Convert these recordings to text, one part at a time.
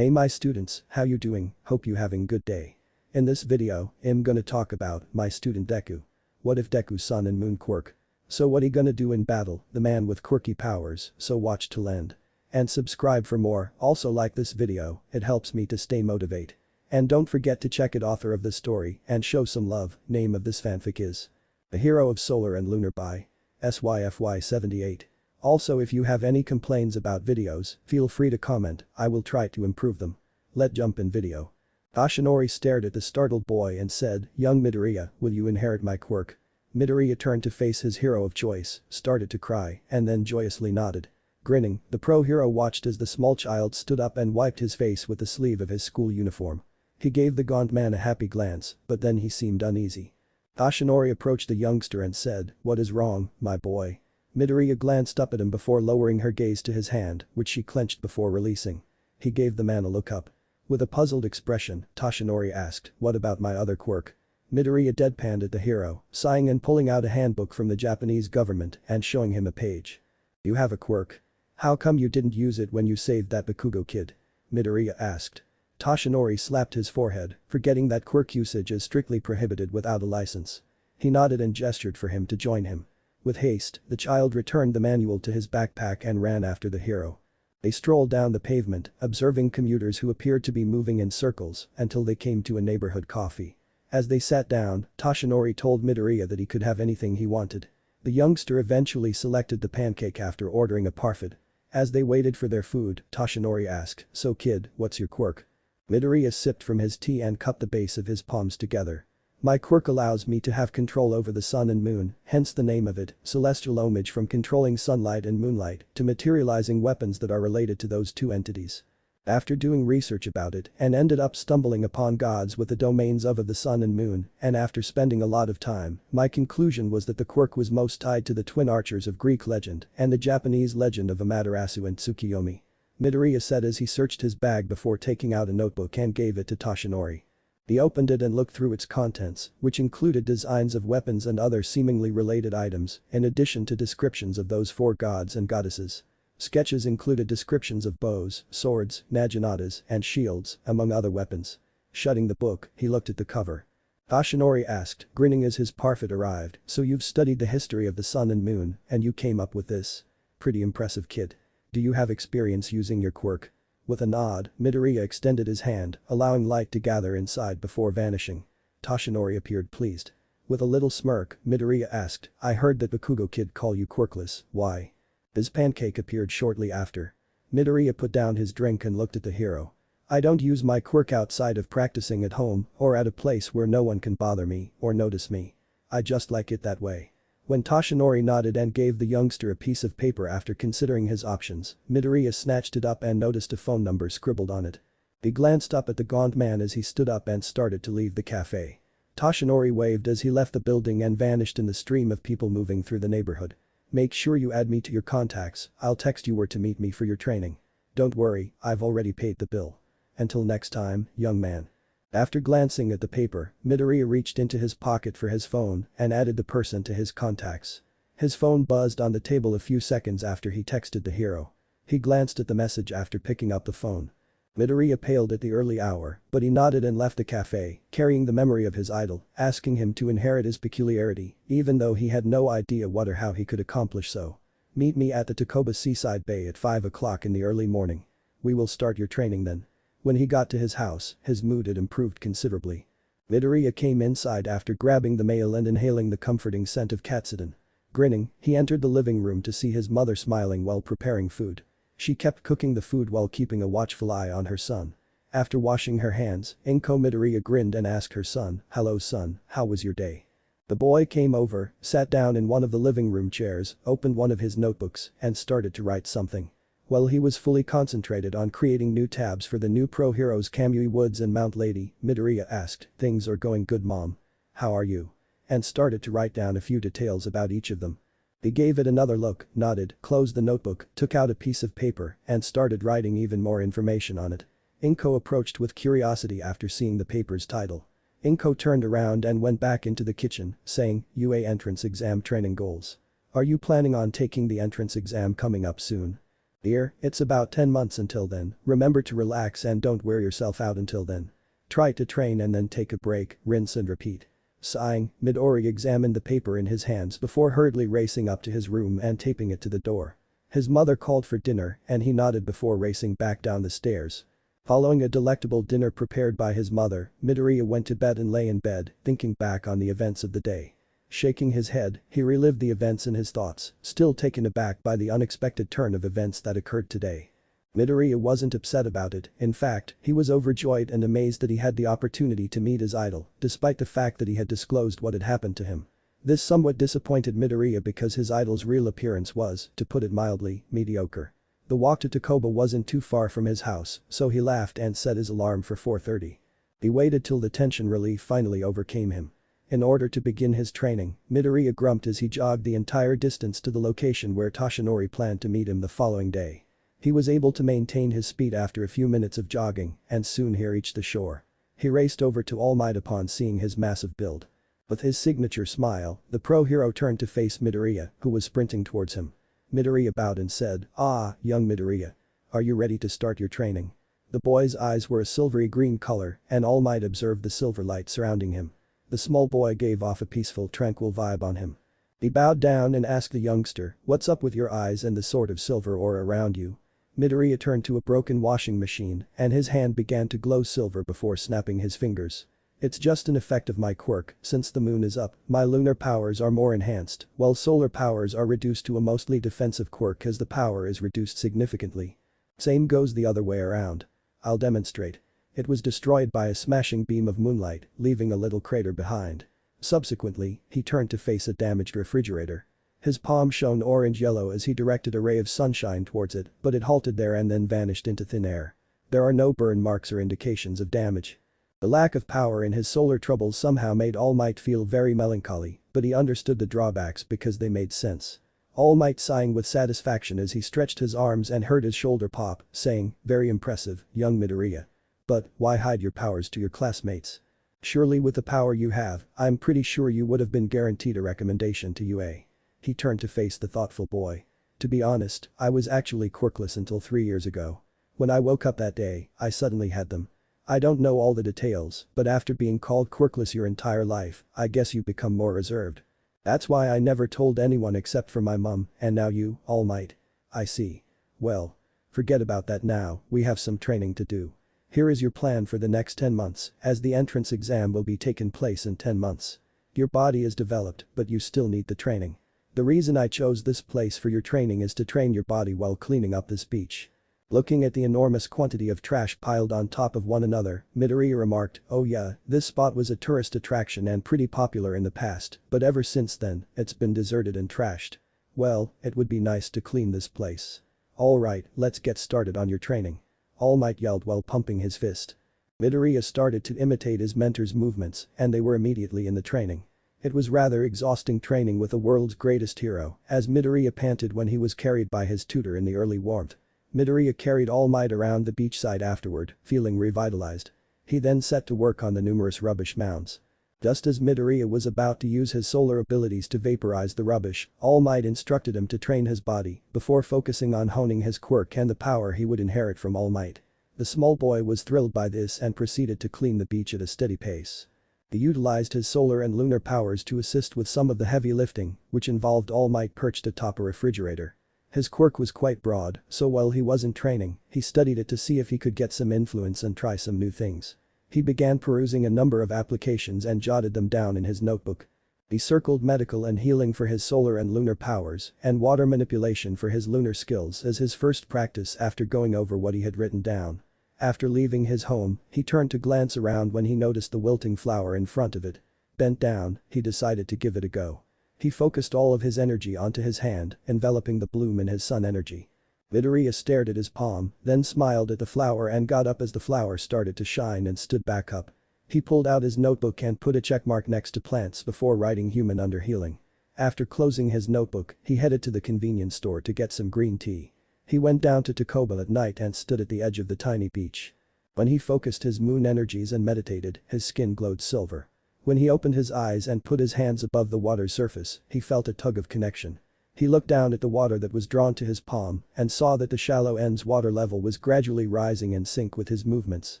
Hey my students, how you doing? Hope you having good day. In this video, I'm gonna talk about my student DEKU. What if DEKU's sun and moon quirk? So what he gonna do in battle, the man with quirky powers, so watch till end. And subscribe for more, also like this video, it helps me to stay motivate. And don't forget to check it author of the story and show some love, name of this fanfic is The Hero of Solar and Lunar by SYFY78. Also if you have any complaints about videos, feel free to comment, I will try to improve them. Let's jump in video. Toshinori stared at the startled boy and said, "Young Midoriya, will you inherit my quirk?" Midoriya turned to face his hero of choice, started to cry, and then joyously nodded. Grinning, the pro hero watched as the small child stood up and wiped his face with the sleeve of his school uniform. He gave the gaunt man a happy glance, but then he seemed uneasy. Toshinori approached the youngster and said, "What is wrong, my boy?" Midoriya glanced up at him before lowering her gaze to his hand, which she clenched before releasing. He gave the man a look up. With a puzzled expression, Toshinori asked, "What about my other quirk?" Midoriya deadpanned at the hero, sighing and pulling out a handbook from the Japanese government and showing him a page. "You have a quirk. How come you didn't use it when you saved that Bakugo kid?" Midoriya asked. Toshinori slapped his forehead, forgetting that quirk usage is strictly prohibited without a license. He nodded and gestured for him to join him. With haste, the child returned the manual to his backpack and ran after the hero. They strolled down the pavement, observing commuters who appeared to be moving in circles until they came to a neighborhood coffee. As they sat down, Toshinori told Midoriya that he could have anything he wanted. The youngster eventually selected the pancake after ordering a parfait. As they waited for their food, Toshinori asked, "So kid, what's your quirk?" Midoriya sipped from his tea and cupped the base of his palms together. "My quirk allows me to have control over the sun and moon, hence the name of it, celestial homage from controlling sunlight and moonlight to materializing weapons that are related to those two entities." After doing research about it and ended up stumbling upon gods with the domains of the sun and moon, and after spending a lot of time, my conclusion was that the quirk was most tied to the twin archers of Greek legend and the Japanese legend of Amaterasu and Tsukiyomi. Midoriya said as he searched his bag before taking out a notebook and gave it to Toshinori. He opened it and looked through its contents, which included designs of weapons and other seemingly related items, in addition to descriptions of those four gods and goddesses. Sketches included descriptions of bows, swords, naginatas, and shields, among other weapons. Shutting the book, he looked at the cover. Toshinori asked, grinning as his parfait arrived, "So you've studied the history of the sun and moon, and you came up with this? Pretty impressive kid. Do you have experience using your quirk?" With a nod, Midoriya extended his hand, allowing light to gather inside before vanishing. Toshinori appeared pleased. With a little smirk, Midoriya asked, "I heard that Bakugo kid call you quirkless, why?" His pancake appeared shortly after. Midoriya put down his drink and looked at the hero. "I don't use my quirk outside of practicing at home or at a place where no one can bother me or notice me. I just like it that way." When Toshinori nodded and gave the youngster a piece of paper after considering his options, Midoriya snatched it up and noticed a phone number scribbled on it. He glanced up at the gaunt man as he stood up and started to leave the cafe. Toshinori waved as he left the building and vanished in the stream of people moving through the neighborhood. "Make sure you add me to your contacts, I'll text you where to meet me for your training. Don't worry, I've already paid the bill. Until next time, young man." After glancing at the paper, Midoriya reached into his pocket for his phone and added the person to his contacts. His phone buzzed on the table a few seconds after he texted the hero. He glanced at the message after picking up the phone. Midoriya paled at the early hour, but he nodded and left the cafe, carrying the memory of his idol, asking him to inherit his peculiarity, even though he had no idea what or how he could accomplish so. "Meet me at the Takoba Seaside Bay at 5 o'clock in the early morning. We will start your training then." When he got to his house, his mood had improved considerably. Midoriya came inside after grabbing the mail and inhaling the comforting scent of katsudan. Grinning, he entered the living room to see his mother smiling while preparing food. She kept cooking the food while keeping a watchful eye on her son. After washing her hands, Midoriya grinned and asked her son, "Hello son, how was your day?" The boy came over, sat down in one of the living room chairs, opened one of his notebooks, and started to write something. While he was fully concentrated on creating new tabs for the new pro heroes Kamui Woods and Mount Lady, Midoriya asked, "Things are going good mom. How are you?" And started to write down a few details about each of them. He gave it another look, nodded, closed the notebook, took out a piece of paper, and started writing even more information on it. Inko approached with curiosity after seeing the paper's title. Inko turned around and went back into the kitchen, saying, "UA entrance exam training goals. Are you planning on taking the entrance exam coming up soon?" Dear, it's about 10 months until then, remember to relax and don't wear yourself out until then. Try to train and then take a break, rinse and repeat. Sighing, Midoriya examined the paper in his hands before hurriedly racing up to his room and taping it to the door. His mother called for dinner and he nodded before racing back down the stairs. Following a delectable dinner prepared by his mother, Midoriya went to bed and lay in bed, thinking back on the events of the day. Shaking his head, he relived the events in his thoughts, still taken aback by the unexpected turn of events that occurred today. Midoriya wasn't upset about it, in fact, he was overjoyed and amazed that he had the opportunity to meet his idol, despite the fact that he had disclosed what had happened to him. This somewhat disappointed Midoriya because his idol's real appearance was, to put it mildly, mediocre. The walk to Takoba wasn't too far from his house, so he laughed and set his alarm for 4:30. He waited till the tension relief finally overcame him. In order to begin his training, Midoriya grumped as he jogged the entire distance to the location where Toshinori planned to meet him the following day. He was able to maintain his speed after a few minutes of jogging, and soon he reached the shore. He raced over to All Might upon seeing his massive build. With his signature smile, the pro hero turned to face Midoriya, who was sprinting towards him. Midoriya bowed and said, "Ah, young Midoriya. Are you ready to start your training?" The boy's eyes were a silvery green color, and All Might observed the silver light surrounding him. The small boy gave off a peaceful, tranquil vibe on him. He bowed down and asked the youngster, "What's up with your eyes and the sort of silver aura around you?" Midoriya turned to a broken washing machine, and his hand began to glow silver before snapping his fingers. "It's just an effect of my quirk, since the moon is up, my lunar powers are more enhanced, while solar powers are reduced to a mostly defensive quirk as the power is reduced significantly. Same goes the other way around. I'll demonstrate." It was destroyed by a smashing beam of moonlight, leaving a little crater behind. Subsequently, he turned to face a damaged refrigerator. His palm shone orange-yellow as he directed a ray of sunshine towards it, but it halted there and then vanished into thin air. There are no burn marks or indications of damage. The lack of power in his solar troubles somehow made All Might feel very melancholy, but he understood the drawbacks because they made sense. All Might sighing with satisfaction as he stretched his arms and heard his shoulder pop, saying, "Very impressive, young Midoriya. But, why hide your powers to your classmates? Surely with the power you have, I'm pretty sure you would have been guaranteed a recommendation to UA." He turned to face the thoughtful boy. "To be honest, I was actually quirkless until 3 years ago. When I woke up that day, I suddenly had them. I don't know all the details, but after being called quirkless your entire life, I guess you become more reserved. That's why I never told anyone except for my mum, and now you, All Might. I see. Well. Forget about that now, we have some training to do. Here is your plan for the next 10 months, as the entrance exam will be taking place in 10 months. Your body is developed, but you still need the training. The reason I chose this place for your training is to train your body while cleaning up this beach." Looking at the enormous quantity of trash piled on top of one another, Midoriya remarked, "Oh yeah, this spot was a tourist attraction and pretty popular in the past, but ever since then, it's been deserted and trashed. Well, it would be nice to clean this place. Alright, let's get started on your training." All Might yelled while pumping his fist. Midoriya started to imitate his mentor's movements, and they were immediately in the training. It was rather exhausting training with the world's greatest hero, as Midoriya panted when he was carried by his tutor in the early warmth. Midoriya carried All Might around the beachside afterward, feeling revitalized. He then set to work on the numerous rubbish mounds. Just as Midoriya was about to use his solar abilities to vaporize the rubbish, All Might instructed him to train his body, before focusing on honing his quirk and the power he would inherit from All Might. The small boy was thrilled by this and proceeded to clean the beach at a steady pace. He utilized his solar and lunar powers to assist with some of the heavy lifting, which involved All Might perched atop a refrigerator. His quirk was quite broad, so while he wasn't training, he studied it to see if he could get some influence and try some new things. He began perusing a number of applications and jotted them down in his notebook. He circled medical and healing for his solar and lunar powers, and water manipulation for his lunar skills as his first practice after going over what he had written down. After leaving his home, he turned to glance around when he noticed the wilting flower in front of it. Bent down, he decided to give it a go. He focused all of his energy onto his hand, enveloping the bloom in his sun energy. Midoriya stared at his palm, then smiled at the flower and got up as the flower started to shine and stood back up. He pulled out his notebook and put a checkmark next to plants before writing human under healing. After closing his notebook, he headed to the convenience store to get some green tea. He went down to Takoba at night and stood at the edge of the tiny beach. When he focused his moon energies and meditated, his skin glowed silver. When he opened his eyes and put his hands above the water's surface, he felt a tug of connection. He looked down at the water that was drawn to his palm and saw that the shallow end's water level was gradually rising in sync with his movements.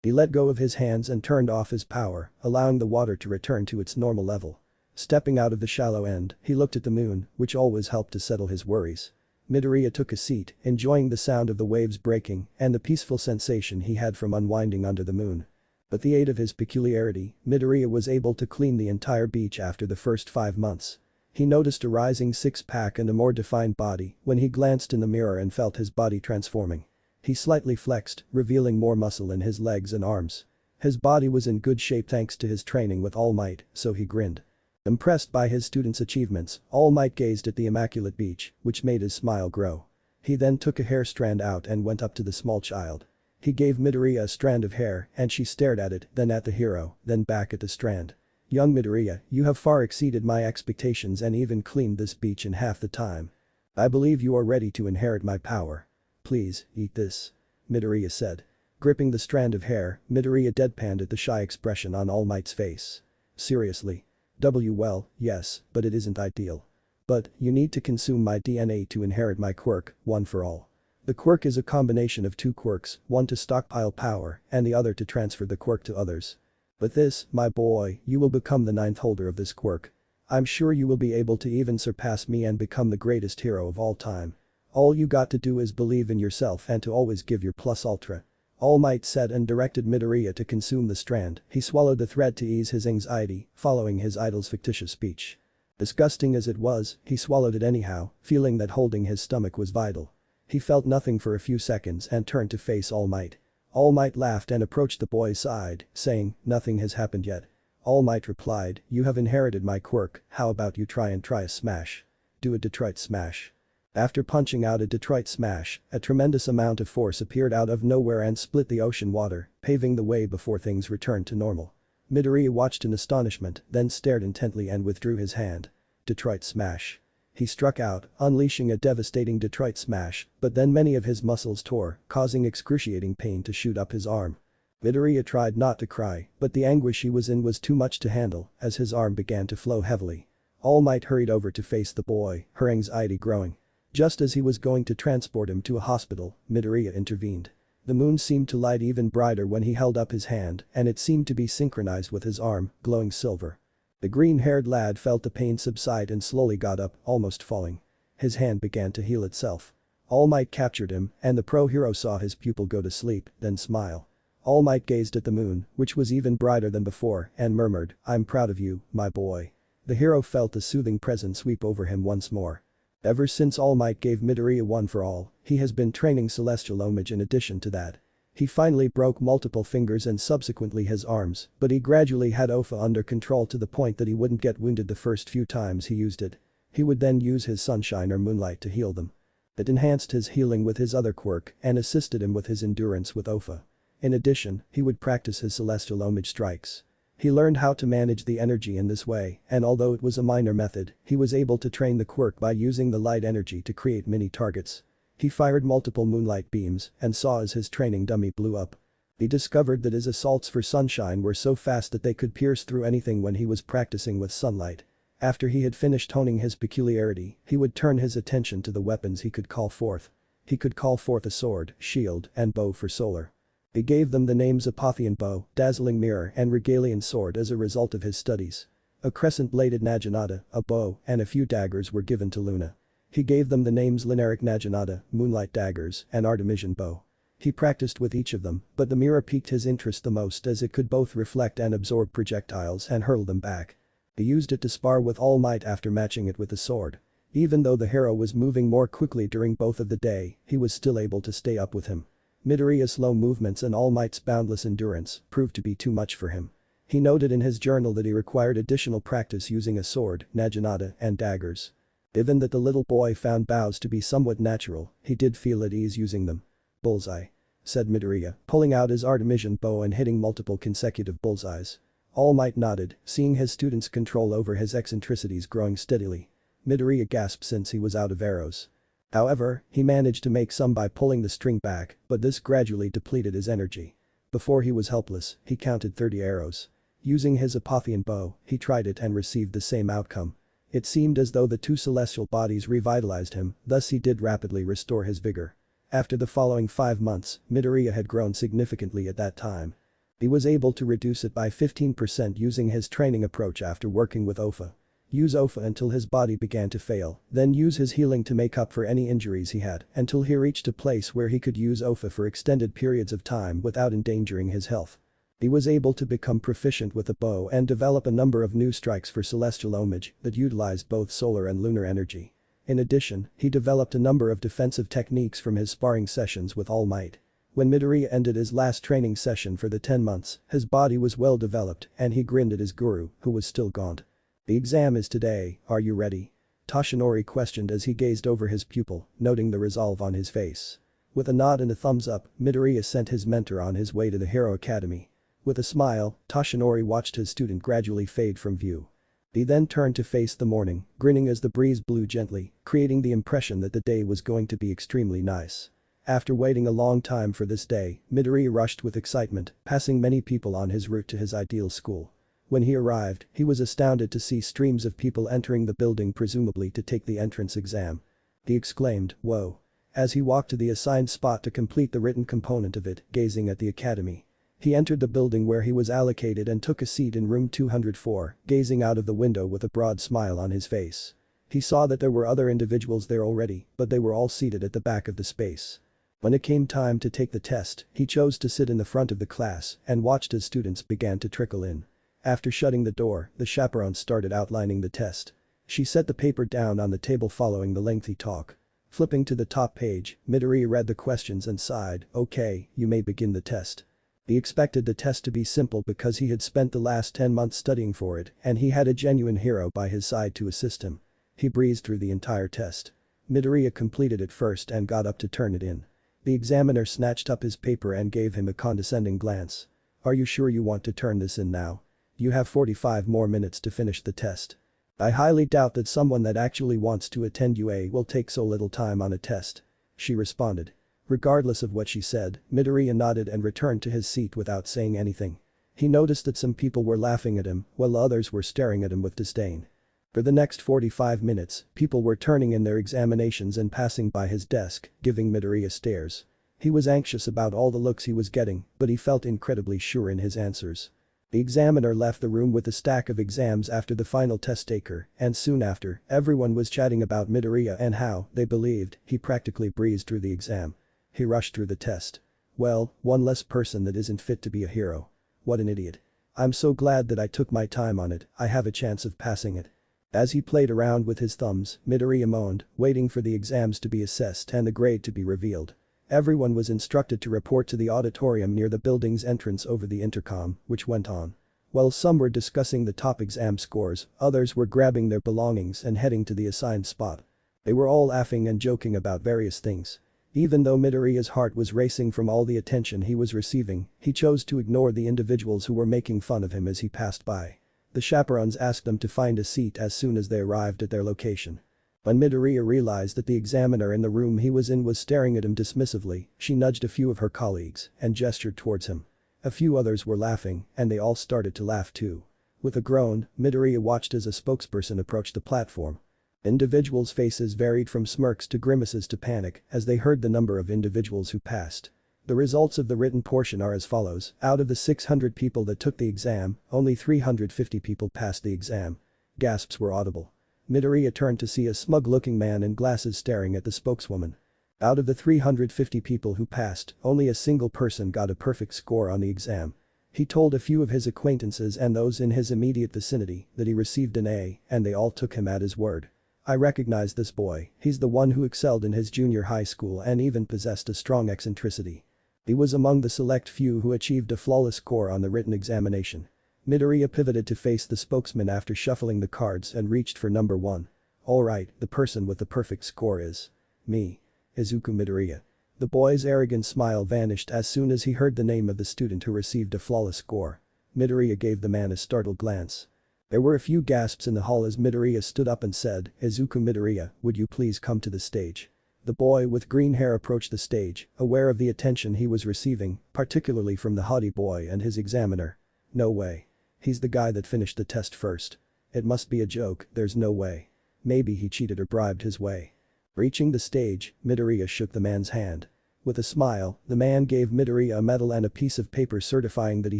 He let go of his hands and turned off his power, allowing the water to return to its normal level. Stepping out of the shallow end, he looked at the moon, which always helped to settle his worries. Midoriya took a seat, enjoying the sound of the waves breaking and the peaceful sensation he had from unwinding under the moon. With the aid of his peculiarity, Midoriya was able to clean the entire beach after the first 5 months. He noticed a rising six-pack and a more defined body when he glanced in the mirror and felt his body transforming. He slightly flexed, revealing more muscle in his legs and arms. His body was in good shape thanks to his training with All Might, so he grinned. Impressed by his student's achievements, All Might gazed at the immaculate beach, which made his smile grow. He then took a hair strand out and went up to the small child. He gave Midoriya a strand of hair and she stared at it, then at the hero, then back at the strand. "Young Midoriya, you have far exceeded my expectations and even cleaned this beach in half the time. I believe you are ready to inherit my power. Please, eat this," Midoriya said. Gripping the strand of hair, Midoriya deadpanned at the shy expression on All Might's face. "Seriously? Well, yes, but it isn't ideal. But, you need to consume my DNA to inherit my quirk, one for all. The quirk is a combination of two quirks, one to stockpile power and the other to transfer the quirk to others. With this, my boy, you will become the 9th holder of this quirk. I'm sure you will be able to even surpass me and become the greatest hero of all time. All you got to do is believe in yourself and to always give your plus ultra." All Might said and directed Midoriya to consume the strand. He swallowed the thread to ease his anxiety, following his idol's fictitious speech. Disgusting as it was, he swallowed it anyhow, feeling that holding his stomach was vital. He felt nothing for a few seconds and turned to face All Might. All Might laughed and approached the boy's side, saying, "Nothing has happened yet." All Might replied, "You have inherited my quirk, how about you try a smash? Do a Detroit smash." After punching out a Detroit smash, a tremendous amount of force appeared out of nowhere and split the ocean water, paving the way before things returned to normal. Midoriya watched in astonishment, then stared intently and withdrew his hand. Detroit smash. He struck out, unleashing a devastating Detroit smash, but then many of his muscles tore, causing excruciating pain to shoot up his arm. Midoriya tried not to cry, but the anguish he was in was too much to handle as his arm began to flow heavily. All Might hurried over to face the boy, her anxiety growing. Just as he was going to transport him to a hospital, Midoriya intervened. The moon seemed to light even brighter when he held up his hand and it seemed to be synchronized with his arm, glowing silver. The green-haired lad felt the pain subside and slowly got up, almost falling. His hand began to heal itself. All Might captured him and the pro-hero saw his pupil go to sleep, then smile. All Might gazed at the moon, which was even brighter than before, and murmured, "I'm proud of you, my boy." The hero felt a soothing presence sweep over him once more. Ever since All Might gave Midoriya one for all, he has been training celestial homage in addition to that. He finally broke multiple fingers and subsequently his arms, but he gradually had Ofa under control to the point that he wouldn't get wounded the first few times he used it. He would then use his sunshine or moonlight to heal them. It enhanced his healing with his other quirk and assisted him with his endurance with Ofa. In addition, he would practice his celestial homage strikes. He learned how to manage the energy in this way, and although it was a minor method, he was able to train the quirk by using the light energy to create mini targets. He fired multiple moonlight beams and saw as his training dummy blew up. He discovered that his assaults for sunshine were so fast that they could pierce through anything when he was practicing with sunlight. After he had finished honing his peculiarity, he would turn his attention to the weapons he could call forth. He could call forth a sword, shield, and bow for solar. He gave them the names Apotheon Bow, Dazzling Mirror and Regalian Sword as a result of his studies. A crescent-bladed Naginata, a bow, and a few daggers were given to Luna. He gave them the names Lunaric Naginata, Moonlight Daggers, and Artemisian Bow. He practiced with each of them, but the mirror piqued his interest the most as it could both reflect and absorb projectiles and hurl them back. He used it to spar with All Might after matching it with the sword. Even though the hero was moving more quickly during both of the day, he was still able to stay up with him. Midoriya's slow movements and All Might's boundless endurance proved to be too much for him. He noted in his journal that he required additional practice using a sword, Naginata, and daggers. Given that the little boy found bows to be somewhat natural, he did feel at ease using them. "Bullseye," said Midoriya, pulling out his Artemisian bow and hitting multiple consecutive bullseyes. All Might nodded, seeing his student's control over his eccentricities growing steadily. Midoriya gasped since he was out of arrows. However, he managed to make some by pulling the string back, but this gradually depleted his energy. Before he was helpless, he counted 30 arrows. Using his Apotheon bow, he tried it and received the same outcome. It seemed as though the two celestial bodies revitalized him, thus he did rapidly restore his vigor. After the following 5 months, Midoriya had grown significantly at that time. He was able to reduce it by 15% using his training approach after working with OFA. Use OFA until his body began to fail, then use his healing to make up for any injuries he had until he reached a place where he could use OFA for extended periods of time without endangering his health. He was able to become proficient with a bow and develop a number of new strikes for celestial homage that utilized both solar and lunar energy. In addition, he developed a number of defensive techniques from his sparring sessions with All Might. When Midoriya ended his last training session for the 10 months, his body was well developed and he grinned at his guru, who was still gaunt. "The exam is today, are you ready?" Toshinori questioned as he gazed over his pupil, noting the resolve on his face. With a nod and a thumbs up, Midoriya sent his mentor on his way to the Hero Academy. With a smile, Toshinori watched his student gradually fade from view. He then turned to face the morning, grinning as the breeze blew gently, creating the impression that the day was going to be extremely nice. After waiting a long time for this day, Midoriya rushed with excitement, passing many people on his route to his ideal school. When he arrived, he was astounded to see streams of people entering the building presumably to take the entrance exam. He exclaimed, "Whoa." As he walked to the assigned spot to complete the written component of it, gazing at the academy. He entered the building where he was allocated and took a seat in room 204, gazing out of the window with a broad smile on his face. He saw that there were other individuals there already, but they were all seated at the back of the space. When it came time to take the test, he chose to sit in the front of the class and watched as students began to trickle in. After shutting the door, the chaperone started outlining the test. She set the paper down on the table following the lengthy talk. Flipping to the top page, Midoriya read the questions and sighed, "Okay, you may begin the test." He expected the test to be simple because he had spent the last 10 months studying for it and he had a genuine hero by his side to assist him. He breezed through the entire test. Midoriya completed it first and got up to turn it in. The examiner snatched up his paper and gave him a condescending glance. "Are you sure you want to turn this in now? You have 45 more minutes to finish the test. I highly doubt that someone that actually wants to attend UA will take so little time on a test," she responded. Regardless of what she said, Midoriya nodded and returned to his seat without saying anything. He noticed that some people were laughing at him while others were staring at him with disdain. For the next 45 minutes, people were turning in their examinations and passing by his desk, giving Midoriya stares. He was anxious about all the looks he was getting, but he felt incredibly sure in his answers. The examiner left the room with a stack of exams after the final test taker, and soon after, everyone was chatting about Midoriya and how, they believed, he practically breezed through the exam. He rushed through the test. "Well, one less person that isn't fit to be a hero. What an idiot. I'm so glad that I took my time on it, I have a chance of passing it." As he played around with his thumbs, Midoriya moaned, waiting for the exams to be assessed and the grade to be revealed. Everyone was instructed to report to the auditorium near the building's entrance over the intercom, which went on. While some were discussing the top exam scores, others were grabbing their belongings and heading to the assigned spot. They were all laughing and joking about various things. Even though Midoriya's heart was racing from all the attention he was receiving, he chose to ignore the individuals who were making fun of him as he passed by. The chaperones asked them to find a seat as soon as they arrived at their location. When Midoriya realized that the examiner in the room he was in was staring at him dismissively, she nudged a few of her colleagues and gestured towards him. A few others were laughing, and they all started to laugh too. With a groan, Midoriya watched as a spokesperson approached the platform. Individuals' faces varied from smirks to grimaces to panic as they heard the number of individuals who passed. The results of the written portion are as follows: out of the 600 people that took the exam, only 350 people passed the exam. Gasps were audible. Midoriya turned to see a smug-looking man in glasses staring at the spokeswoman. Out of the 350 people who passed, only a single person got a perfect score on the exam. He told a few of his acquaintances and those in his immediate vicinity that he received an A, and they all took him at his word. "I recognize this boy, he's the one who excelled in his junior high school and even possessed a strong eccentricity. He was among the select few who achieved a flawless score on the written examination." Midoriya pivoted to face the spokesman after shuffling the cards and reached for number 1. "Alright, the person with the perfect score is me. Izuku Midoriya." The boy's arrogant smile vanished as soon as he heard the name of the student who received a flawless score. Midoriya gave the man a startled glance. There were a few gasps in the hall as Midoriya stood up and said, "Izuku Midoriya, would you please come to the stage?" The boy with green hair approached the stage, aware of the attention he was receiving, particularly from the haughty boy and his examiner. "No way. He's the guy that finished the test first." It must be a joke, there's no way. Maybe he cheated or bribed his way. Reaching the stage, Midoriya shook the man's hand. With a smile, the man gave Midoriya a medal and a piece of paper certifying that he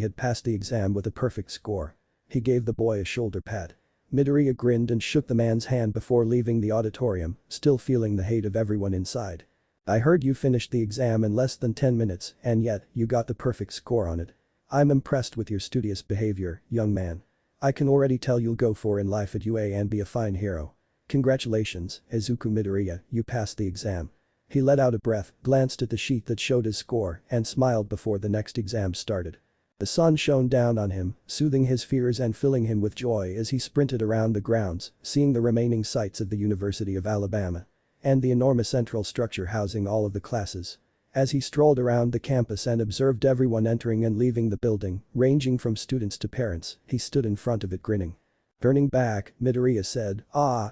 had passed the exam with a perfect score. He gave the boy a shoulder pat. Midoriya grinned and shook the man's hand before leaving the auditorium, still feeling the hate of everyone inside. I heard you finished the exam in less than 10 minutes, and yet, you got the perfect score on it. I'm impressed with your studious behavior, young man. I can already tell you'll go far in life at UA and be a fine hero. Congratulations, Izuku Midoriya, you passed the exam. He let out a breath, glanced at the sheet that showed his score, and smiled before the next exam started. The sun shone down on him, soothing his fears and filling him with joy as he sprinted around the grounds, seeing the remaining sites of the University of Alabama. And the enormous central structure housing all of the classes. As he strolled around the campus and observed everyone entering and leaving the building, ranging from students to parents, he stood in front of it grinning. Turning back, Midoriya said,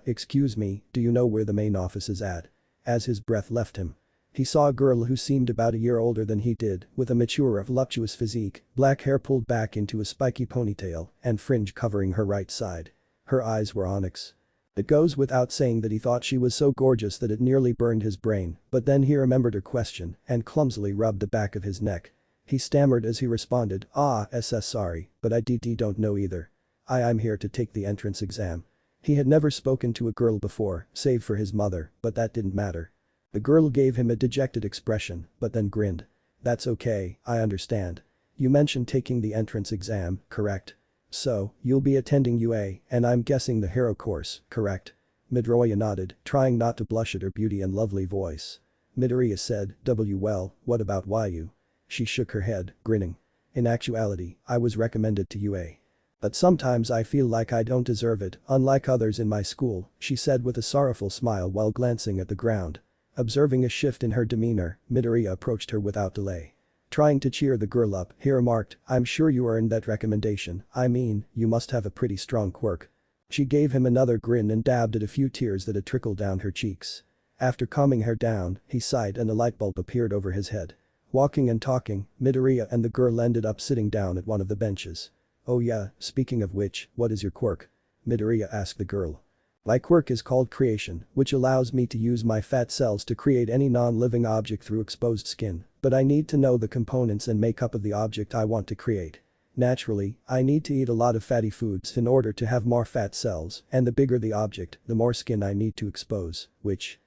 excuse me, do you know where the main office is at? As his breath left him. He saw a girl who seemed about a year older than he did, with a mature voluptuous physique, black hair pulled back into a spiky ponytail, and fringe covering her right side. Her eyes were onyx. It goes without saying that he thought she was so gorgeous that it nearly burned his brain, but then he remembered her question and clumsily rubbed the back of his neck. He stammered as he responded, sorry, but I don't know either. I'm here to take the entrance exam. He had never spoken to a girl before, save for his mother, but that didn't matter. The girl gave him a dejected expression, but then grinned. That's okay, I understand. You mentioned taking the entrance exam, correct? So, you'll be attending UA, and I'm guessing the hero course, correct? Midoriya nodded, trying not to blush at her beauty and lovely voice. Midoriya said, well, what about YU? She shook her head, grinning. In actuality, I was recommended to UA. But sometimes I feel like I don't deserve it, unlike others in my school, she said with a sorrowful smile while glancing at the ground. Observing a shift in her demeanor, Midoriya approached her without delay. Trying to cheer the girl up, he remarked, I'm sure you earned that recommendation, I mean, you must have a pretty strong quirk. She gave him another grin and dabbed at a few tears that had trickled down her cheeks. After calming her down, he sighed and a light bulb appeared over his head. Walking and talking, Midoriya and the girl ended up sitting down at one of the benches. Oh yeah, speaking of which, what is your quirk? Midoriya asked the girl. My quirk is called creation, which allows me to use my fat cells to create any non-living object through exposed skin, but I need to know the components and makeup of the object I want to create. Naturally, I need to eat a lot of fatty foods in order to have more fat cells, and the bigger the object, the more skin I need to expose, which,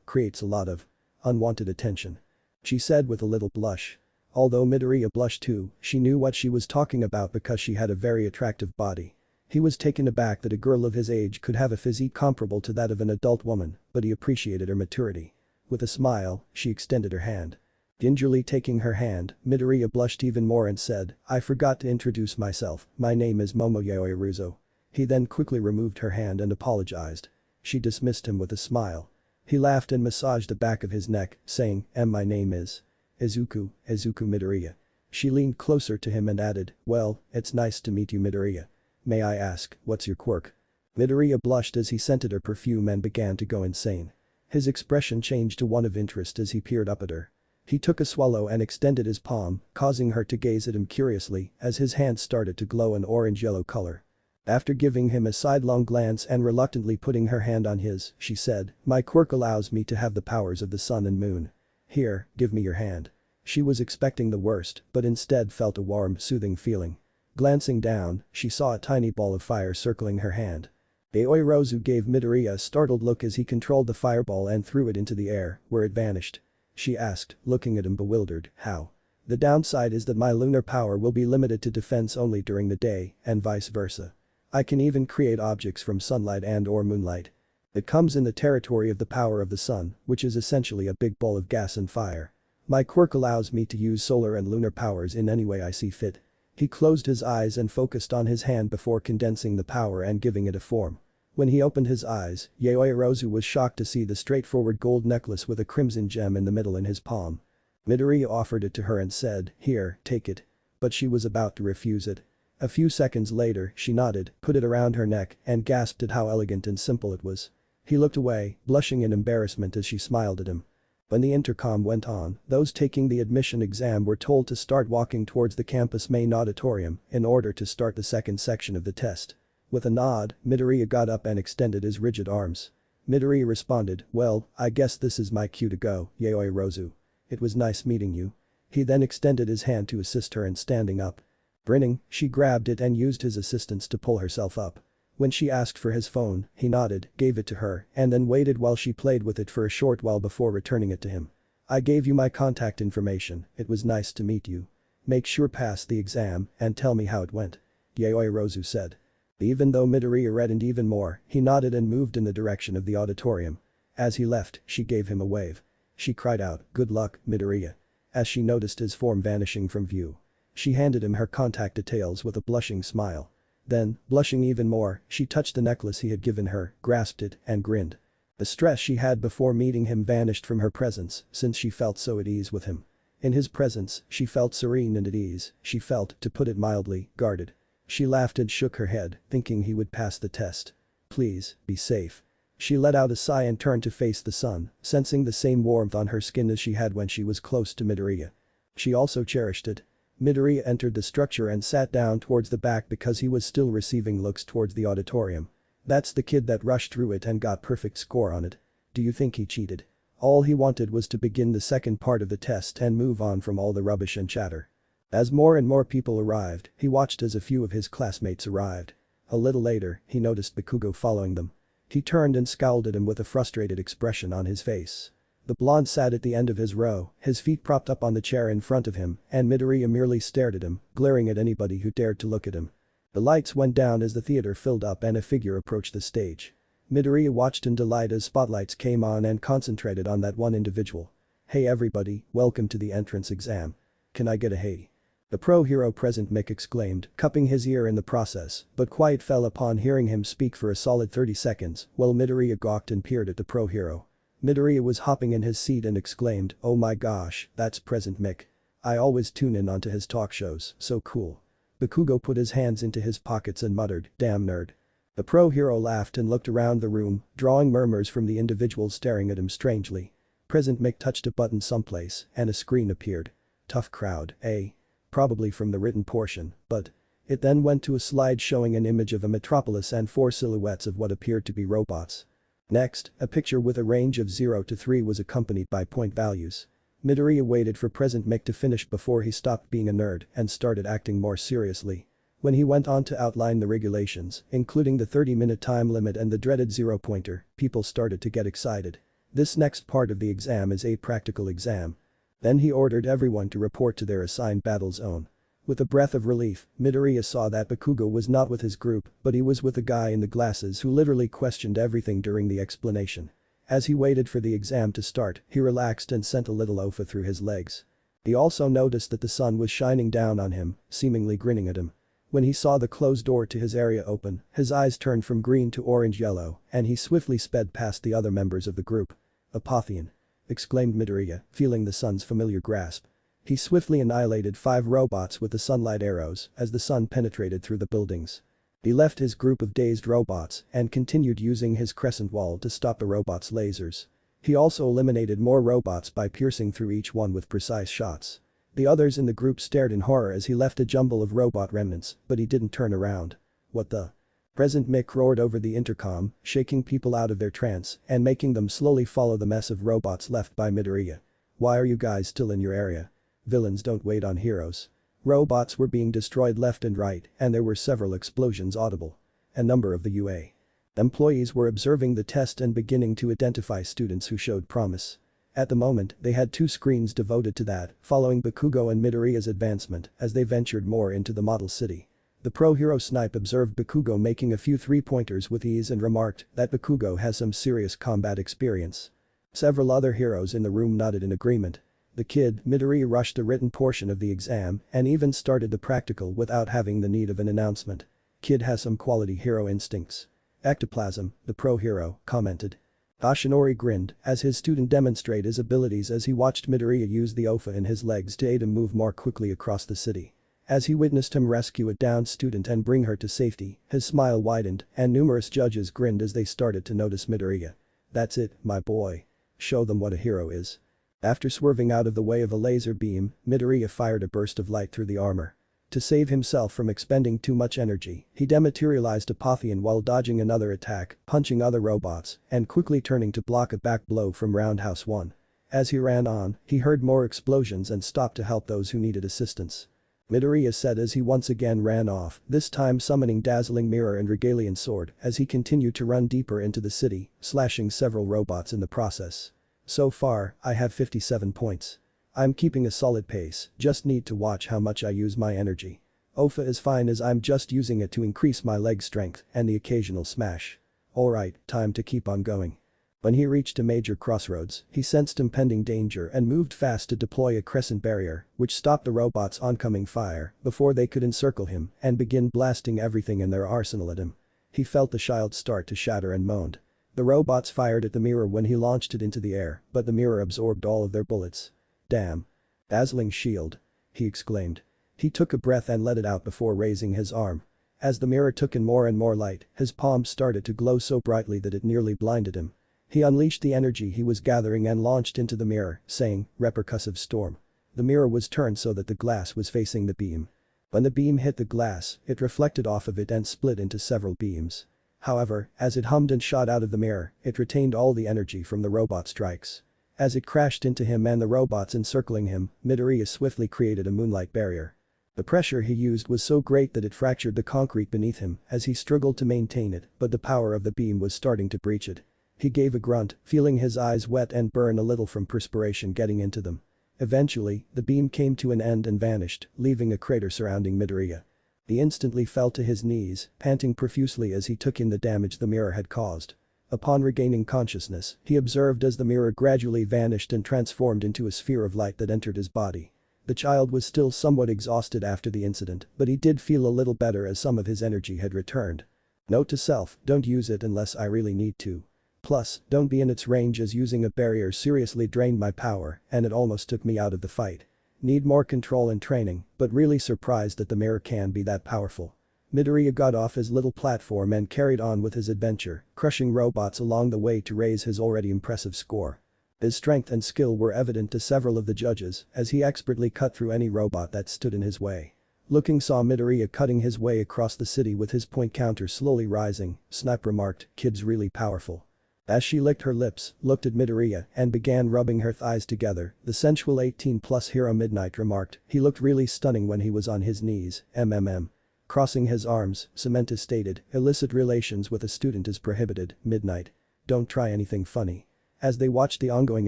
creates a lot of unwanted attention. She said with a little blush. Although Midoriya blushed too, she knew what she was talking about because she had a very attractive body. He was taken aback that a girl of his age could have a physique comparable to that of an adult woman, but he appreciated her maturity. With a smile, she extended her hand. Gingerly taking her hand, Midoriya blushed even more and said, I forgot to introduce myself, my name is Momoyaoi Ruzo. He then quickly removed her hand and apologized. She dismissed him with a smile. He laughed and massaged the back of his neck, saying, my name is Izuku Midoriya. She leaned closer to him and added, well, it's nice to meet you Midoriya. May I ask, what's your quirk? Midoriya blushed as he scented her perfume and began to go insane. His expression changed to one of interest as he peered up at her. He took a swallow and extended his palm, causing her to gaze at him curiously as his hand started to glow an orange-yellow color. After giving him a sidelong glance and reluctantly putting her hand on his, she said, my quirk allows me to have the powers of the sun and moon. Here, give me your hand. She was expecting the worst, but instead felt a warm, soothing feeling. Glancing down, she saw a tiny ball of fire circling her hand. Aoirozu gave Midoriya a startled look as he controlled the fireball and threw it into the air, where it vanished. She asked, looking at him bewildered, how? The downside is that my lunar power will be limited to defense only during the day, and vice versa. I can even create objects from sunlight and/or moonlight. It comes in the territory of the power of the sun, which is essentially a big ball of gas and fire. My quirk allows me to use solar and lunar powers in any way I see fit. He closed his eyes and focused on his hand before condensing the power and giving it a form. When he opened his eyes, Yaoirozu was shocked to see the straightforward gold necklace with a crimson gem in the middle in his palm. Midoriya offered it to her and said, here, take it. But she was about to refuse it. A few seconds later, she nodded, put it around her neck, and gasped at how elegant and simple it was. He looked away, blushing in embarrassment as she smiled at him. When the intercom went on, those taking the admission exam were told to start walking towards the campus main auditorium in order to start the second section of the test. With a nod, Midoriya got up and extended his rigid arms. Midoriya responded, "Well, I guess this is my cue to go, Yaoi Rozu. It was nice meeting you." He then extended his hand to assist her in standing up. Grinning, she grabbed it and used his assistance to pull herself up. When she asked for his phone, he nodded, gave it to her, and then waited while she played with it for a short while before returning it to him. "I gave you my contact information, it was nice to meet you. Make sure pass the exam and tell me how it went," Yaoi Rozu said. Even though Midoriya reddened even more, he nodded and moved in the direction of the auditorium. As he left, she gave him a wave. She cried out, "Good luck, Midoriya," as she noticed his form vanishing from view. She handed him her contact details with a blushing smile. Then, blushing even more, she touched the necklace he had given her, grasped it, and grinned. The stress she had before meeting him vanished from her presence since she felt so at ease with him. In his presence, she felt serene and at ease, she felt, to put it mildly, guarded. She laughed and shook her head, thinking he would pass the test. Please, be safe. She let out a sigh and turned to face the sun, sensing the same warmth on her skin as she had when she was close to Midoriya. She also cherished it. Midoriya entered the structure and sat down towards the back because he was still receiving looks towards the auditorium. "That's the kid that rushed through it and got perfect score on it. Do you think he cheated?" All he wanted was to begin the second part of the test and move on from all the rubbish and chatter. As more and more people arrived, he watched as a few of his classmates arrived. A little later, he noticed Bakugo following them. He turned and scowled at him with a frustrated expression on his face. The blonde sat at the end of his row, his feet propped up on the chair in front of him, and Midoriya merely stared at him, glaring at anybody who dared to look at him. The lights went down as the theater filled up and a figure approached the stage. Midoriya watched in delight as spotlights came on and concentrated on that one individual. "Hey everybody, welcome to the entrance exam. Can I get a hey?" The pro hero present Mick exclaimed, cupping his ear in the process, but quiet fell upon hearing him speak for a solid 30 seconds, while Midoriya gawked and peered at the pro hero. Midoriya was hopping in his seat and exclaimed, "Oh my gosh, that's Present Mick. I always tune in onto his talk shows, so cool." Bakugo put his hands into his pockets and muttered, "Damn nerd." The pro hero laughed and looked around the room, drawing murmurs from the individuals staring at him strangely. Present Mick touched a button someplace, and a screen appeared. Tough crowd, eh? Probably from the written portion, but. It then went to a slide showing an image of a metropolis and 4 silhouettes of what appeared to be robots. Next, a picture with a range of 0 to 3 was accompanied by point values. Midoriya waited for Present Mick to finish before he stopped being a nerd and started acting more seriously. When he went on to outline the regulations, including the 30-minute time limit and the dreaded 0-pointer, people started to get excited. This next part of the exam is a practical exam. Then he ordered everyone to report to their assigned battle zone. With a breath of relief, Midoriya saw that Bakugo was not with his group, but he was with the guy in the glasses who literally questioned everything during the explanation. As he waited for the exam to start, he relaxed and sent a little ofa through his legs. He also noticed that the sun was shining down on him, seemingly grinning at him. When he saw the closed door to his area open, his eyes turned from green to orange-yellow, and he swiftly sped past the other members of the group. "Apotheon!" exclaimed Midoriya, feeling the sun's familiar grasp. He swiftly annihilated 5 robots with the sunlight arrows as the sun penetrated through the buildings. He left his group of dazed robots and continued using his crescent wall to stop the robots' lasers. He also eliminated more robots by piercing through each one with precise shots. The others in the group stared in horror as he left a jumble of robot remnants, but he didn't turn around. "What the?" Present Mick roared over the intercom, shaking people out of their trance and making them slowly follow the mess of robots left by Midoriya. "Why are you guys still in your area? Villains don't wait on heroes." Robots were being destroyed left and right, and there were several explosions audible. A number of the UA employees were observing the test and beginning to identify students who showed promise. At the moment, they had 2 screens devoted to that, following Bakugo and Midoriya's advancement as they ventured more into the model city. The pro hero Snipe observed Bakugo making a few 3-pointers with ease and remarked that Bakugo has some serious combat experience. Several other heroes in the room nodded in agreement. The kid, Midoriya, rushed the written portion of the exam and even started the practical without having the need of an announcement. "Kid has some quality hero instincts." "Ectoplasm," the pro hero commented. Ashinori grinned as his student demonstrated his abilities as he watched Midoriya use the ofa in his legs to aid him move more quickly across the city. As he witnessed him rescue a downed student and bring her to safety, his smile widened and numerous judges grinned as they started to notice Midoriya. "That's it, my boy. Show them what a hero is." After swerving out of the way of a laser beam, Midoriya fired a burst of light through the armor. To save himself from expending too much energy, he dematerialized a Pothian while dodging another attack, punching other robots, and quickly turning to block a back blow from Roundhouse 1. As he ran on, he heard more explosions and stopped to help those who needed assistance. Midoriya said as he once again ran off, this time summoning Dazzling Mirror and Regalian Sword as he continued to run deeper into the city, slashing several robots in the process. So far, I have 57 points. I'm keeping a solid pace, just need to watch how much I use my energy. OFA is fine as I'm just using it to increase my leg strength and the occasional smash. Alright, time to keep on going. When he reached a major crossroads, he sensed impending danger and moved fast to deploy a crescent barrier, which stopped the robots' oncoming fire before they could encircle him and begin blasting everything in their arsenal at him. He felt the shield start to shatter and moaned. The robots fired at the mirror when he launched it into the air, but the mirror absorbed all of their bullets. Damn. Dazzling shield. He exclaimed. He took a breath and let it out before raising his arm. As the mirror took in more and more light, his palms started to glow so brightly that it nearly blinded him. He unleashed the energy he was gathering and launched into the mirror, saying, "Repercussive storm." The mirror was turned so that the glass was facing the beam. When the beam hit the glass, it reflected off of it and split into several beams. However, as it hummed and shot out of the mirror, it retained all the energy from the robot strikes. As it crashed into him and the robots encircling him, Midoriya swiftly created a moonlight barrier. The pressure he used was so great that it fractured the concrete beneath him as he struggled to maintain it, but the power of the beam was starting to breach it. He gave a grunt, feeling his eyes wet and burn a little from perspiration getting into them. Eventually, the beam came to an end and vanished, leaving a crater surrounding Midoriya. He instantly fell to his knees, panting profusely as he took in the damage the mirror had caused. Upon regaining consciousness, he observed as the mirror gradually vanished and transformed into a sphere of light that entered his body. The child was still somewhat exhausted after the incident, but he did feel a little better as some of his energy had returned. Note to self, don't use it unless I really need to. Plus, don't be in its range as using a barrier seriously drained my power and it almost took me out of the fight. Need more control and training, but really surprised that the mirror can be that powerful. Midoriya got off his little platform and carried on with his adventure, crushing robots along the way to raise his already impressive score. His strength and skill were evident to several of the judges as he expertly cut through any robot that stood in his way. Looking saw Midoriya cutting his way across the city with his point counter slowly rising, Snipe remarked, "Kid's really powerful." As she licked her lips, looked at Midoriya, and began rubbing her thighs together, the sensual 18+ hero Midnight remarked, "He looked really stunning when he was on his knees, mmm." Crossing his arms, Samantha stated, "Illicit relations with a student is prohibited, Midnight. Don't try anything funny." As they watched the ongoing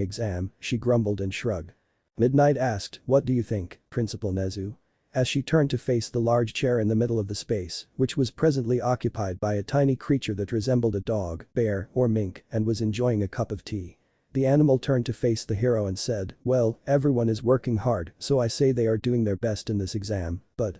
exam, she grumbled and shrugged. Midnight asked, "What do you think, Principal Nezu?" As she turned to face the large chair in the middle of the space, which was presently occupied by a tiny creature that resembled a dog, bear, or mink and was enjoying a cup of tea. The animal turned to face the hero and said, "Well, everyone is working hard, so I say they are doing their best in this exam, but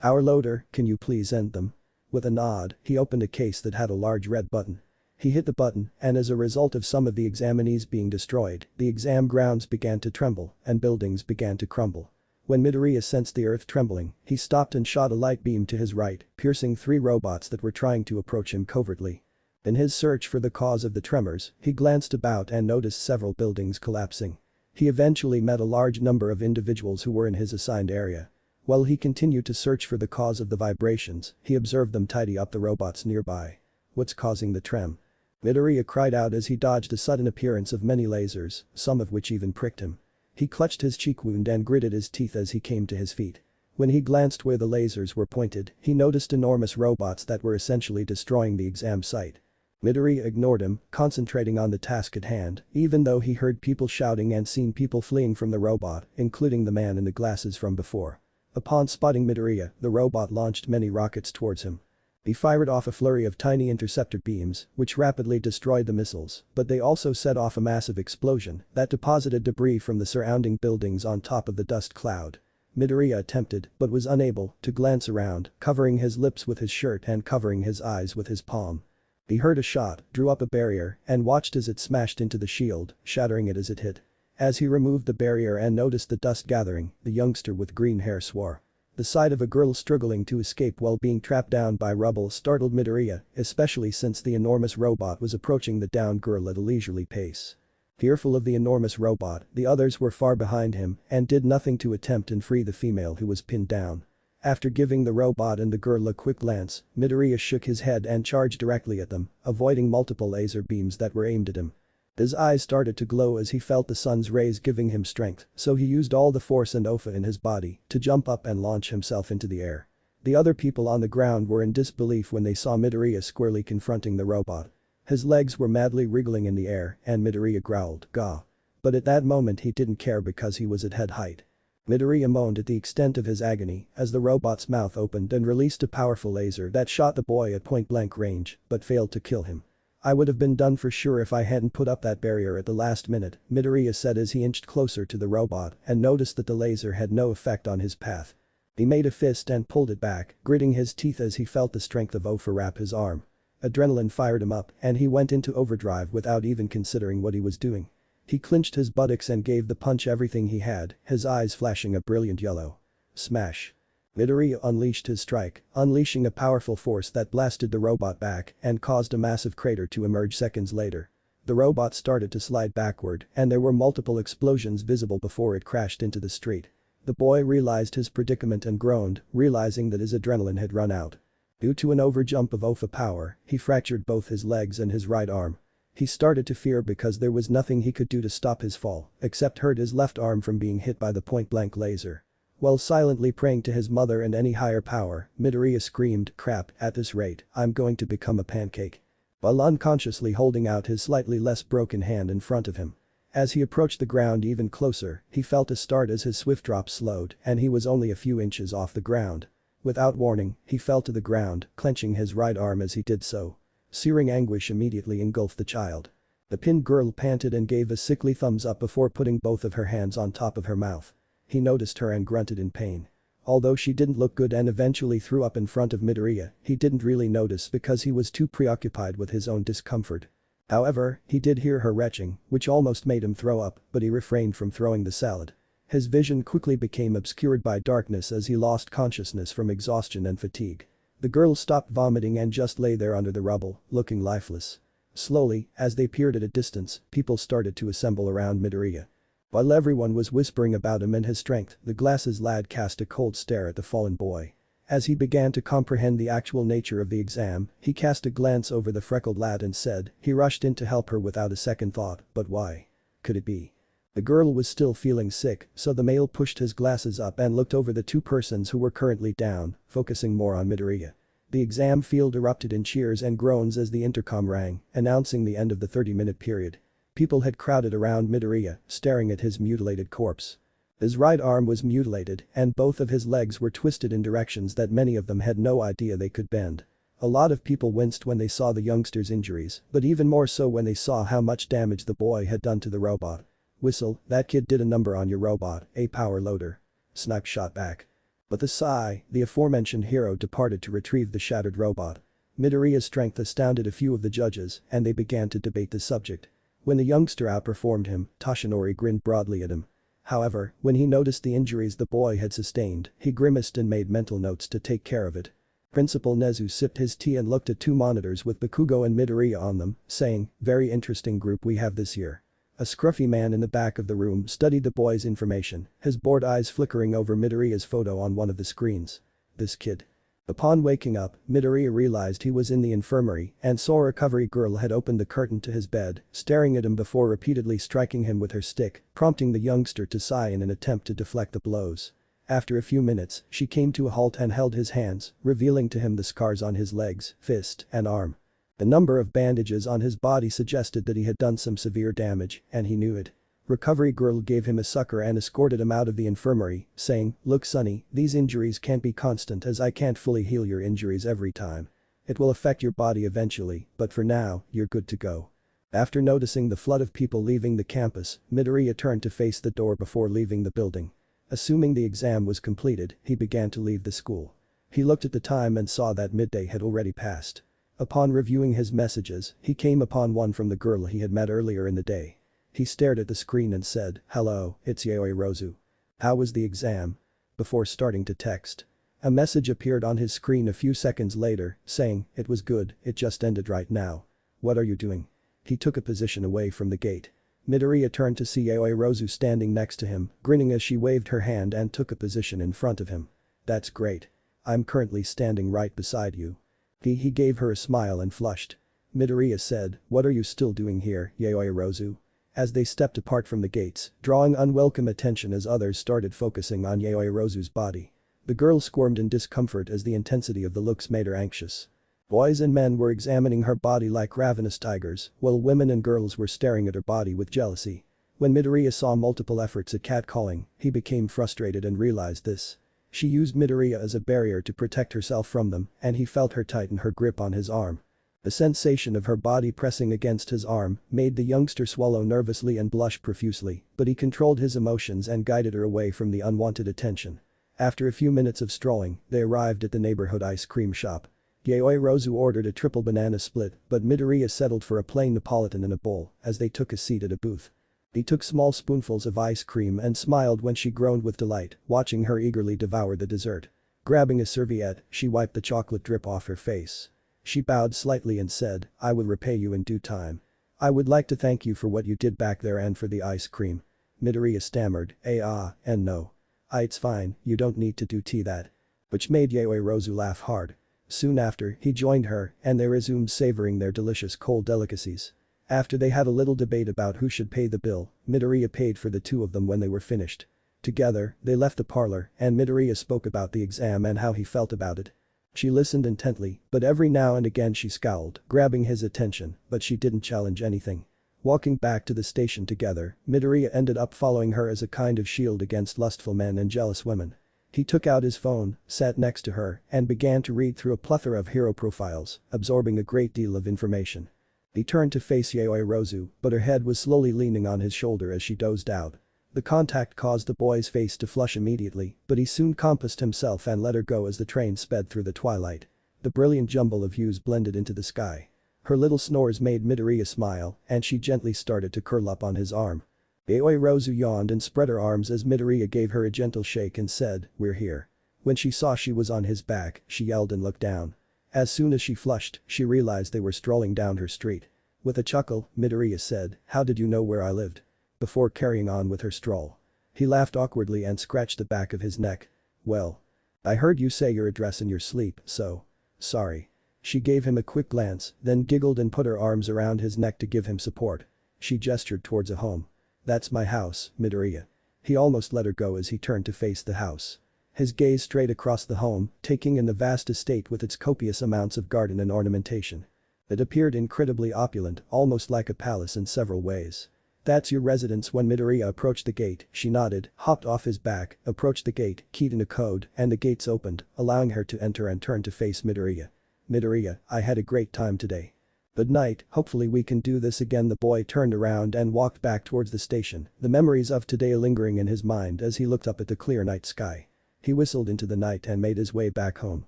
our loader, can you please end them?" With a nod, he opened a case that had a large red button. He hit the button, and as a result of some of the examinees being destroyed, the exam grounds began to tremble and buildings began to crumble. When Midoriya sensed the earth trembling, he stopped and shot a light beam to his right, piercing 3 robots that were trying to approach him covertly. In his search for the cause of the tremors, he glanced about and noticed several buildings collapsing. He eventually met a large number of individuals who were in his assigned area. While he continued to search for the cause of the vibrations, he observed them tidy up the robots nearby. "What's causing the trem?" Midoriya cried out as he dodged a sudden appearance of many lasers, some of which even pricked him. He clutched his cheek wound and gritted his teeth as he came to his feet. When he glanced where the lasers were pointed, he noticed enormous robots that were essentially destroying the exam site. Midoriya ignored him, concentrating on the task at hand, even though he heard people shouting and seen people fleeing from the robot, including the man in the glasses from before. Upon spotting Midoriya, the robot launched many rockets towards him. He fired off a flurry of tiny interceptor beams, which rapidly destroyed the missiles, but they also set off a massive explosion that deposited debris from the surrounding buildings on top of the dust cloud. Midoriya attempted, but was unable, to glance around, covering his lips with his shirt and covering his eyes with his palm. He heard a shot, drew up a barrier, and watched as it smashed into the shield, shattering it as it hit. As he removed the barrier and noticed the dust gathering, the youngster with green hair swore. The sight of a girl struggling to escape while being trapped down by rubble startled Midoriya, especially since the enormous robot was approaching the downed girl at a leisurely pace. Fearful of the enormous robot, the others were far behind him and did nothing to attempt and free the female who was pinned down. After giving the robot and the girl a quick glance, Midoriya shook his head and charged directly at them, avoiding multiple laser beams that were aimed at him. His eyes started to glow as he felt the sun's rays giving him strength, so he used all the force and OFA in his body to jump up and launch himself into the air. The other people on the ground were in disbelief when they saw Midoriya squarely confronting the robot. His legs were madly wriggling in the air and Midoriya growled, "Gah." But at that moment he didn't care because he was at head height. Midoriya moaned at the extent of his agony as the robot's mouth opened and released a powerful laser that shot the boy at point-blank range but failed to kill him. "I would have been done for sure if I hadn't put up that barrier at the last minute," Midoriya said as he inched closer to the robot and noticed that the laser had no effect on his path. He made a fist and pulled it back, gritting his teeth as he felt the strength of OFA wrap his arm. Adrenaline fired him up and he went into overdrive without even considering what he was doing. He clenched his buttocks and gave the punch everything he had, his eyes flashing a brilliant yellow. Smash. Midoriya unleashed his strike, unleashing a powerful force that blasted the robot back and caused a massive crater to emerge seconds later. The robot started to slide backward and there were multiple explosions visible before it crashed into the street. The boy realized his predicament and groaned, realizing that his adrenaline had run out. Due to an overjump of OFA power, he fractured both his legs and his right arm. He started to fear because there was nothing he could do to stop his fall, except hurt his left arm from being hit by the point-blank laser. While silently praying to his mother and any higher power, Midoriya screamed, "Crap, at this rate, I'm going to become a pancake." While unconsciously holding out his slightly less broken hand in front of him. As he approached the ground even closer, he felt a start as his swift drop slowed and he was only a few inches off the ground. Without warning, he fell to the ground, clenching his right arm as he did so. Searing anguish immediately engulfed the child. The pinned girl panted and gave a sickly thumbs up before putting both of her hands on top of her mouth. He noticed her and grunted in pain. Although she didn't look good and eventually threw up in front of Midoriya, he didn't really notice because he was too preoccupied with his own discomfort. However, he did hear her retching, which almost made him throw up, but he refrained from throwing the salad. His vision quickly became obscured by darkness as he lost consciousness from exhaustion and fatigue. The girl stopped vomiting and just lay there under the rubble, looking lifeless. Slowly, as they peered at a distance, people started to assemble around Midoriya. While everyone was whispering about him and his strength, the glasses lad cast a cold stare at the fallen boy. As he began to comprehend the actual nature of the exam, he cast a glance over the freckled lad and said, he rushed in to help her without a second thought, but why? Could it be? The girl was still feeling sick, so the male pushed his glasses up and looked over the two persons who were currently down, focusing more on Midoriya. The exam field erupted in cheers and groans as the intercom rang, announcing the end of the 30-minute period. People had crowded around Midoriya, staring at his mutilated corpse. His right arm was mutilated and both of his legs were twisted in directions that many of them had no idea they could bend. A lot of people winced when they saw the youngster's injuries, but even more so when they saw how much damage the boy had done to the robot. "Whistle, that kid did a number on your robot, a power loader." Snipe shot back. But the aforementioned hero departed to retrieve the shattered robot. Midoriya's strength astounded a few of the judges and they began to debate the subject. When the youngster outperformed him, Toshinori grinned broadly at him. However, when he noticed the injuries the boy had sustained, he grimaced and made mental notes to take care of it. Principal Nezu sipped his tea and looked at two monitors with Bakugo and Midoriya on them, saying, "Very interesting group we have this year." A scruffy man in the back of the room studied the boy's information, his bored eyes flickering over Midoriya's photo on one of the screens. This kid. Upon waking up, Midoriya realized he was in the infirmary and saw a recovery girl had opened the curtain to his bed, staring at him before repeatedly striking him with her stick, prompting the youngster to sigh in an attempt to deflect the blows. After a few minutes, she came to a halt and held his hands, revealing to him the scars on his legs, fist, and arm. The number of bandages on his body suggested that he had done some severe damage, and he knew it. Recovery girl gave him a sucker and escorted him out of the infirmary, saying, "Look Sonny, these injuries can't be constant as I can't fully heal your injuries every time. It will affect your body eventually, but for now, you're good to go." After noticing the flood of people leaving the campus, Midoriya turned to face the door before leaving the building. Assuming the exam was completed, he began to leave the school. He looked at the time and saw that midday had already passed. Upon reviewing his messages, he came upon one from the girl he had met earlier in the day. He stared at the screen and said, "Hello, it's Yaoi Rozu. How was the exam?" Before starting to text. A message appeared on his screen a few seconds later, saying, "It was good, it just ended right now. What are you doing?" He took a position away from the gate. Midoriya turned to see Yaoi Rozu standing next to him, grinning as she waved her hand and took a position in front of him. That's great. I'm currently standing right beside you. He gave her a smile and flushed. Midoriya said, what are you still doing here, Yaoyorozu? As they stepped apart from the gates, drawing unwelcome attention as others started focusing on Yaoyorozu's body. The girl squirmed in discomfort as the intensity of the looks made her anxious. Boys and men were examining her body like ravenous tigers, while women and girls were staring at her body with jealousy. When Midoriya saw multiple efforts at catcalling, he became frustrated and realized this. She used Midoriya as a barrier to protect herself from them, and he felt her tighten her grip on his arm. The sensation of her body pressing against his arm made the youngster swallow nervously and blush profusely, but he controlled his emotions and guided her away from the unwanted attention. After a few minutes of strolling, they arrived at the neighborhood ice cream shop. Yaoyorozu ordered a triple banana split, but Midoriya settled for a plain Neapolitan in a bowl as they took a seat at a booth. He took small spoonfuls of ice cream and smiled when she groaned with delight, watching her eagerly devour the dessert. Grabbing a serviette, she wiped the chocolate drip off her face. She bowed slightly and said, I will repay you in due time. I would like to thank you for what you did back there and for the ice cream. Midoriya stammered, and no. It's fine, you don't need to do that. Which made Yaoyorozu laugh hard. Soon after, he joined her, and they resumed savoring their delicious cold delicacies. After they had a little debate about who should pay the bill, Midoriya paid for the two of them when they were finished. Together, they left the parlor, and Midoriya spoke about the exam and how he felt about it. She listened intently, but every now and again she scowled, grabbing his attention, but she didn't challenge anything. Walking back to the station together, Midoriya ended up following her as a kind of shield against lustful men and jealous women. He took out his phone, sat next to her, and began to read through a plethora of hero profiles, absorbing a great deal of information. He turned to face Yaoyorozu, but her head was slowly leaning on his shoulder as she dozed out. The contact caused the boy's face to flush immediately, but he soon composed himself and let her go as the train sped through the twilight. The brilliant jumble of hues blended into the sky. Her little snores made Midoriya smile, and she gently started to curl up on his arm. Yaoyorozu yawned and spread her arms as Midoriya gave her a gentle shake and said, we're here. When she saw she was on his back, she yelled and looked down. As soon as she flushed, she realized they were strolling down her street. With a chuckle, Midoriya said, how did you know where I lived? Before carrying on with her stroll. He laughed awkwardly and scratched the back of his neck. Well. I heard you say your address in your sleep, so. Sorry. She gave him a quick glance, then giggled and put her arms around his neck to give him support. She gestured towards a home. That's my house, Midoriya. He almost let her go as he turned to face the house. His gaze strayed across the home, taking in the vast estate with its copious amounts of garden and ornamentation. It appeared incredibly opulent, almost like a palace in several ways. That's your residence. When Midoriya approached the gate, she nodded, hopped off his back, approached the gate, keyed in a code, and the gates opened, allowing her to enter and turned to face Midoriya. Midoriya, I had a great time today. Good night, hopefully we can do this again. The boy turned around and walked back towards the station, the memories of today lingering in his mind as he looked up at the clear night sky. He whistled into the night and made his way back home.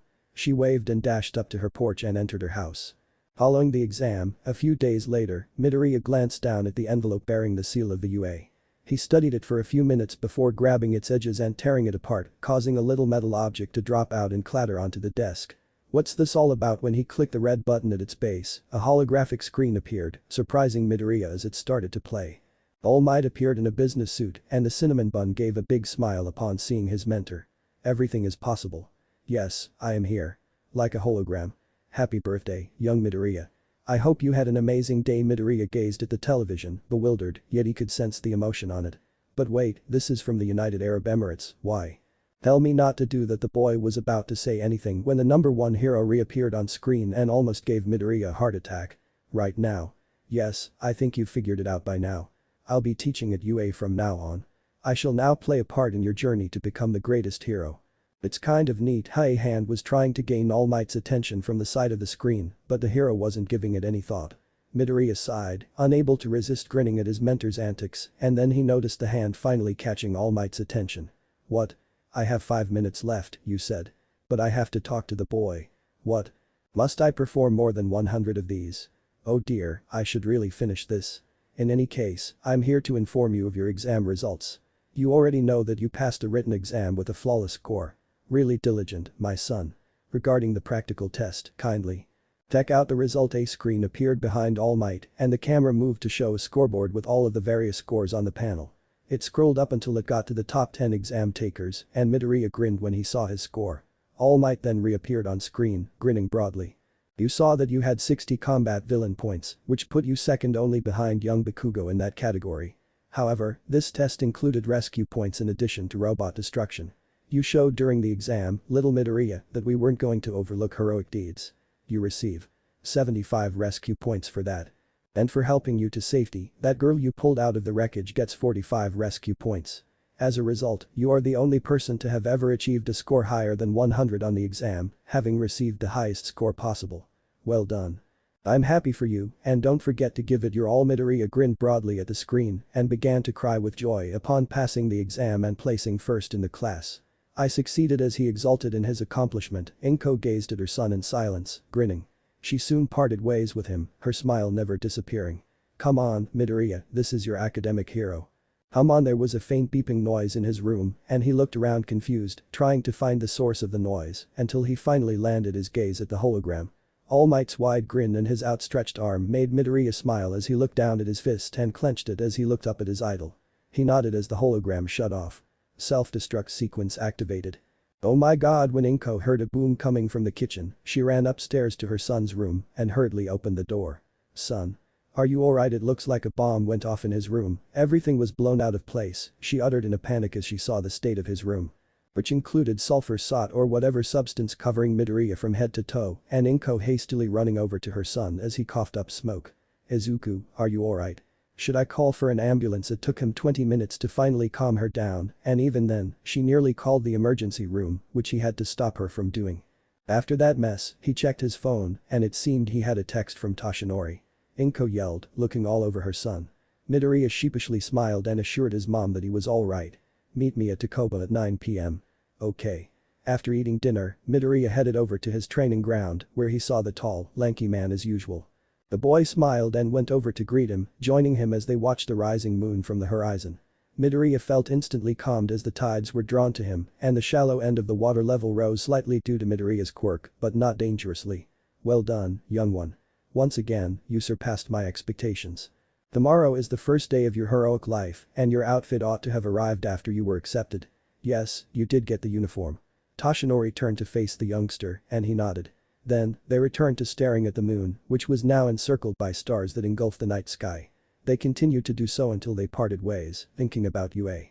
She waved and dashed up to her porch and entered her house. Following the exam, a few days later, Midoriya glanced down at the envelope bearing the seal of the UA. He studied it for a few minutes before grabbing its edges and tearing it apart, causing a little metal object to drop out and clatter onto the desk. What's this all about? When he clicked the red button at its base, a holographic screen appeared, surprising Midoriya as it started to play. All Might appeared in a business suit, and the cinnamon bun gave a big smile upon seeing his mentor. Everything is possible. Yes, I am here. Like a hologram. Happy birthday, young Midoriya. I hope you had an amazing day. Midoriya gazed at the television, bewildered, yet he could sense the emotion on it. But wait, this is from the United Arab Emirates, why? Tell me not to do that. The boy was about to say anything when the number one hero reappeared on screen and almost gave Midoriya a heart attack. Right now. Yes, I think you figured it out by now. I'll be teaching at UA from now on. I shall now play a part in your journey to become the greatest hero. It's kind of neat. A hand was trying to gain All Might's attention from the side of the screen, but the hero wasn't giving it any thought. Midoriya sighed, unable to resist grinning at his mentor's antics, and then he noticed the hand finally catching All Might's attention. What? I have 5 minutes left, you said. But I have to talk to the boy. What? Must I perform more than 100 of these? Oh dear, I should really finish this. In any case, I'm here to inform you of your exam results. You already know that you passed a written exam with a flawless score. Really diligent, my son. Regarding the practical test, kindly check out the result. A screen appeared behind All Might and the camera moved to show a scoreboard with all of the various scores on the panel. It scrolled up until it got to the top 10 exam takers and Midoriya grinned when he saw his score. All Might then reappeared on screen, grinning broadly. You saw that you had 60 combat villain points, which put you second only behind young Bakugo in that category. However, this test included rescue points in addition to robot destruction. You showed during the exam, little Midoriya, that we weren't going to overlook heroic deeds. You receive 75 rescue points for that. And for helping you to safety, that girl you pulled out of the wreckage gets 45 rescue points. As a result, you are the only person to have ever achieved a score higher than 100 on the exam, having received the highest score possible. Well done. I'm happy for you, and don't forget to give it your all. Midoriya grinned broadly at the screen and began to cry with joy upon passing the exam and placing first in the class. I succeeded. As he exulted in his accomplishment, Inko gazed at her son in silence, grinning. She soon parted ways with him, her smile never disappearing. Come on, Midoriya, this is your academic hero. Come on. There was a faint beeping noise in his room and he looked around confused, trying to find the source of the noise until he finally landed his gaze at the hologram. All Might's wide grin and his outstretched arm made Midoriya smile as he looked down at his fist and clenched it as he looked up at his idol. He nodded as the hologram shut off. Self-destruct sequence activated. Oh my god. When Inko heard a boom coming from the kitchen, she ran upstairs to her son's room and hurriedly opened the door. Son. Are you alright? It looks like a bomb went off in his room, everything was blown out of place, she uttered in a panic as she saw the state of his room. Which included sulfur salt or whatever substance covering Midoriya from head to toe and Inko hastily running over to her son as he coughed up smoke. Izuku, are you alright? Should I call for an ambulance? It took him 20 minutes to finally calm her down and even then, she nearly called the emergency room, which he had to stop her from doing. After that mess, he checked his phone and it seemed he had a text from Toshinori. Inko yelled, looking all over her son. Midoriya sheepishly smiled and assured his mom that he was alright. Meet me at Takoba at 9 p.m. Okay. After eating dinner, Midoriya headed over to his training ground where he saw the tall, lanky man as usual. The boy smiled and went over to greet him, joining him as they watched the rising moon from the horizon. Midoriya felt instantly calmed as the tides were drawn to him and the shallow end of the water level rose slightly due to Midoriya's quirk, but not dangerously. Well done, young one. Once again, you surpassed my expectations. Tomorrow is the first day of your heroic life and your outfit ought to have arrived after you were accepted. Yes, you did get the uniform. Toshinori turned to face the youngster and he nodded. Then, they returned to staring at the moon, which was now encircled by stars that engulfed the night sky. They continued to do so until they parted ways, thinking about UA.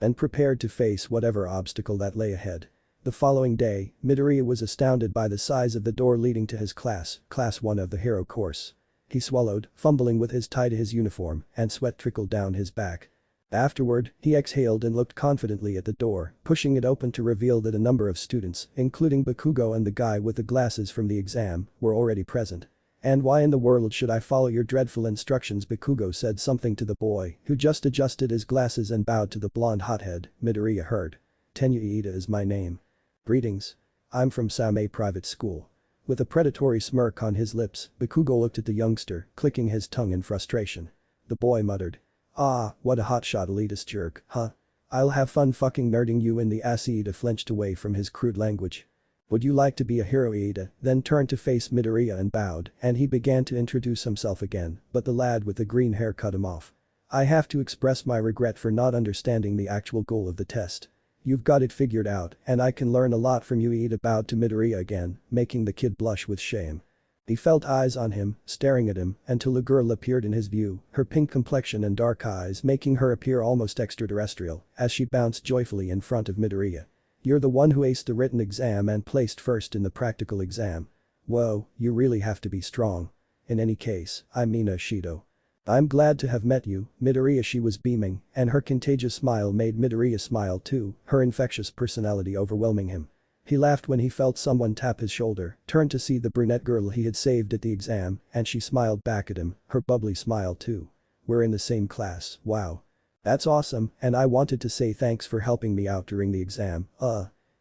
And prepared to face whatever obstacle that lay ahead. The following day, Midoriya was astounded by the size of the door leading to his class, Class 1 of the Hero course. He swallowed, fumbling with his tie to his uniform, and sweat trickled down his back. Afterward, he exhaled and looked confidently at the door, pushing it open to reveal that a number of students, including Bakugo and the guy with the glasses from the exam, were already present. And why in the world should I follow your dreadful instructions? Bakugo said something to the boy, who just adjusted his glasses and bowed to the blonde hothead. Midoriya heard. Tenyuida is my name. Greetings. I'm from Samei Private School. With a predatory smirk on his lips, Bakugo looked at the youngster, clicking his tongue in frustration. The boy muttered. Ah, what a hotshot elitist jerk, huh? I'll have fun fucking nerding you in the ass. Iida flinched away from his crude language. Would you like to be a hero? Iida then turned to face Midoriya and bowed and he began to introduce himself again, but the lad with the green hair cut him off. I have to express my regret for not understanding the actual goal of the test. You've got it figured out and I can learn a lot from you. Iida bowed to Midoriya again, making the kid blush with shame. He felt eyes on him, staring at him, until a girl appeared in his view, her pink complexion and dark eyes making her appear almost extraterrestrial, as she bounced joyfully in front of Midoriya. You're the one who aced the written exam and placed first in the practical exam. Whoa, you really have to be strong. In any case, I'm Mina Shido. I'm glad to have met you, Midoriya. She was beaming, and her contagious smile made Midoriya smile too, her infectious personality overwhelming him. He laughed when he felt someone tap his shoulder, turned to see the brunette girl he had saved at the exam, and she smiled back at him, her bubbly smile too. We're in the same class, wow. That's awesome, and I wanted to say thanks for helping me out during the exam,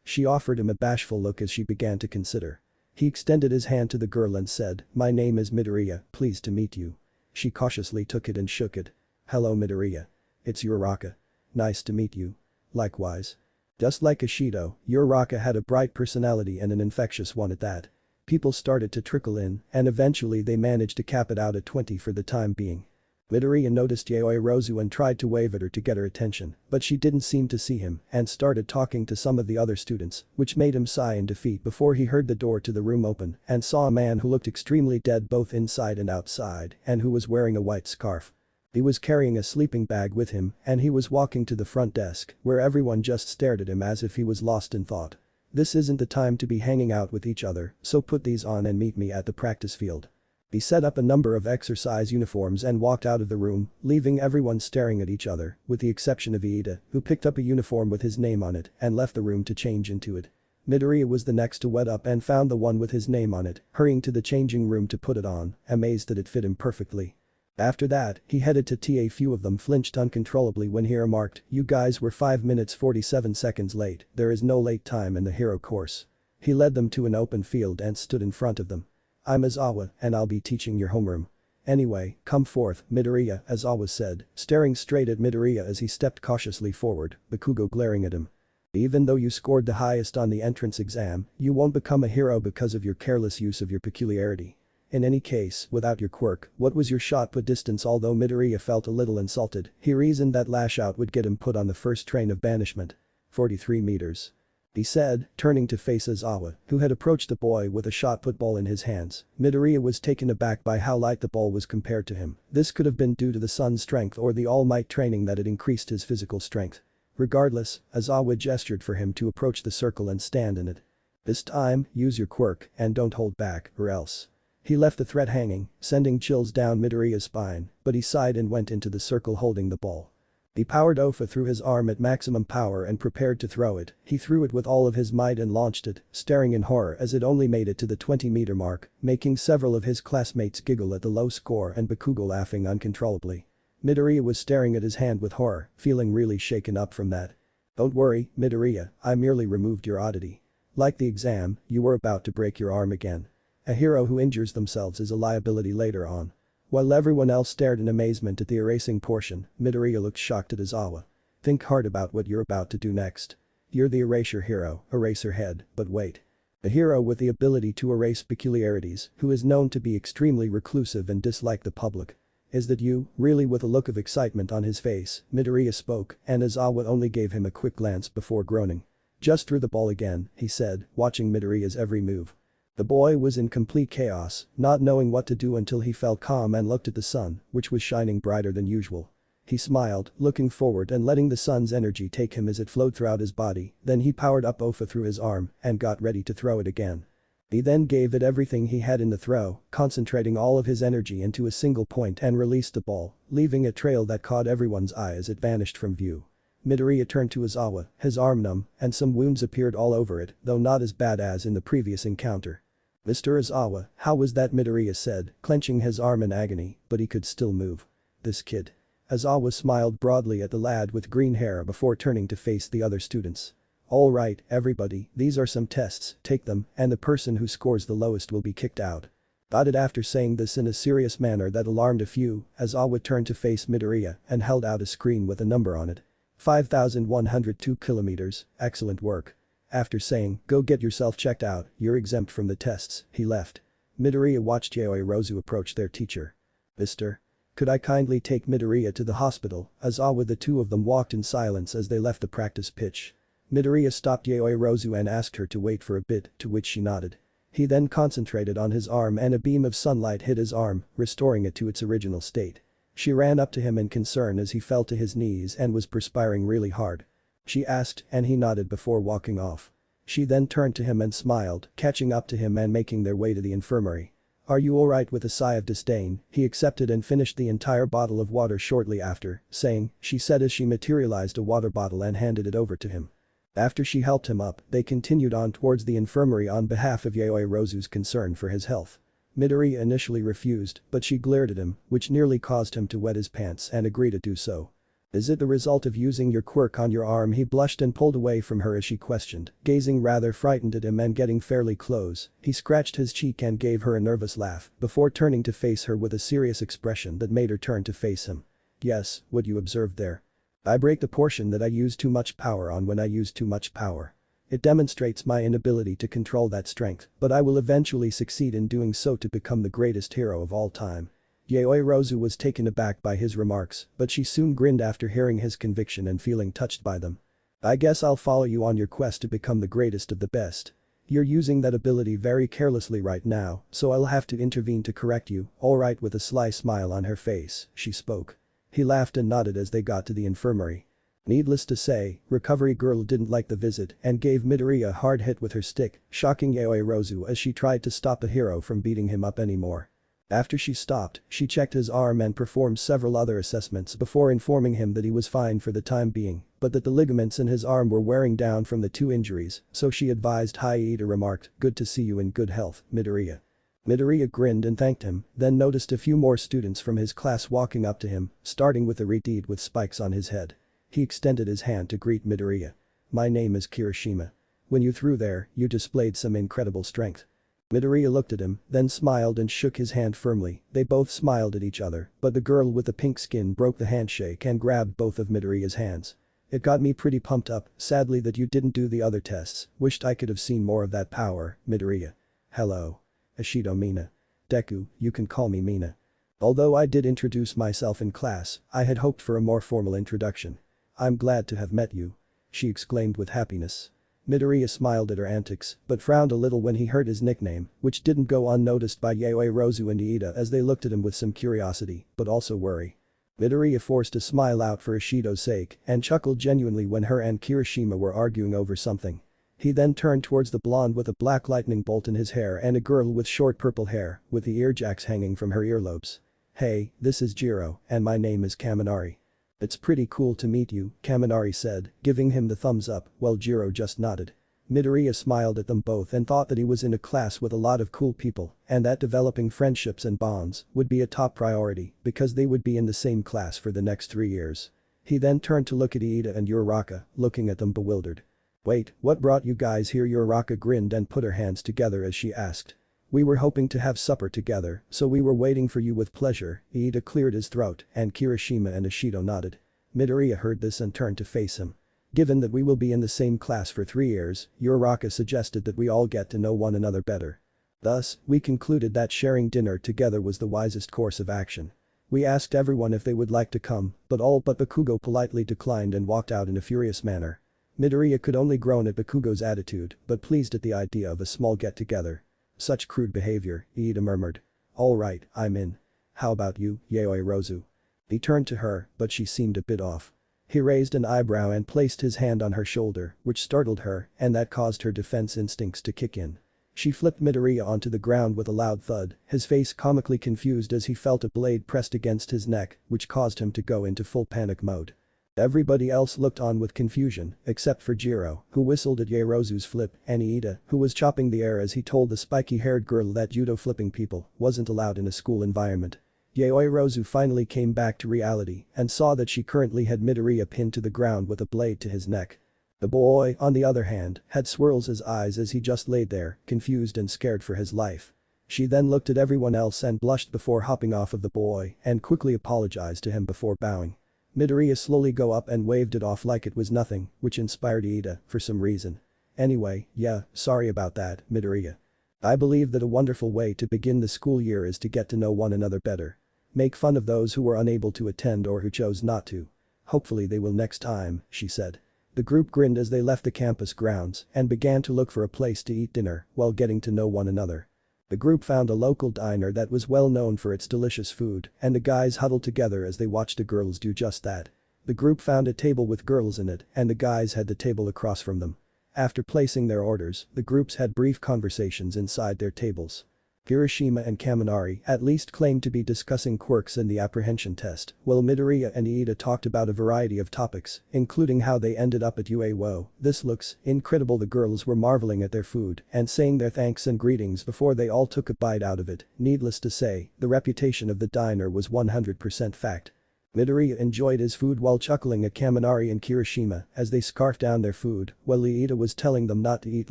She offered him a bashful look as she began to consider. He extended his hand to the girl and said, my name is Midoriya, pleased to meet you. She cautiously took it and shook it. Hello Midoriya. It's Uraraka. Nice to meet you. Likewise. Just like Ishido, Uraraka had a bright personality and an infectious one at that. People started to trickle in and eventually they managed to cap it out at 20 for the time being. Midoriya noticed Yaoi Rozu and tried to wave at her to get her attention, but she didn't seem to see him and started talking to some of the other students, which made him sigh in defeat before he heard the door to the room open and saw a man who looked extremely dead both inside and outside and who was wearing a white scarf. He was carrying a sleeping bag with him and he was walking to the front desk where everyone just stared at him as if he was lost in thought. This isn't the time to be hanging out with each other, so put these on and meet me at the practice field. He set up a number of exercise uniforms and walked out of the room, leaving everyone staring at each other, with the exception of Iida, who picked up a uniform with his name on it and left the room to change into it. Midoriya was the next to wet up and found the one with his name on it, hurrying to the changing room to put it on, amazed that it fit him perfectly. After that, he headed to tea. A few of them flinched uncontrollably when he remarked, "You guys were 5 minutes 47 seconds late, there is no late time in the hero course." He led them to an open field and stood in front of them. "I'm Aizawa and I'll be teaching your homeroom. Anyway, come forth, Midoriya," Aizawa said, staring straight at Midoriya as he stepped cautiously forward, Bakugo glaring at him. "Even though you scored the highest on the entrance exam, you won't become a hero because of your careless use of your peculiarity. In any case, without your quirk, what was your shot put distance?" Although Midoriya felt a little insulted, he reasoned that lash out would get him put on the first train of banishment. 43 meters. He said, turning to face Aizawa, who had approached the boy with a shot put ball in his hands. Midoriya was taken aback by how light the ball was compared to him. This could have been due to the sun's strength or the all-might training that had increased his physical strength. Regardless, Aizawa gestured for him to approach the circle and stand in it. "This time, use your quirk and don't hold back, or else." He left the threat hanging, sending chills down Midoriya's spine, but he sighed and went into the circle holding the ball. He powered Ofa through his arm at maximum power and prepared to throw it. He threw it with all of his might and launched it, staring in horror as it only made it to the 20-meter mark, making several of his classmates giggle at the low score and Bakugo laughing uncontrollably. Midoriya was staring at his hand with horror, feeling really shaken up from that. "Don't worry, Midoriya, I merely removed your oddity. Like the exam, you were about to break your arm again. A hero who injures themselves is a liability later on." While everyone else stared in amazement at the erasing portion, Midoriya looked shocked at Aizawa. "Think hard about what you're about to do next. You're the erasure hero, Eraserhead, but wait. A hero with the ability to erase peculiarities, who is known to be extremely reclusive and dislike the public. Is that you?" Really, with a look of excitement on his face, Midoriya spoke and Aizawa only gave him a quick glance before groaning. "Just threw the ball again," he said, watching Midoriya's every move. The boy was in complete chaos, not knowing what to do until he felt calm and looked at the sun, which was shining brighter than usual. He smiled, looking forward and letting the sun's energy take him as it flowed throughout his body, then he powered up Ofa through his arm and got ready to throw it again. He then gave it everything he had in the throw, concentrating all of his energy into a single point and released the ball, leaving a trail that caught everyone's eye as it vanished from view. Midoriya turned to Aizawa, his arm numb, and some wounds appeared all over it, though not as bad as in the previous encounter. "Mr. Aizawa, how was that?" Midoriya said, clenching his arm in agony, but he could still move. "This kid." Aizawa smiled broadly at the lad with green hair before turning to face the other students. "All right, everybody, these are some tests, take them, and the person who scores the lowest will be kicked out." Got it? After saying this in a serious manner that alarmed a few, Aizawa turned to face Midoriya and held out a screen with a number on it. 5,102 kilometers, excellent work. After saying, "Go get yourself checked out, you're exempt from the tests," he left. Midoriya watched Yaoi Rozu approach their teacher. "Mister? Could I kindly take Midoriya to the hospital?" Aizawa. The two of them walked in silence as they left the practice pitch. Midoriya stopped Yaoi Rozu and asked her to wait for a bit, to which she nodded. He then concentrated on his arm and a beam of sunlight hit his arm, restoring it to its original state. She ran up to him in concern as he fell to his knees and was perspiring really hard. She asked and he nodded before walking off. She then turned to him and smiled, catching up to him and making their way to the infirmary. "Are you alright?" With a sigh of disdain, he accepted and finished the entire bottle of water shortly after, saying, she said as she materialized a water bottle and handed it over to him. After she helped him up, they continued on towards the infirmary on behalf of Yaoi Rozu's concern for his health. Midoriya initially refused, but she glared at him, which nearly caused him to wet his pants and agree to do so. "Is it the result of using your quirk on your arm?" He blushed and pulled away from her as she questioned, gazing rather frightened at him and getting fairly close. He scratched his cheek and gave her a nervous laugh before turning to face her with a serious expression that made her turn to face him. "Yes, what you observed there. I break the portion that I use too much power on when I use too much power. It demonstrates my inability to control that strength, but I will eventually succeed in doing so to become the greatest hero of all time. Yaoi Rozu was taken aback by his remarks, but she soon grinned after hearing his conviction and feeling touched by them. I guess I'll follow you on your quest to become the greatest of the best. You're using that ability very carelessly right now, so I'll have to intervene to correct you, alright. With a sly smile on her face, she spoke. He laughed and nodded as they got to the infirmary. Needless to say, Recovery Girl didn't like the visit and gave Midoriya a hard hit with her stick, shocking Yaoi Rozu as she tried to stop a hero from beating him up anymore. After she stopped, she checked his arm and performed several other assessments before informing him that he was fine for the time being, but that the ligaments in his arm were wearing down from the 2 injuries, so she advised. Iida remarked, "Good to see you in good health, Midoriya." Midoriya grinned and thanked him, then noticed a few more students from his class walking up to him, starting with a retard with spikes on his head. He extended his hand to greet Midoriya. "My name is Kirishima. When you threw there, you displayed some incredible strength." Midoriya looked at him, then smiled and shook his hand firmly. They both smiled at each other, but the girl with the pink skin broke the handshake and grabbed both of Midoriya's hands. "It got me pretty pumped up, sadly that you didn't do the other tests, wished I could have seen more of that power, Midoriya." "Hello. Ashido Mina. Deku, you can call me Mina. Although I did introduce myself in class, I had hoped for a more formal introduction. I'm glad to have met you," she exclaimed with happiness. Midoriya smiled at her antics, but frowned a little when he heard his nickname, which didn't go unnoticed by Yaoi Rozu and Iida as they looked at him with some curiosity, but also worry. Midoriya forced a smile out for Ishido's sake and chuckled genuinely when her and Kirishima were arguing over something. He then turned towards the blonde with a black lightning bolt in his hair and a girl with short purple hair, with the earjacks hanging from her earlobes. "Hey, this is Jiro, and my name is Kaminari." "It's pretty cool to meet you," Kaminari said, giving him the thumbs up, while Jiro just nodded. Midoriya smiled at them both and thought that he was in a class with a lot of cool people and that developing friendships and bonds would be a top priority because they would be in the same class for the next 3 years. He then turned to look at Iida and Uraraka, looking at them bewildered. "Wait, what brought you guys here?" Uraraka grinned and put her hands together as she asked. "We were hoping to have supper together, so we were waiting for you with pleasure." Iida cleared his throat and Kirishima and Ishido nodded. Midoriya heard this and turned to face him. "Given that we will be in the same class for 3 years, Uraraka suggested that we all get to know one another better. Thus, we concluded that sharing dinner together was the wisest course of action. We asked everyone if they would like to come, but all but Bakugo politely declined and walked out in a furious manner." Midoriya could only groan at Bakugo's attitude, but pleased at the idea of a small get-together. "Such crude behavior," Iida murmured. "Alright, I'm in. How about you, Yaoi Rozu?" He turned to her, but she seemed a bit off. He raised an eyebrow and placed his hand on her shoulder, which startled her, and that caused her defense instincts to kick in. She flipped Midoriya onto the ground with a loud thud, his face comically confused as he felt a blade pressed against his neck, which caused him to go into full panic mode. Everybody else looked on with confusion, except for Jiro, who whistled at Yaoyorozu's flip, and Iida, who was chopping the air as he told the spiky-haired girl that judo flipping people wasn't allowed in a school environment. Yaoyorozu finally came back to reality and saw that she currently had Midoriya pinned to the ground with a blade to his neck. The boy, on the other hand, had swirls his eyes as he just laid there, confused and scared for his life. She then looked at everyone else and blushed before hopping off of the boy and quickly apologized to him before bowing. Midoriya slowly go up and waved it off like it was nothing, which inspired Iida for some reason. "Anyway, yeah, sorry about that, Midoriya. I believe that a wonderful way to begin the school year is to get to know one another better. Make fun of those who were unable to attend or who chose not to. Hopefully they will next time," she said. The group grinned as they left the campus grounds and began to look for a place to eat dinner while getting to know one another. The group found a local diner that was well known for its delicious food, and the guys huddled together as they watched the girls do just that. The group found a table with girls in it, and the guys had the table across from them. After placing their orders, the groups had brief conversations inside their tables. Kirishima and Kaminari at least claimed to be discussing quirks in the apprehension test, while Midoriya and Iida talked about a variety of topics, including how they ended up at UA. This looks incredible. The girls were marveling at their food and saying their thanks and greetings before they all took a bite out of it. Needless to say, the reputation of the diner was 100% fact. Midoriya enjoyed his food while chuckling at Kaminari and Kirishima as they scarfed down their food, while Iida was telling them not to eat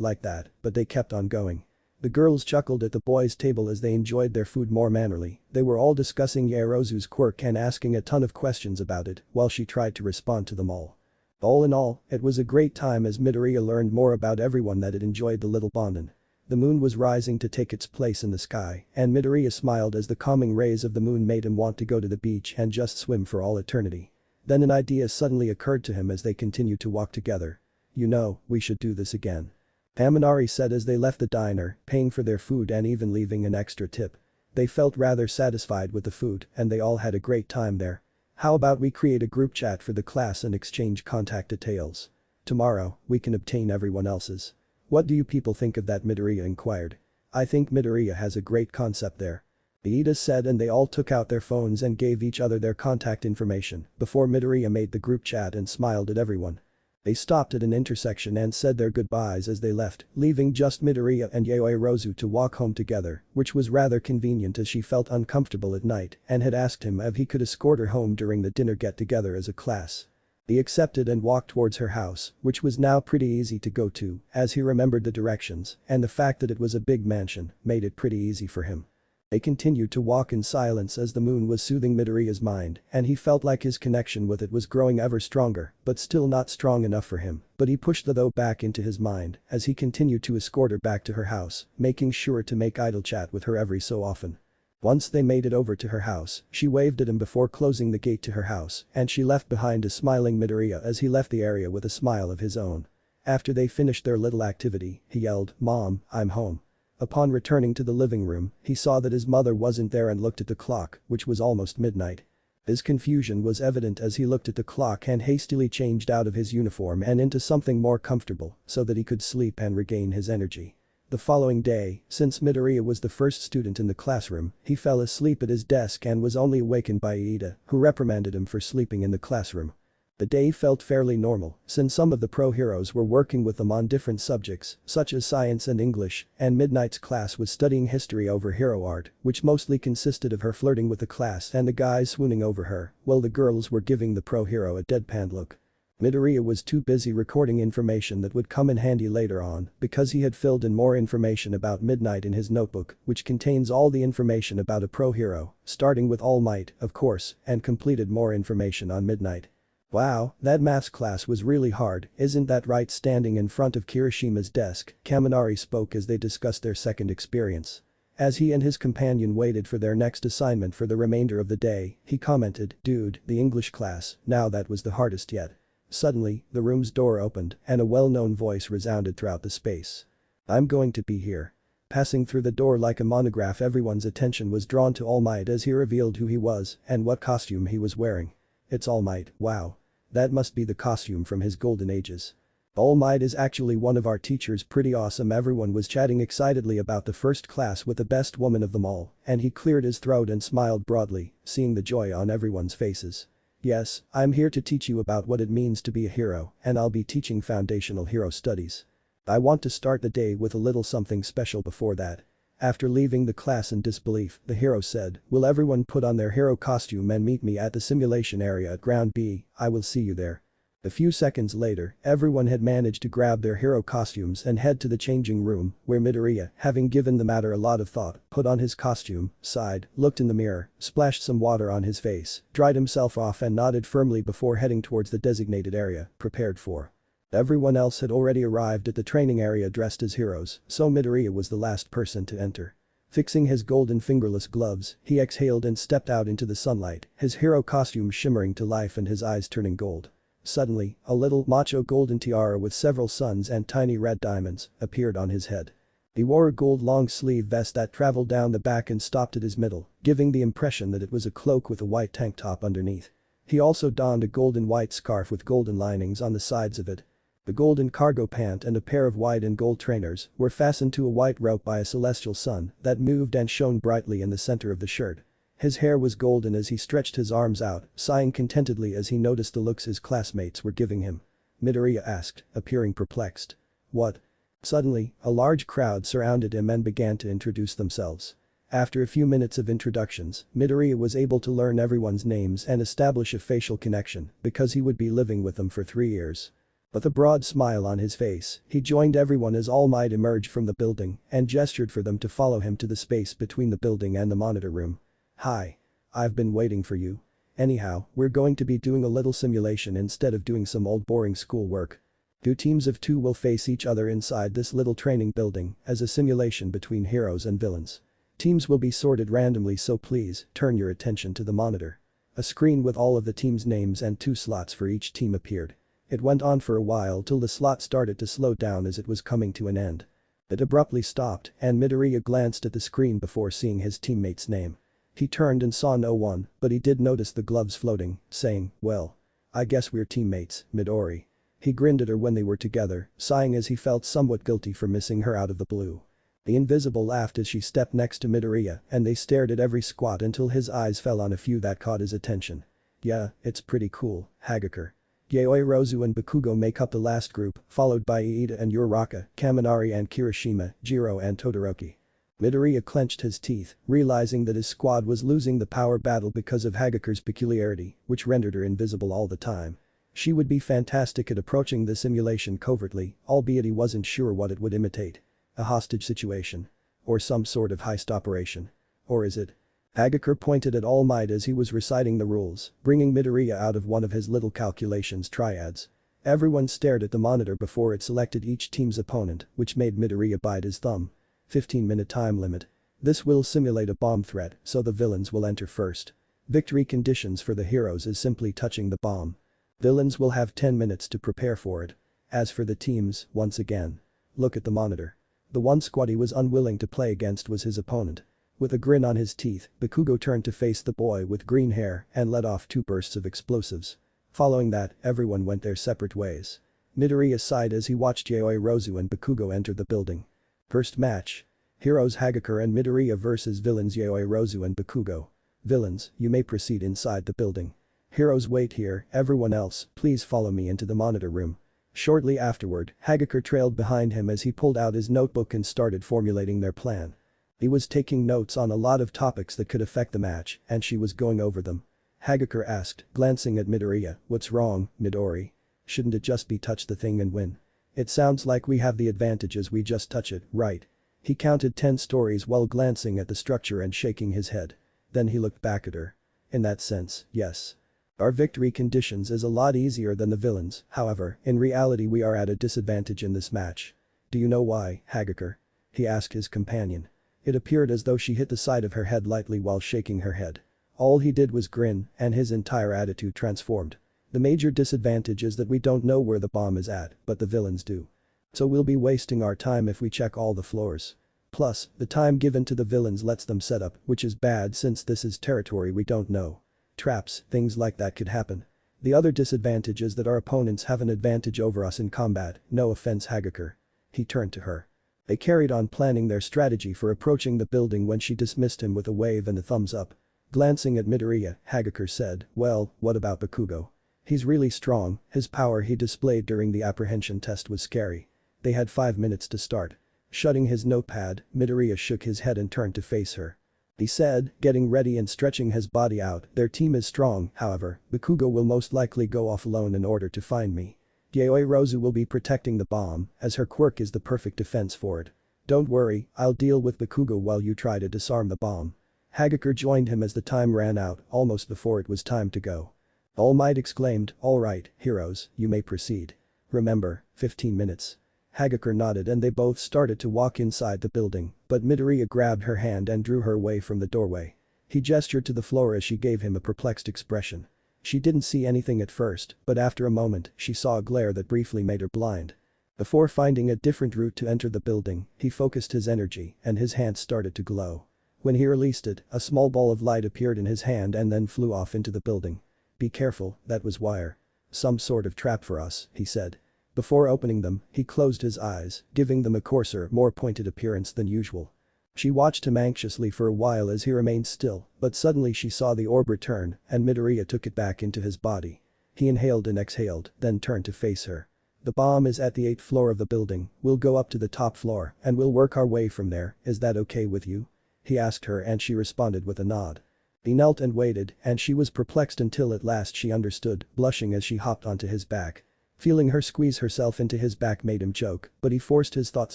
like that, but they kept on going. The girls chuckled at the boys' table as they enjoyed their food more mannerly. They were all discussing Yaoyorozu's quirk and asking a ton of questions about it while she tried to respond to them all. All in all, it was a great time as Midoriya learned more about everyone that had enjoyed the little bondin'. The moon was rising to take its place in the sky, and Midoriya smiled as the calming rays of the moon made him want to go to the beach and just swim for all eternity. Then an idea suddenly occurred to him as they continued to walk together. "You know, we should do this again," Kaminari said as they left the diner, paying for their food and even leaving an extra tip. They felt rather satisfied with the food and they all had a great time there. "How about we create a group chat for the class and exchange contact details? Tomorrow, we can obtain everyone else's. What do you people think of that?" Midoriya inquired. "I think Midoriya has a great concept there," Iida said, and they all took out their phones and gave each other their contact information before Midoriya made the group chat and smiled at everyone. They stopped at an intersection and said their goodbyes as they left, leaving just Midoriya and Yaoirozu to walk home together, which was rather convenient as she felt uncomfortable at night and had asked him if he could escort her home during the dinner get-together as a class. He accepted and walked towards her house, which was now pretty easy to go to, as he remembered the directions, and the fact that it was a big mansion made it pretty easy for him. They continued to walk in silence as the moon was soothing Midoriya's mind, and he felt like his connection with it was growing ever stronger, but still not strong enough for him, but he pushed the though back into his mind as he continued to escort her back to her house, making sure to make idle chat with her every so often. Once they made it over to her house, she waved at him before closing the gate to her house, and she left behind a smiling Midoriya as he left the area with a smile of his own. After they finished their little activity, he yelled, "Mom, I'm home." Upon returning to the living room, he saw that his mother wasn't there and looked at the clock, which was almost midnight. His confusion was evident as he looked at the clock and hastily changed out of his uniform and into something more comfortable so that he could sleep and regain his energy. The following day, since Midoriya was the first student in the classroom, he fell asleep at his desk and was only awakened by Iida, who reprimanded him for sleeping in the classroom. The day felt fairly normal, since some of the pro heroes were working with them on different subjects, such as science and English, and Midnight's class was studying history over hero art, which mostly consisted of her flirting with the class and the guys swooning over her, while the girls were giving the pro hero a deadpan look. Midoriya was too busy recording information that would come in handy later on because he had filled in more information about Midnight in his notebook, which contains all the information about a pro hero, starting with All Might, of course, and completed more information on Midnight. "Wow, that maths class was really hard, isn't that right?" Standing in front of Kirishima's desk, Kaminari spoke as they discussed their second experience. As he and his companion waited for their next assignment for the remainder of the day, he commented, "Dude, the English class, now that was the hardest yet." Suddenly, the room's door opened and a well-known voice resounded throughout the space. "I'm going to be here." Passing through the door like a monograph, everyone's attention was drawn to All Might as he revealed who he was and what costume he was wearing. "It's All Might, wow. That must be the costume from his golden ages. All Might is actually one of our teachers, pretty awesome." Everyone was chatting excitedly about the first class with the best woman of them all, and he cleared his throat and smiled broadly, seeing the joy on everyone's faces. "Yes, I'm here to teach you about what it means to be a hero, and I'll be teaching foundational hero studies. I want to start the day with a little something special before that." After leaving the class in disbelief, the hero said, "Will everyone put on their hero costume and meet me at the simulation area at Ground B, I will see you there." A few seconds later, everyone had managed to grab their hero costumes and head to the changing room, where Midoriya, having given the matter a lot of thought, put on his costume, sighed, looked in the mirror, splashed some water on his face, dried himself off and nodded firmly before heading towards the designated area, prepared for. Everyone else had already arrived at the training area dressed as heroes, so Midoriya was the last person to enter. Fixing his golden fingerless gloves, he exhaled and stepped out into the sunlight, his hero costume shimmering to life and his eyes turning gold. Suddenly, a little macho golden tiara with several suns and tiny red diamonds appeared on his head. He wore a gold long-sleeve vest that traveled down the back and stopped at his middle, giving the impression that it was a cloak with a white tank top underneath. He also donned a golden white scarf with golden linings on the sides of it. The golden cargo pant and a pair of white and gold trainers were fastened to a white rope by a celestial sun that moved and shone brightly in the center of the shirt. His hair was golden as he stretched his arms out, sighing contentedly as he noticed the looks his classmates were giving him. Midoriya asked, appearing perplexed. "What?" Suddenly, a large crowd surrounded him and began to introduce themselves. After a few minutes of introductions, Midoriya was able to learn everyone's names and establish a facial connection because he would be living with them for 3 years. With a broad smile on his face, he joined everyone as All Might emerged from the building and gestured for them to follow him to the space between the building and the monitor room. "Hi. I've been waiting for you. Anyhow, we're going to be doing a little simulation instead of doing some old boring school work." Two teams of 2 will face each other inside this little training building as a simulation between heroes and villains. Teams will be sorted randomly, so please turn your attention to the monitor. A screen with all of the teams' names and 2 slots for each team appeared. It went on for a while till the slot started to slow down as it was coming to an end. It abruptly stopped and Midoriya glanced at the screen before seeing his teammate's name. He turned and saw no one, but he did notice the gloves floating, saying, "Well, I guess we're teammates, Midori." He grinned at her when they were together, sighing as he felt somewhat guilty for missing her out of the blue. The invisible laughed as she stepped next to Midoriya and they stared at every squad until his eyes fell on a few that caught his attention. "Yeah, it's pretty cool, Hagakure." Yaoi, Rozu and Bakugo make up the last group, followed by Iida and Uraraka, Kaminari and Kirishima, Jiro and Todoroki. Midoriya clenched his teeth, realizing that his squad was losing the power battle because of Hagakure's peculiarity, which rendered her invisible all the time. She would be fantastic at approaching the simulation covertly, albeit he wasn't sure what it would imitate. A hostage situation? Or some sort of heist operation? Or is it? Hagakure pointed at All Might as he was reciting the rules, bringing Midoriya out of one of his little calculations triads. Everyone stared at the monitor before it selected each team's opponent, which made Midoriya bite his thumb. 15-minute time limit. This will simulate a bomb threat, so the villains will enter first. Victory conditions for the heroes is simply touching the bomb. Villains will have 10 minutes to prepare for it. As for the teams, once again. Look at the monitor. The one squad he was unwilling to play against was his opponent. With a grin on his teeth, Bakugo turned to face the boy with green hair and let off 2 bursts of explosives. Following that, everyone went their separate ways. Midoriya sighed as he watched Yaoi, Rozu and Bakugo enter the building. First match. Heroes Hagakure and Midoriya vs villains Yaoi, Rozu and Bakugo. Villains, you may proceed inside the building. Heroes, wait here, everyone else, please follow me into the monitor room. Shortly afterward, Hagakure trailed behind him as he pulled out his notebook and started formulating their plan. He was taking notes on a lot of topics that could affect the match, and she was going over them. Hagakure asked, glancing at Midoriya, "What's wrong, Midori? Shouldn't it just be touch the thing and win? It sounds like we have the advantage as we just touch it, right?" He counted 10 stories while glancing at the structure and shaking his head. Then he looked back at her. "In that sense, yes. Our victory conditions is a lot easier than the villains, however, in reality we are at a disadvantage in this match. Do you know why, Hagakure?" he asked his companion. It appeared as though she hit the side of her head lightly while shaking her head. All he did was grin, and his entire attitude transformed. "The major disadvantage is that we don't know where the bomb is at, but the villains do. So we'll be wasting our time if we check all the floors. Plus, the time given to the villains lets them set up, which is bad since this is territory we don't know. Traps, things like that could happen. The other disadvantage is that our opponents have an advantage over us in combat, no offense, Hagakure." He turned to her. They carried on planning their strategy for approaching the building when she dismissed him with a wave and a thumbs up. Glancing at Midoriya, Hagakure said, "Well, what about Bakugo? He's really strong, his power he displayed during the apprehension test was scary." They had 5 minutes to start. Shutting his notepad, Midoriya shook his head and turned to face her. He said, getting ready and stretching his body out, "Their team is strong, however, Bakugo will most likely go off alone in order to find me. Yaoi, Rozu will be protecting the bomb, as her quirk is the perfect defense for it. Don't worry, I'll deal with Bakugo while you try to disarm the bomb." Hagakure joined him as the time ran out, almost before it was time to go. All Might exclaimed, "All right, heroes, you may proceed. Remember, 15 minutes. Hagakure nodded and they both started to walk inside the building, but Midoriya grabbed her hand and drew her away from the doorway. He gestured to the floor as she gave him a perplexed expression. She didn't see anything at first, but after a moment, she saw a glare that briefly made her blind. Before finding a different route to enter the building, he focused his energy and his hand started to glow. When he released it, a small ball of light appeared in his hand and then flew off into the building. "Be careful, that was wire. Some sort of trap for us," he said. Before opening them, he closed his eyes, giving them a coarser, more pointed appearance than usual. She watched him anxiously for a while as he remained still, but suddenly she saw the orb return and Midoriya took it back into his body. He inhaled and exhaled, then turned to face her. "The bomb is at the 8th floor of the building, we'll go up to the top floor and we'll work our way from there, is that okay with you?" he asked her and she responded with a nod. He knelt and waited and she was perplexed until at last she understood, blushing as she hopped onto his back. Feeling her squeeze herself into his back made him choke, but he forced his thoughts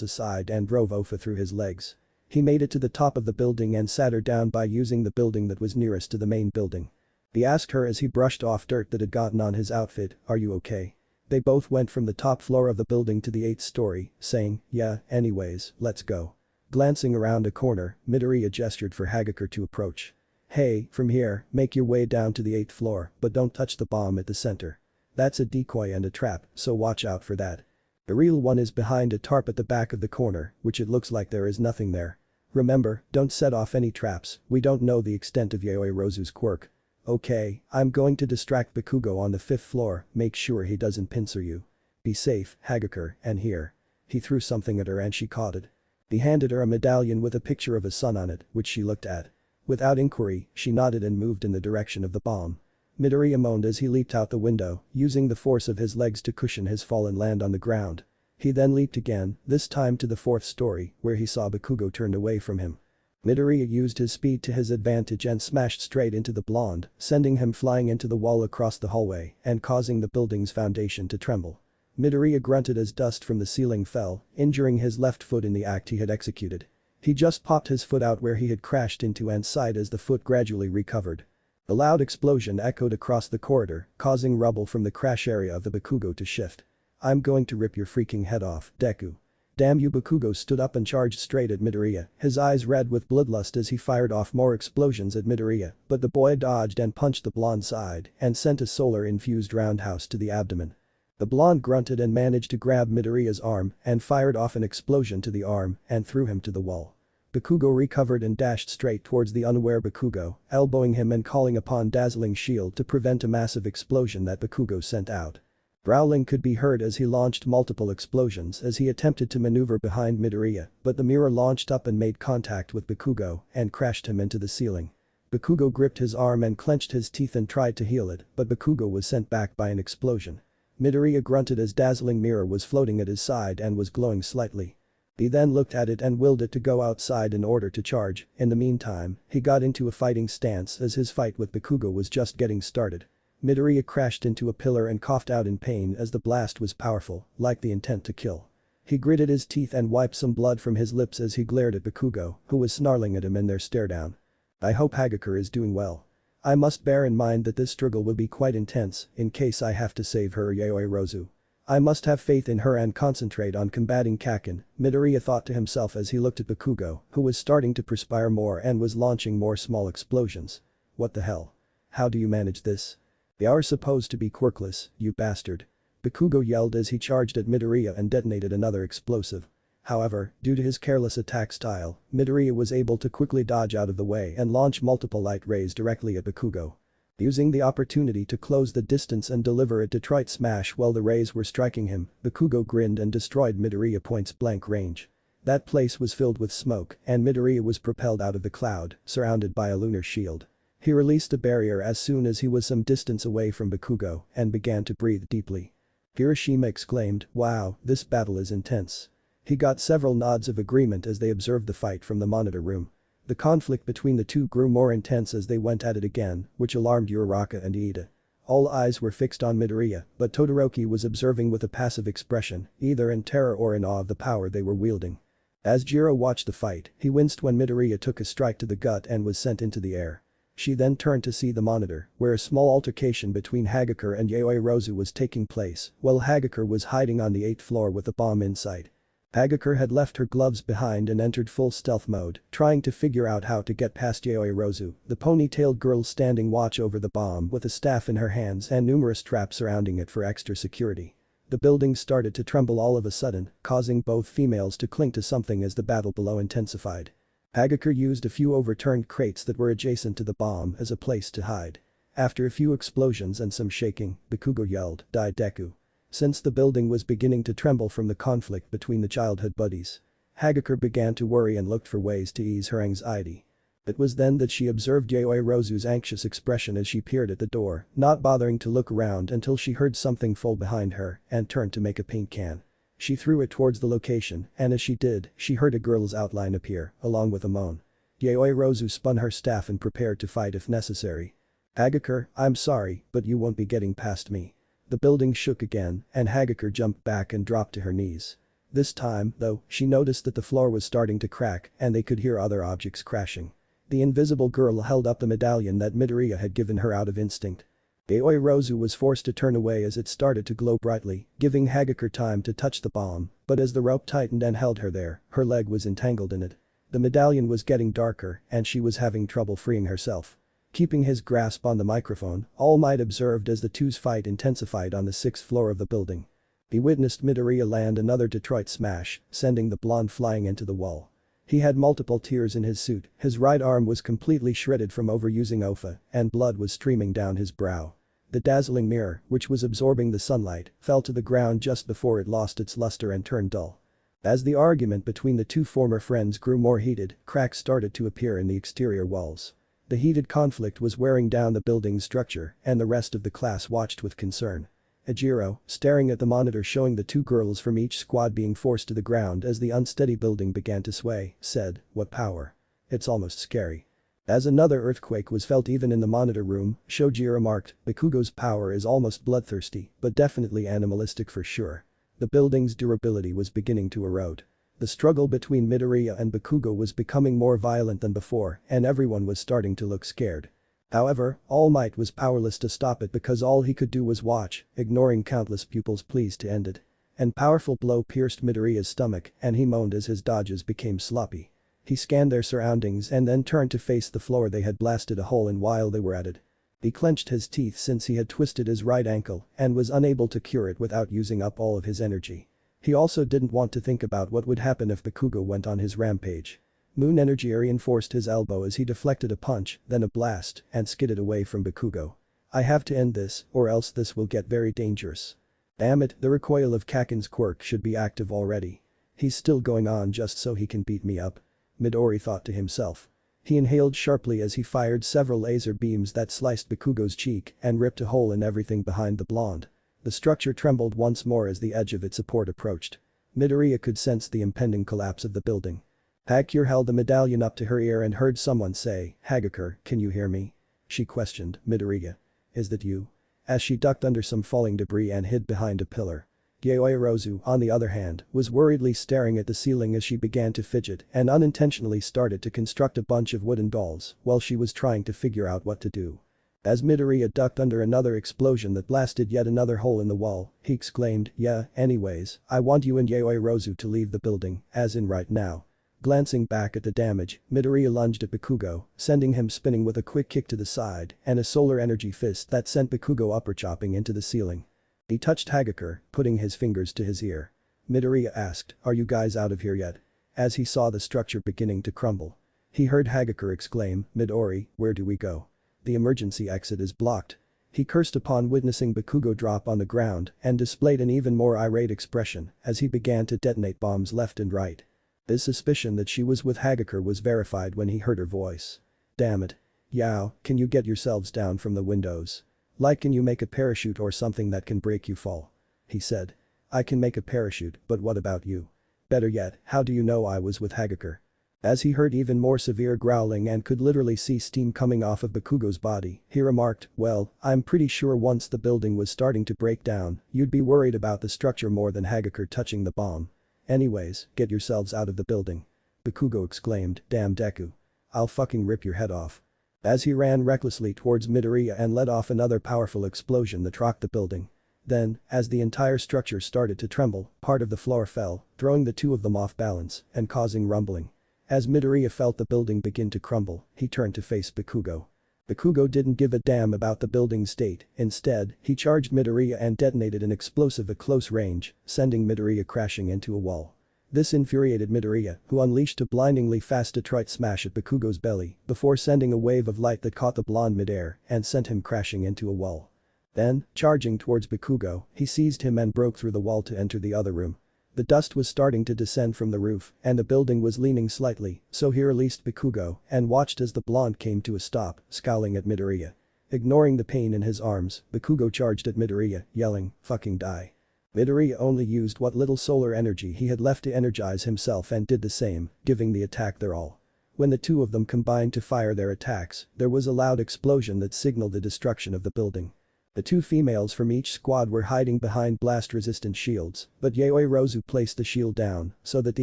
aside and drove Ofa through his legs. He made it to the top of the building and sat her down by using the building that was nearest to the main building. He asked her as he brushed off dirt that had gotten on his outfit, "Are you okay?" They both went from the top floor of the building to the 8th story, saying, "Yeah, anyways, let's go." Glancing around a corner, Midoriya gestured for Hagakure to approach. "Hey, from here, make your way down to the 8th floor, but don't touch the bomb at the center. That's a decoy and a trap, so watch out for that. The real one is behind a tarp at the back of the corner, which it looks like there is nothing there. Remember, don't set off any traps, we don't know the extent of Yaoi Rozu's quirk." "Okay, I'm going to distract Bakugo on the 5th floor, make sure he doesn't pincer you. Be safe, Hagakure, and here." He threw something at her and she caught it. He handed her a medallion with a picture of a sun on it, which she looked at. Without inquiry, she nodded and moved in the direction of the bomb. Midoriya moaned as he leaped out the window, using the force of his legs to cushion his fall and land on the ground. He then leaped again, this time to the 4th story, where he saw Bakugo turned away from him. Midoriya used his speed to his advantage and smashed straight into the blonde, sending him flying into the wall across the hallway and causing the building's foundation to tremble. Midoriya grunted as dust from the ceiling fell, injuring his left foot in the act he had executed. He just popped his foot out where he had crashed into and sighed as the foot gradually recovered. A loud explosion echoed across the corridor, causing rubble from the crash area of the Bakugo to shift. "I'm going to rip your freaking head off, Deku." "Damn you." Bakugo stood up and charged straight at Midoriya, his eyes red with bloodlust as he fired off more explosions at Midoriya, but the boy dodged and punched the blonde side and sent a solar-infused roundhouse to the abdomen. The blonde grunted and managed to grab Midoriya's arm and fired off an explosion to the arm and threw him to the wall. Bakugo recovered and dashed straight towards the unaware Bakugo, elbowing him and calling upon Dazzling Shield to prevent a massive explosion that Bakugo sent out. Growling could be heard as he launched multiple explosions as he attempted to maneuver behind Midoriya, but the mirror launched up and made contact with Bakugo and crashed him into the ceiling. Bakugo gripped his arm and clenched his teeth and tried to heal it, but Bakugo was sent back by an explosion. Midoriya grunted as Dazzling Mirror was floating at his side and was glowing slightly. He then looked at it and willed it to go outside in order to charge. In the meantime, he got into a fighting stance as his fight with Bakugo was just getting started. Midoriya crashed into a pillar and coughed out in pain as the blast was powerful, like the intent to kill. He gritted his teeth and wiped some blood from his lips as he glared at Bakugo, who was snarling at him in their stare-down. "I hope Hagakure is doing well. I must bear in mind that this struggle will be quite intense in case I have to save her Yaoi Rozu. I must have faith in her and concentrate on combating Kakin," Midoriya thought to himself as he looked at Bakugo, who was starting to perspire more and was launching more small explosions. "What the hell? How do you manage this? They are supposed to be quirkless, you bastard." Bakugo yelled as he charged at Midoriya and detonated another explosive. However, due to his careless attack style, Midoriya was able to quickly dodge out of the way and launch multiple light rays directly at Bakugo. Using the opportunity to close the distance and deliver a Detroit smash while the rays were striking him, Bakugo grinned and destroyed Midoriya point-blank range. That place was filled with smoke and Midoriya was propelled out of the cloud, surrounded by a lunar shield. He released a barrier as soon as he was some distance away from Bakugo and began to breathe deeply. Hiroshima exclaimed, "Wow, this battle is intense." He got several nods of agreement as they observed the fight from the monitor room. The conflict between the two grew more intense as they went at it again, which alarmed Uraraka and Iida. All eyes were fixed on Midoriya, but Todoroki was observing with a passive expression, either in terror or in awe of the power they were wielding. As Jiro watched the fight, he winced when Midoriya took a strike to the gut and was sent into the air. She then turned to see the monitor, where a small altercation between Hagakure and Yaoi Rozu was taking place, while Hagakure was hiding on the 8th floor with a bomb in sight. Hagakure had left her gloves behind and entered full stealth mode, trying to figure out how to get past Yaoi Rozu, the ponytailed girl standing watch over the bomb with a staff in her hands and numerous traps surrounding it for extra security. The building started to tremble all of a sudden, causing both females to cling to something as the battle below intensified. Hagakure used a few overturned crates that were adjacent to the bomb as a place to hide. After a few explosions and some shaking, Bakugo yelled, "Die Deku." Since the building was beginning to tremble from the conflict between the childhood buddies, Hagakure began to worry and looked for ways to ease her anxiety. It was then that she observed Yaoi Rozu's anxious expression as she peered at the door, not bothering to look around until she heard something fall behind her and turned to make a paint can. She threw it towards the location and as she did, she heard a girl's outline appear, along with a moan. Yaoi Rozu spun her staff and prepared to fight if necessary. "Hagakure, I'm sorry, but you won't be getting past me." The building shook again and Hagakure jumped back and dropped to her knees. This time, though, she noticed that the floor was starting to crack and they could hear other objects crashing. The invisible girl held up the medallion that Midoriya had given her out of instinct. Aoi Rozu was forced to turn away as it started to glow brightly, giving Hagakure time to touch the bomb, but as the rope tightened and held her there, her leg was entangled in it. The medallion was getting darker and she was having trouble freeing herself. Keeping his grasp on the microphone, All Might observed as the two's fight intensified on the 6th floor of the building. He witnessed Midoriya land another Detroit smash, sending the blonde flying into the wall. He had multiple tears in his suit, his right arm was completely shredded from overusing OFA, and blood was streaming down his brow. The dazzling mirror, which was absorbing the sunlight, fell to the ground just before it lost its luster and turned dull. As the argument between the two former friends grew more heated, cracks started to appear in the exterior walls. The heated conflict was wearing down the building's structure, and the rest of the class watched with concern. Ejiro, staring at the monitor showing the two girls from each squad being forced to the ground as the unsteady building began to sway, said, "What power. It's almost scary." As another earthquake was felt even in the monitor room, Shoji remarked, "Bakugo's power is almost bloodthirsty, but definitely animalistic for sure." The building's durability was beginning to erode. The struggle between Midoriya and Bakugo was becoming more violent than before, and everyone was starting to look scared. However, All Might was powerless to stop it because all he could do was watch, ignoring countless pupils' pleas to end it. An powerful blow pierced Midoriya's stomach and he moaned as his dodges became sloppy. He scanned their surroundings and then turned to face the floor they had blasted a hole in while they were at it. He clenched his teeth since he had twisted his right ankle and was unable to cure it without using up all of his energy. He also didn't want to think about what would happen if Bakugo went on his rampage. Moon energy reinforced his elbow as he deflected a punch, then a blast, and skidded away from Bakugo. "I have to end this, or else this will get very dangerous." Damn it, the recoil of Kaken's quirk should be active already. He's still going on just so he can beat me up. Midori thought to himself. He inhaled sharply as he fired several laser beams that sliced Bakugo's cheek and ripped a hole in everything behind the blonde. The structure trembled once more as the edge of its support approached. Midoriya could sense the impending collapse of the building. Hagakure held the medallion up to her ear and heard someone say, "Hagakure, can you hear me?" She questioned, "Midoriya. Is that you?" As she ducked under some falling debris and hid behind a pillar. Yaoyorozu, on the other hand, was worriedly staring at the ceiling as she began to fidget and unintentionally started to construct a bunch of wooden dolls while she was trying to figure out what to do. As Midoriya ducked under another explosion that blasted yet another hole in the wall, he exclaimed, "Yeah, anyways, I want you and Yaoyorozu to leave the building, as in right now." Glancing back at the damage, Midoriya lunged at Bakugo, sending him spinning with a quick kick to the side and a solar energy fist that sent Bakugo upper-chopping into the ceiling. He touched Hagakure, putting his fingers to his ear. Midoriya asked, "Are you guys out of here yet?" As he saw the structure beginning to crumble. He heard Hagakure exclaim, "Midori, where do we go? The emergency exit is blocked." He cursed upon witnessing Bakugo drop on the ground and displayed an even more irate expression as he began to detonate bombs left and right. His suspicion that she was with Hagakure was verified when he heard her voice. "Damn it. Yao, can you get yourselves down from the windows? Like, can you make a parachute or something that can break you fall?" He said. "I can make a parachute, but what about you? Better yet, how do you know I was with Hagakure?" As he heard even more severe growling and could literally see steam coming off of Bakugo's body, he remarked, "Well, I'm pretty sure once the building was starting to break down, you'd be worried about the structure more than Hagakure touching the bomb. Anyways, get yourselves out of the building." Bakugo exclaimed, "Damn DEKU. I'll fucking rip your head off." As he ran recklessly towards Midoriya and let off another powerful explosion that rocked the building. Then, as the entire structure started to tremble, part of the floor fell, throwing the two of them off balance and causing rumbling. As Midoriya felt the building begin to crumble, he turned to face Bakugo. Bakugo didn't give a damn about the building's state, instead, he charged Midoriya and detonated an explosive at close range, sending Midoriya crashing into a wall. This infuriated Midoriya, who unleashed a blindingly fast Detroit smash at Bakugo's belly before sending a wave of light that caught the blonde midair and sent him crashing into a wall. Then, charging towards Bakugo, he seized him and broke through the wall to enter the other room. The dust was starting to descend from the roof and the building was leaning slightly, so he released Bakugo and watched as the blonde came to a stop, scowling at Midoriya. Ignoring the pain in his arms, Bakugo charged at Midoriya, yelling, "Fucking die." Midoriya only used what little solar energy he had left to energize himself and did the same, giving the attack their all. When the two of them combined to fire their attacks, there was a loud explosion that signaled the destruction of the building. The two females from each squad were hiding behind blast-resistant shields, but Yaoyorozu placed the shield down so that the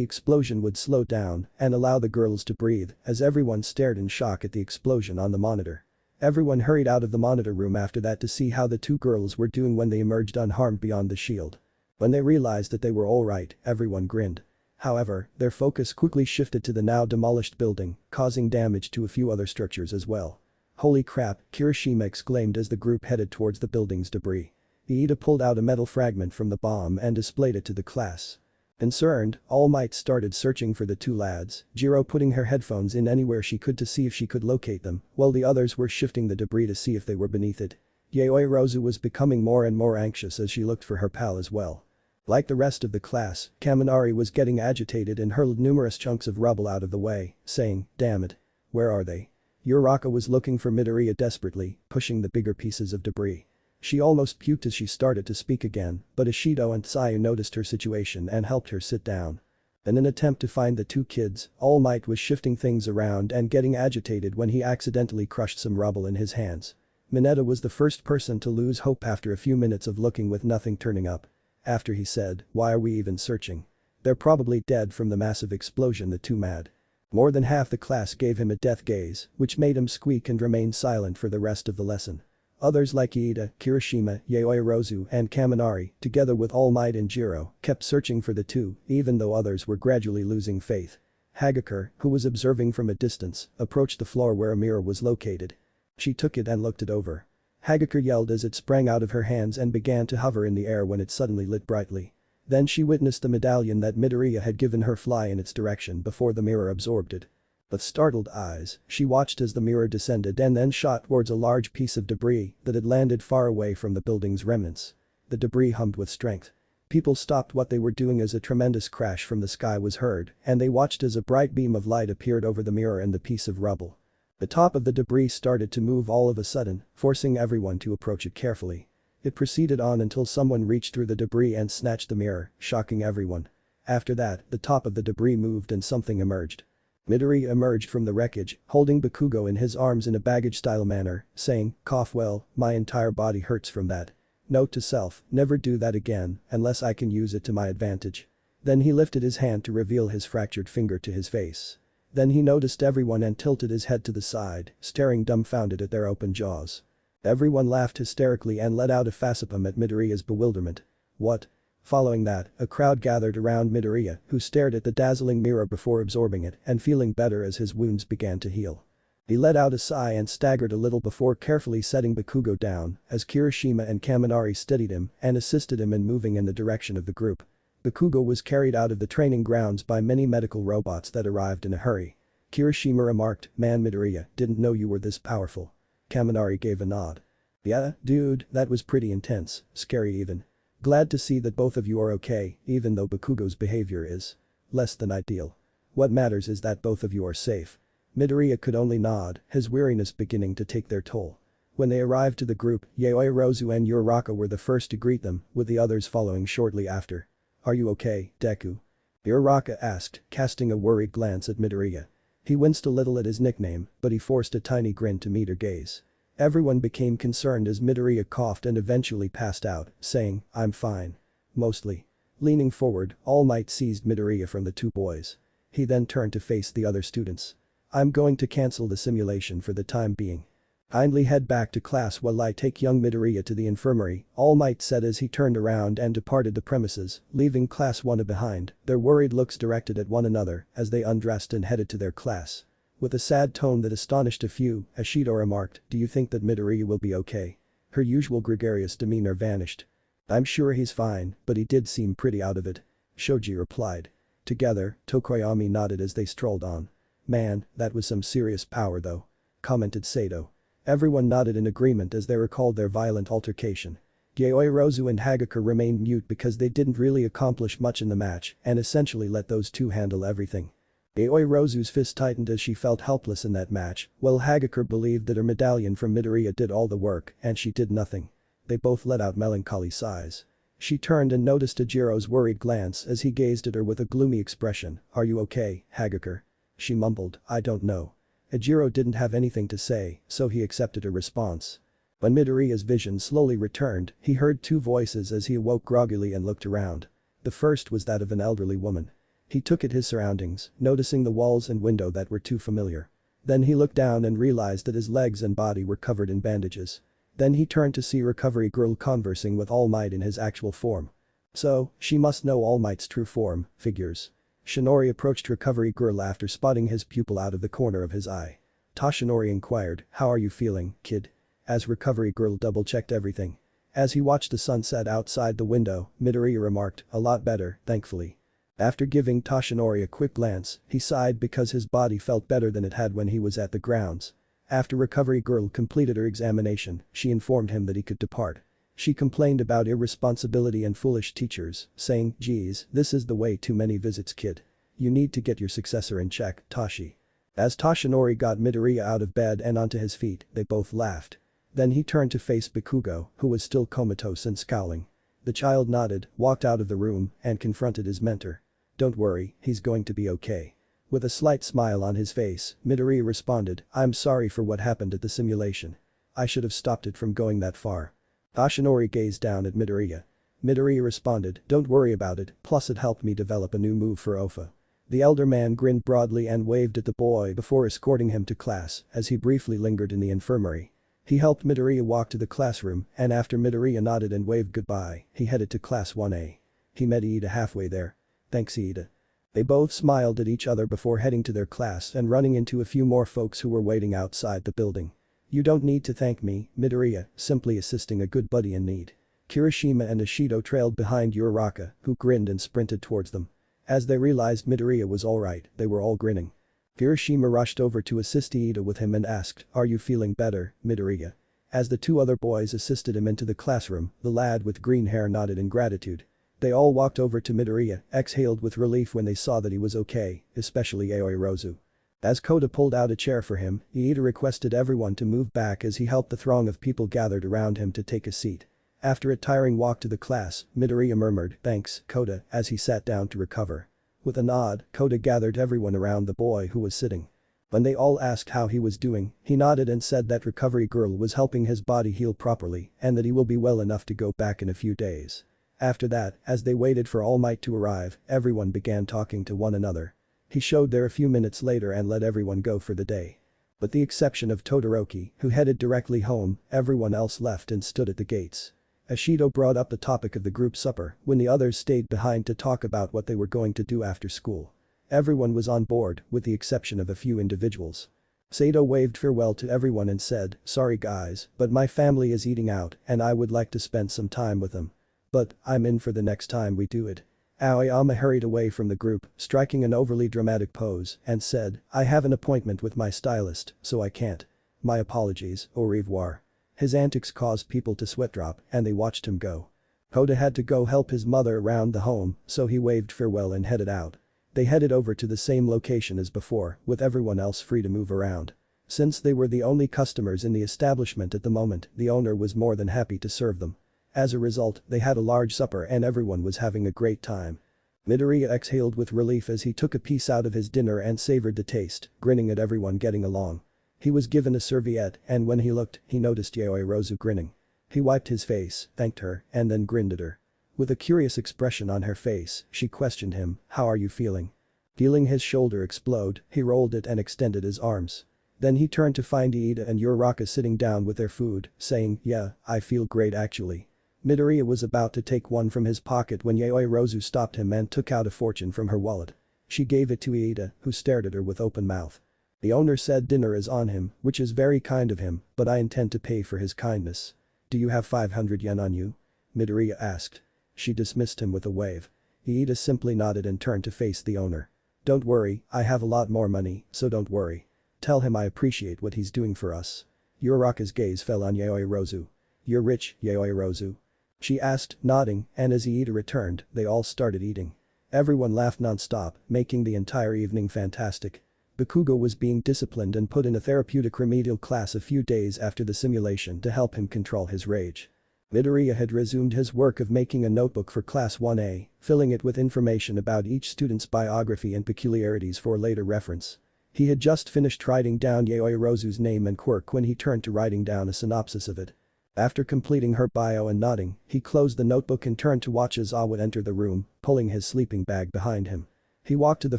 explosion would slow down and allow the girls to breathe as everyone stared in shock at the explosion on the monitor. Everyone hurried out of the monitor room after that to see how the two girls were doing when they emerged unharmed beyond the shield. When they realized that they were alright, everyone grinned. However, their focus quickly shifted to the now demolished building, causing damage to a few other structures as well. "Holy crap," Kirishima exclaimed as the group headed towards the building's debris. Iida pulled out a metal fragment from the bomb and displayed it to the class. Concerned, All Might started searching for the two lads, Jiro putting her headphones in anywhere she could to see if she could locate them, while the others were shifting the debris to see if they were beneath it. Yayoi Rozu was becoming more and more anxious as she looked for her pal as well. Like the rest of the class, Kaminari was getting agitated and hurled numerous chunks of rubble out of the way, saying, "Damn it. Where are they?" Uraraka was looking for Midoriya desperately, pushing the bigger pieces of debris. She almost puked as she started to speak again, but Ishido and Sayu noticed her situation and helped her sit down. In an attempt to find the two kids, All Might was shifting things around and getting agitated when he accidentally crushed some rubble in his hands. Mineta was the first person to lose hope after a few minutes of looking with nothing turning up. After he said, "Why are we even searching? They're probably dead from the massive explosion," the two mad. More than half the class gave him a death gaze, which made him squeak and remain silent for the rest of the lesson. Others like Iida, Kirishima, Yayoi Rozu and Kaminari, together with All Might and Jiro, kept searching for the two, even though others were gradually losing faith. Hagakure, who was observing from a distance, approached the floor where a mirror was located. She took it and looked it over. Hagakure yelled as it sprang out of her hands and began to hover in the air when it suddenly lit brightly. Then she witnessed the medallion that Midoriya had given her fly in its direction before the mirror absorbed it. With startled eyes, she watched as the mirror descended and then shot towards a large piece of debris that had landed far away from the building's remnants. The debris hummed with strength. People stopped what they were doing as a tremendous crash from the sky was heard, and they watched as a bright beam of light appeared over the mirror and the piece of rubble. The top of the debris started to move all of a sudden, forcing everyone to approach it carefully. It proceeded on until someone reached through the debris and snatched the mirror, shocking everyone. After that, the top of the debris moved and something emerged. Midoriya emerged from the wreckage, holding Bakugo in his arms in a baggage-style manner, saying, "Cough well, my entire body hurts from that. Note to self, never do that again, unless I can use it to my advantage." Then he lifted his hand to reveal his fractured finger to his face. Then he noticed everyone and tilted his head to the side, staring dumbfounded at their open jaws. Everyone laughed hysterically and let out a facepalm at Midoriya's bewilderment. "What?" Following that, a crowd gathered around Midoriya, who stared at the dazzling mirror before absorbing it and feeling better as his wounds began to heal. He let out a sigh and staggered a little before carefully setting Bakugo down as Kirishima and Kaminari steadied him and assisted him in moving in the direction of the group. Bakugo was carried out of the training grounds by many medical robots that arrived in a hurry. Kirishima remarked, "Man, Midoriya, didn't know you were this powerful." Kaminari gave a nod. "Yeah, dude, that was pretty intense, scary even. Glad to see that both of you are okay, even though Bakugo's behavior is less than ideal. What matters is that both of you are safe." Midoriya could only nod, his weariness beginning to take their toll. When they arrived to the group, Yayoi Rozu and Uraraka were the first to greet them, with the others following shortly after. "Are you okay, Deku?" Uraraka asked, casting a worried glance at Midoriya. He winced a little at his nickname, but he forced a tiny grin to meet her gaze. Everyone became concerned as Midoriya coughed and eventually passed out, saying, "I'm fine. Mostly." Leaning forward, All Might seized Midoriya from the two boys. He then turned to face the other students. "I'm going to cancel the simulation for the time being. Kindly head back to class while I take young Midoriya to the infirmary," All Might said as he turned around and departed the premises, leaving class 1 behind, their worried looks directed at one another as they undressed and headed to their class. With a sad tone that astonished a few, Ishido remarked, "Do you think that Midoriya will be okay?" Her usual gregarious demeanor vanished. "I'm sure he's fine, but he did seem pretty out of it," Shoji replied. Together, Tokoyami nodded as they strolled on. "Man, that was some serious power though," commented Sato. Everyone nodded in agreement as they recalled their violent altercation. Yayoi Rozu and Hagakure remained mute because they didn't really accomplish much in the match and essentially let those two handle everything. Yayoi Rozu's fist tightened as she felt helpless in that match, while Hagakure believed that her medallion from Midoriya did all the work and she did nothing. They both let out melancholy sighs. She turned and noticed Ajiro's worried glance as he gazed at her with a gloomy expression. "Are you okay, Hagakure?" She mumbled, "I don't know." Ajiro didn't have anything to say, so he accepted her response. When Midoriya's vision slowly returned, he heard two voices as he awoke groggily and looked around. The first was that of an elderly woman. He took at his surroundings, noticing the walls and window that were too familiar. Then he looked down and realized that his legs and body were covered in bandages. Then he turned to see Recovery Girl conversing with All Might in his actual form. So, she must know All Might's true form, figures. Shinori approached Recovery Girl after spotting his pupil out of the corner of his eye. Toshinori inquired, "How are you feeling, kid?" As Recovery Girl double-checked everything. As he watched the sunset outside the window, Midoriya remarked, "A lot better, thankfully." After giving Toshinori a quick glance, he sighed because his body felt better than it had when he was at the grounds. After Recovery Girl completed her examination, she informed him that he could depart. She complained about irresponsibility and foolish teachers, saying, "Geez, this is the way too many visits, kid. You need to get your successor in check, Toshi." As Toshinori got Midoriya out of bed and onto his feet, they both laughed. Then he turned to face Bakugo, who was still comatose and scowling. The child nodded, walked out of the room, and confronted his mentor. "Don't worry, he's going to be okay." With a slight smile on his face, Midoriya responded, "I'm sorry for what happened at the simulation. I should have stopped it from going that far." Toshinori gazed down at Midoriya. Midoriya responded, "Don't worry about it, plus it helped me develop a new move for Ofa." The elder man grinned broadly and waved at the boy before escorting him to class as he briefly lingered in the infirmary. He helped Midoriya walk to the classroom and after Midoriya nodded and waved goodbye, he headed to class 1A. He met Iida halfway there. "Thanks, Iida." They both smiled at each other before heading to their class and running into a few more folks who were waiting outside the building. "You don't need to thank me, Midoriya, simply assisting a good buddy in need." Kirishima and Ishido trailed behind Uraraka, who grinned and sprinted towards them. As they realized Midoriya was alright, they were all grinning. Kirishima rushed over to assist Iida with him and asked, "Are you feeling better, Midoriya?" As the two other boys assisted him into the classroom, the lad with green hair nodded in gratitude. They all walked over to Midoriya, exhaled with relief when they saw that he was okay, especially Aoi Rozu. As Kota pulled out a chair for him, Iida requested everyone to move back as he helped the throng of people gathered around him to take a seat. After a tiring walk to the class, Midoriya murmured, "Thanks, Kota," as he sat down to recover. With a nod, Kota gathered everyone around the boy who was sitting. When they all asked how he was doing, he nodded and said that Recovery Girl was helping his body heal properly and that he will be well enough to go back in a few days. After that, as they waited for All Might to arrive, everyone began talking to one another. He showed there a few minutes later and let everyone go for the day. With the exception of Todoroki, who headed directly home, everyone else left and stood at the gates. Ishido brought up the topic of the group supper when the others stayed behind to talk about what they were going to do after school. Everyone was on board, with the exception of a few individuals. Sato waved farewell to everyone and said, "Sorry guys, but my family is eating out and I would like to spend some time with them. But, I'm in for the next time we do it." Aoyama hurried away from the group, striking an overly dramatic pose, and said, "I have an appointment with my stylist, so I can't. My apologies, au revoir." His antics caused people to sweat drop and they watched him go. Kota had to go help his mother around the home, so he waved farewell and headed out. They headed over to the same location as before, with everyone else free to move around. Since they were the only customers in the establishment at the moment, the owner was more than happy to serve them. As a result, they had a large supper and everyone was having a great time. Midoriya exhaled with relief as he took a piece out of his dinner and savored the taste, grinning at everyone getting along. He was given a serviette and when he looked, he noticed Yaoi Rozu grinning. He wiped his face, thanked her, and then grinned at her. With a curious expression on her face, she questioned him, "How are you feeling?" Feeling his shoulder explode, he rolled it and extended his arms. Then he turned to find Iida and Uraraka sitting down with their food, saying, "Yeah, I feel great actually." Midoriya was about to take one from his pocket when Yaoi Rozu stopped him and took out a fortune from her wallet. She gave it to Iida, who stared at her with open mouth. The owner said dinner is on him, which is very kind of him, but I intend to pay for his kindness. "Do you have 500 yen on you?" Midoriya asked. She dismissed him with a wave. Iida simply nodded and turned to face the owner. "Don't worry, I have a lot more money, so don't worry. Tell him I appreciate what he's doing for us." Uraraka's gaze fell on Yaoi Rozu. "You're rich, Yaoi Rozu?" She asked, nodding, and as Iida returned, they all started eating. Everyone laughed non-stop, making the entire evening fantastic. Bakugo was being disciplined and put in a therapeutic remedial class a few days after the simulation to help him control his rage. Midoriya had resumed his work of making a notebook for Class 1A, filling it with information about each student's biography and peculiarities for later reference. He had just finished writing down Yaoi Rozu's name and quirk when he turned to writing down a synopsis of it. After completing her bio and nodding, he closed the notebook and turned to watch Aizawa enter the room, pulling his sleeping bag behind him. He walked to the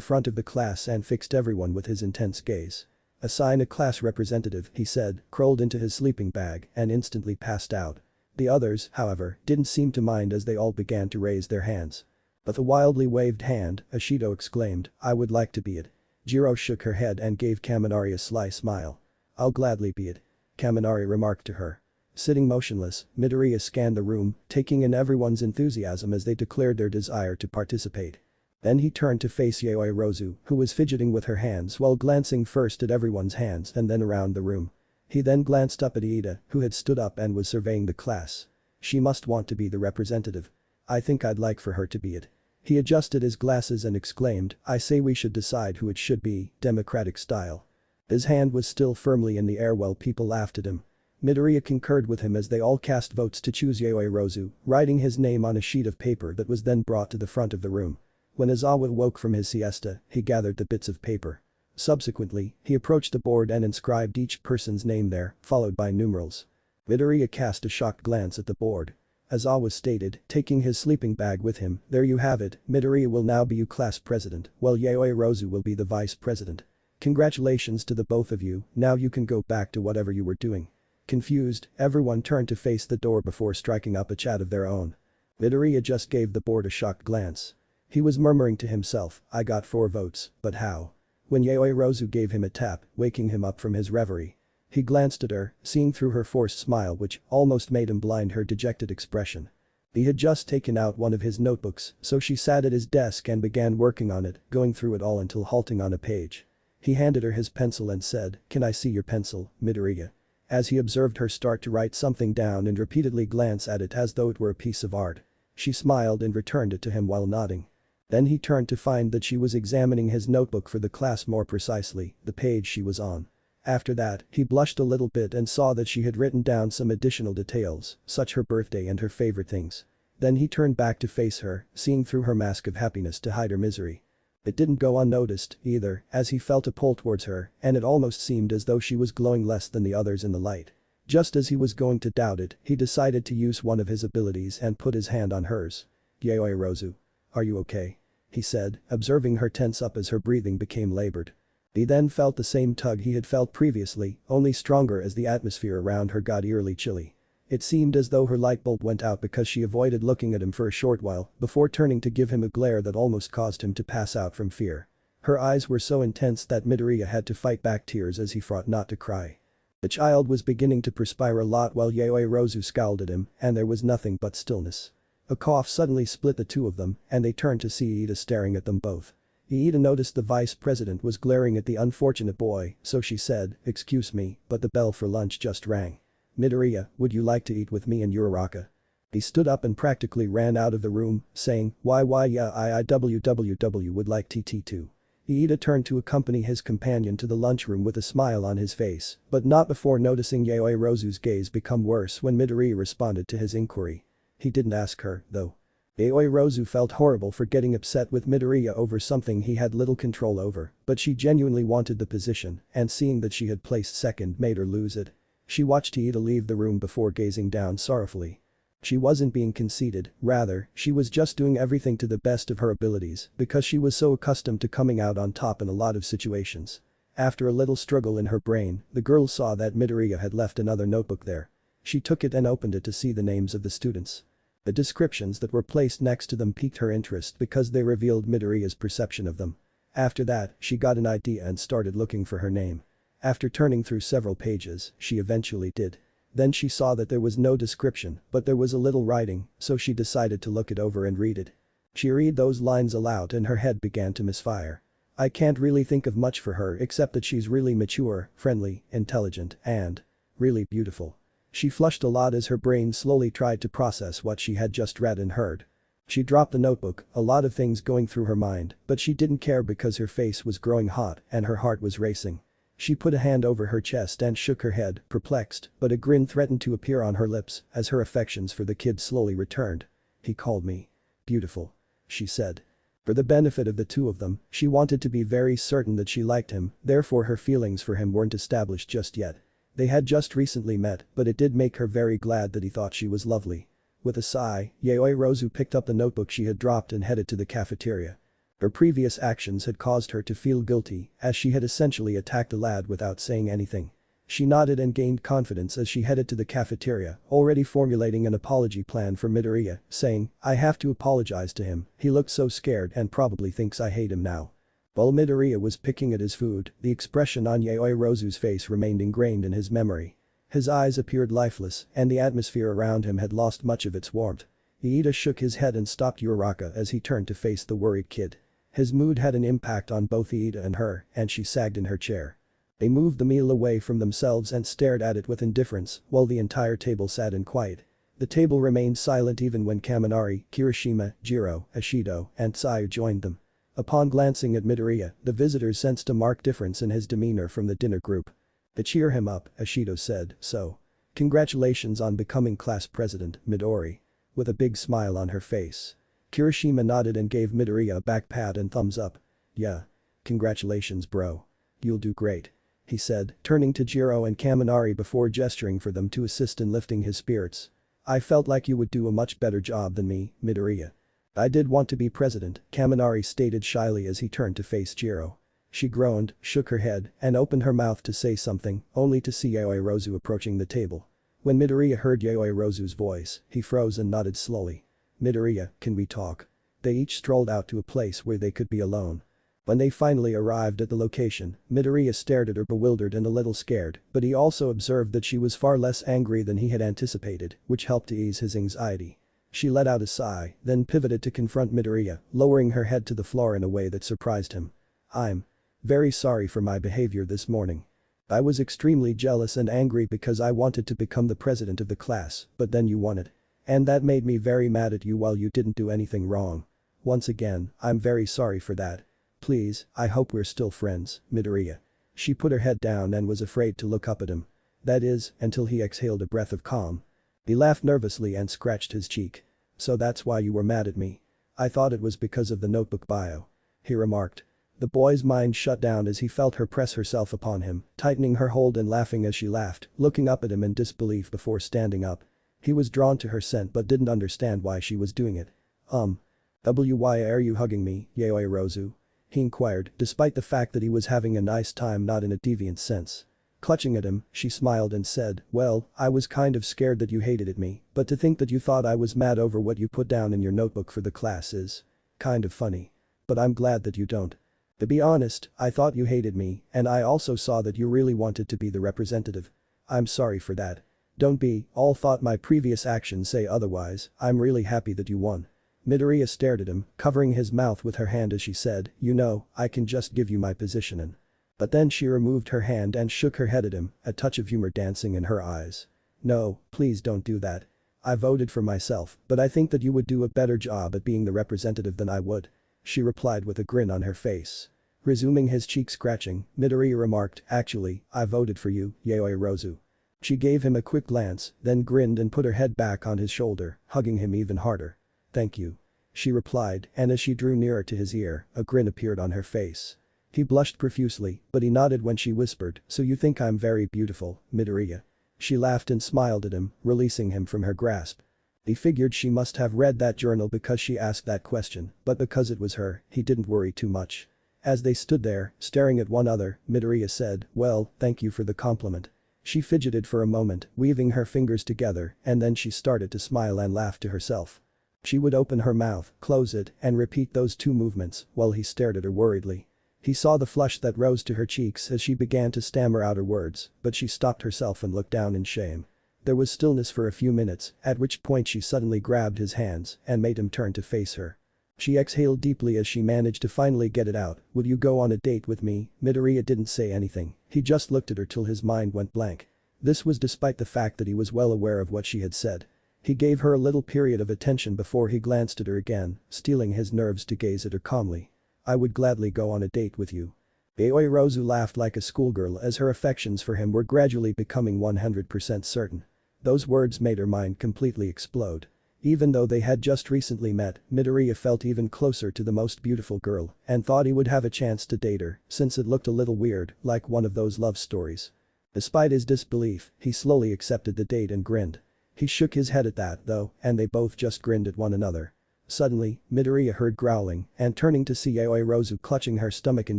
front of the class and fixed everyone with his intense gaze. "Assign a class representative," he said, crawled into his sleeping bag and instantly passed out. The others, however, didn't seem to mind as they all began to raise their hands. "But the wildly waved hand," Ashido exclaimed, "I would like to be it." Jiro shook her head and gave Kaminari a sly smile. "I'll gladly be it," Kaminari remarked to her. Sitting motionless, Midoriya scanned the room, taking in everyone's enthusiasm as they declared their desire to participate. Then he turned to face Yaoi Rozu, who was fidgeting with her hands while glancing first at everyone's hands and then around the room. He then glanced up at Iida, who had stood up and was surveying the class. "She must want to be the representative. I think I'd like for her to be it." He adjusted his glasses and exclaimed, "I say we should decide who it should be, democratic style." His hand was still firmly in the air while people laughed at him. Midoriya concurred with him as they all cast votes to choose Yaoi Rozu, writing his name on a sheet of paper that was then brought to the front of the room. When Izawa woke from his siesta, he gathered the bits of paper. Subsequently, he approached the board and inscribed each person's name there, followed by numerals. Midoriya cast a shocked glance at the board. Izawa stated, taking his sleeping bag with him, "There you have it, Midoriya will now be your class president, while Yaoi Rozu will be the vice president. Congratulations to the both of you, now you can go back to whatever you were doing." Confused, everyone turned to face the door before striking up a chat of their own. Midoriya just gave the board a shocked glance. He was murmuring to himself, "I got 4 votes, but how?" When Yaoi Rozu gave him a tap, waking him up from his reverie. He glanced at her, seeing through her forced smile which almost made him blind her dejected expression. He had just taken out one of his notebooks, so she sat at his desk and began working on it, going through it all until halting on a page. He handed her his pencil and said, "Can I see your pencil, Midoriya?" As he observed her start to write something down and repeatedly glance at it as though it were a piece of art. She smiled and returned it to him while nodding. Then he turned to find that she was examining his notebook for the class, more precisely, the page she was on. After that, he blushed a little bit and saw that she had written down some additional details, such her birthday and her favorite things. Then he turned back to face her, seeing through her mask of happiness to hide her misery. It didn't go unnoticed, either, as he felt a pull towards her, and it almost seemed as though she was glowing less than the others in the light. Just as he was going to doubt it, he decided to use one of his abilities and put his hand on hers. "Yaoi Rozu. Are you okay?" he said, observing her tense up as her breathing became labored. He then felt the same tug he had felt previously, only stronger as the atmosphere around her got eerily chilly. It seemed as though her light bulb went out because she avoided looking at him for a short while before turning to give him a glare that almost caused him to pass out from fear. Her eyes were so intense that Midoriya had to fight back tears as he fought not to cry. The child was beginning to perspire a lot while Yaoi Rozu scowled at him, and there was nothing but stillness. A cough suddenly split the two of them, and they turned to see Iida staring at them both. Iida noticed the vice president was glaring at the unfortunate boy, so she said, "Excuse me, but the bell for lunch just rang. Midoriya, would you like to eat with me and Uraraka?" He stood up and practically ran out of the room, saying, "Why yeah, I would like TT too." Iida turned to accompany his companion to the lunchroom with a smile on his face, but not before noticing Yaoi Rozu's gaze become worse when Midoriya responded to his inquiry. He didn't ask her, though. Yaoi Rozu felt horrible for getting upset with Midoriya over something he had little control over, but she genuinely wanted the position, and seeing that she had placed second made her lose it. She watched Iida leave the room before gazing down sorrowfully. She wasn't being conceited, rather, she was just doing everything to the best of her abilities because she was so accustomed to coming out on top in a lot of situations. After a little struggle in her brain, the girl saw that Midoriya had left another notebook there. She took it and opened it to see the names of the students. The descriptions that were placed next to them piqued her interest because they revealed Midoriya's perception of them. After that, she got an idea and started looking for her name. After turning through several pages, she eventually did. Then she saw that there was no description, but there was a little writing, so she decided to look it over and read it. She read those lines aloud and her head began to misfire. "I can't really think of much for her except that she's really mature, friendly, intelligent, and really beautiful." She flushed a lot as her brain slowly tried to process what she had just read and heard. She dropped the notebook, a lot of things going through her mind, but she didn't care because her face was growing hot and her heart was racing. She put a hand over her chest and shook her head, perplexed, but a grin threatened to appear on her lips as her affections for the kid slowly returned. "He called me beautiful," she said. For the benefit of the two of them, she wanted to be very certain that she liked him, therefore her feelings for him weren't established just yet. They had just recently met, but it did make her very glad that he thought she was lovely. With a sigh, Yaoi Rozu picked up the notebook she had dropped and headed to the cafeteria. Her previous actions had caused her to feel guilty as she had essentially attacked the lad without saying anything. She nodded and gained confidence as she headed to the cafeteria, already formulating an apology plan for Midoriya, saying, "I have to apologize to him, he looked so scared and probably thinks I hate him now." While Midoriya was picking at his food, the expression on Yaoi Rozu's face remained ingrained in his memory. His eyes appeared lifeless and the atmosphere around him had lost much of its warmth. Iida shook his head and stopped Uraraka as he turned to face the worried kid. His mood had an impact on both Iida and her, and she sagged in her chair. They moved the meal away from themselves and stared at it with indifference while the entire table sat in quiet. The table remained silent even when Kaminari, Kirishima, Jiro, Ashido, and Tsuyu joined them. Upon glancing at Midoriya, the visitors sensed a marked difference in his demeanor from the dinner group. To cheer him up, Ashido said, "So. Congratulations on becoming class president, Midori." With a big smile on her face. Kirishima nodded and gave Midoriya a back pat and thumbs up. "Yeah. Congratulations bro. You'll do great," he said, turning to Jiro and Kaminari before gesturing for them to assist in lifting his spirits. "I felt like you would do a much better job than me, Midoriya." "I did want to be president," Kaminari stated shyly as he turned to face Jiro. She groaned, shook her head, and opened her mouth to say something, only to see Yaoi Rozu approaching the table. When Midoriya heard Yaoi Rozu's voice, he froze and nodded slowly. "Midoriya, can we talk?" They each strolled out to a place where they could be alone. When they finally arrived at the location, Midoriya stared at her bewildered and a little scared, but he also observed that she was far less angry than he had anticipated, which helped to ease his anxiety. She let out a sigh, then pivoted to confront Midoriya, lowering her head to the floor in a way that surprised him. "I'm very sorry for my behavior this morning. I was extremely jealous and angry because I wanted to become the president of the class, but then you won it. And that made me very mad at you while you didn't do anything wrong. Once again, I'm very sorry for that. Please, I hope we're still friends, Midoriya." She put her head down and was afraid to look up at him. That is, until he exhaled a breath of calm. He laughed nervously and scratched his cheek. "So that's why you were mad at me. I thought it was because of the notebook bio," he remarked. The boy's mind shut down as he felt her press herself upon him, tightening her hold and laughing as she laughed, looking up at him in disbelief before standing up. He was drawn to her scent but didn't understand why she was doing it. Why are you hugging me, Yaoi Rozu?" he inquired, despite the fact that he was having a nice time not in a deviant sense. Clutching at him, she smiled and said, "Well, I was kind of scared that you hated at me, but to think that you thought I was mad over what you put down in your notebook for the class is kind of funny. But I'm glad that you don't. To be honest, I thought you hated me, and I also saw that you really wanted to be the representative. I'm sorry for that. Don't be, all thought my previous actions say otherwise, I'm really happy that you won." Midoriya stared at him, covering his mouth with her hand as she said, "You know, I can just give you my position and." But then she removed her hand and shook her head at him, a touch of humor dancing in her eyes. "No, please don't do that. I voted for myself, but I think that you would do a better job at being the representative than I would," she replied with a grin on her face. Resuming his cheek scratching, Midoriya remarked, "Actually, I voted for you, Yaoi Rozu." She gave him a quick glance, then grinned and put her head back on his shoulder, hugging him even harder. "Thank you," she replied, and as she drew nearer to his ear, a grin appeared on her face. He blushed profusely, but he nodded when she whispered, "So you think I'm very beautiful, Midoriya?" She laughed and smiled at him, releasing him from her grasp. He figured she must have read that journal because she asked that question, but because it was her, he didn't worry too much. As they stood there, staring at one another, Midoriya said, "Well, thank you for the compliment." She fidgeted for a moment, weaving her fingers together, and then she started to smile and laugh to herself. She would open her mouth, close it, and repeat those two movements while he stared at her worriedly. He saw the flush that rose to her cheeks as she began to stammer out her words, but she stopped herself and looked down in shame. There was stillness for a few minutes, at which point she suddenly grabbed his hands and made him turn to face her. She exhaled deeply as she managed to finally get it out, "Will you go on a date with me?" Midoriya didn't say anything, he just looked at her till his mind went blank. This was despite the fact that he was well aware of what she had said. He gave her a little period of attention before he glanced at her again, steeling his nerves to gaze at her calmly. "I would gladly go on a date with you." Yaoi Rozu laughed like a schoolgirl as her affections for him were gradually becoming 100% certain. Those words made her mind completely explode. Even though they had just recently met, Midoriya felt even closer to the most beautiful girl and thought he would have a chance to date her since it looked a little weird, like one of those love stories. Despite his disbelief, he slowly accepted the date and grinned. He shook his head at that though, and they both just grinned at one another. Suddenly, Midoriya heard growling and turning to see Yaoi Rozu clutching her stomach in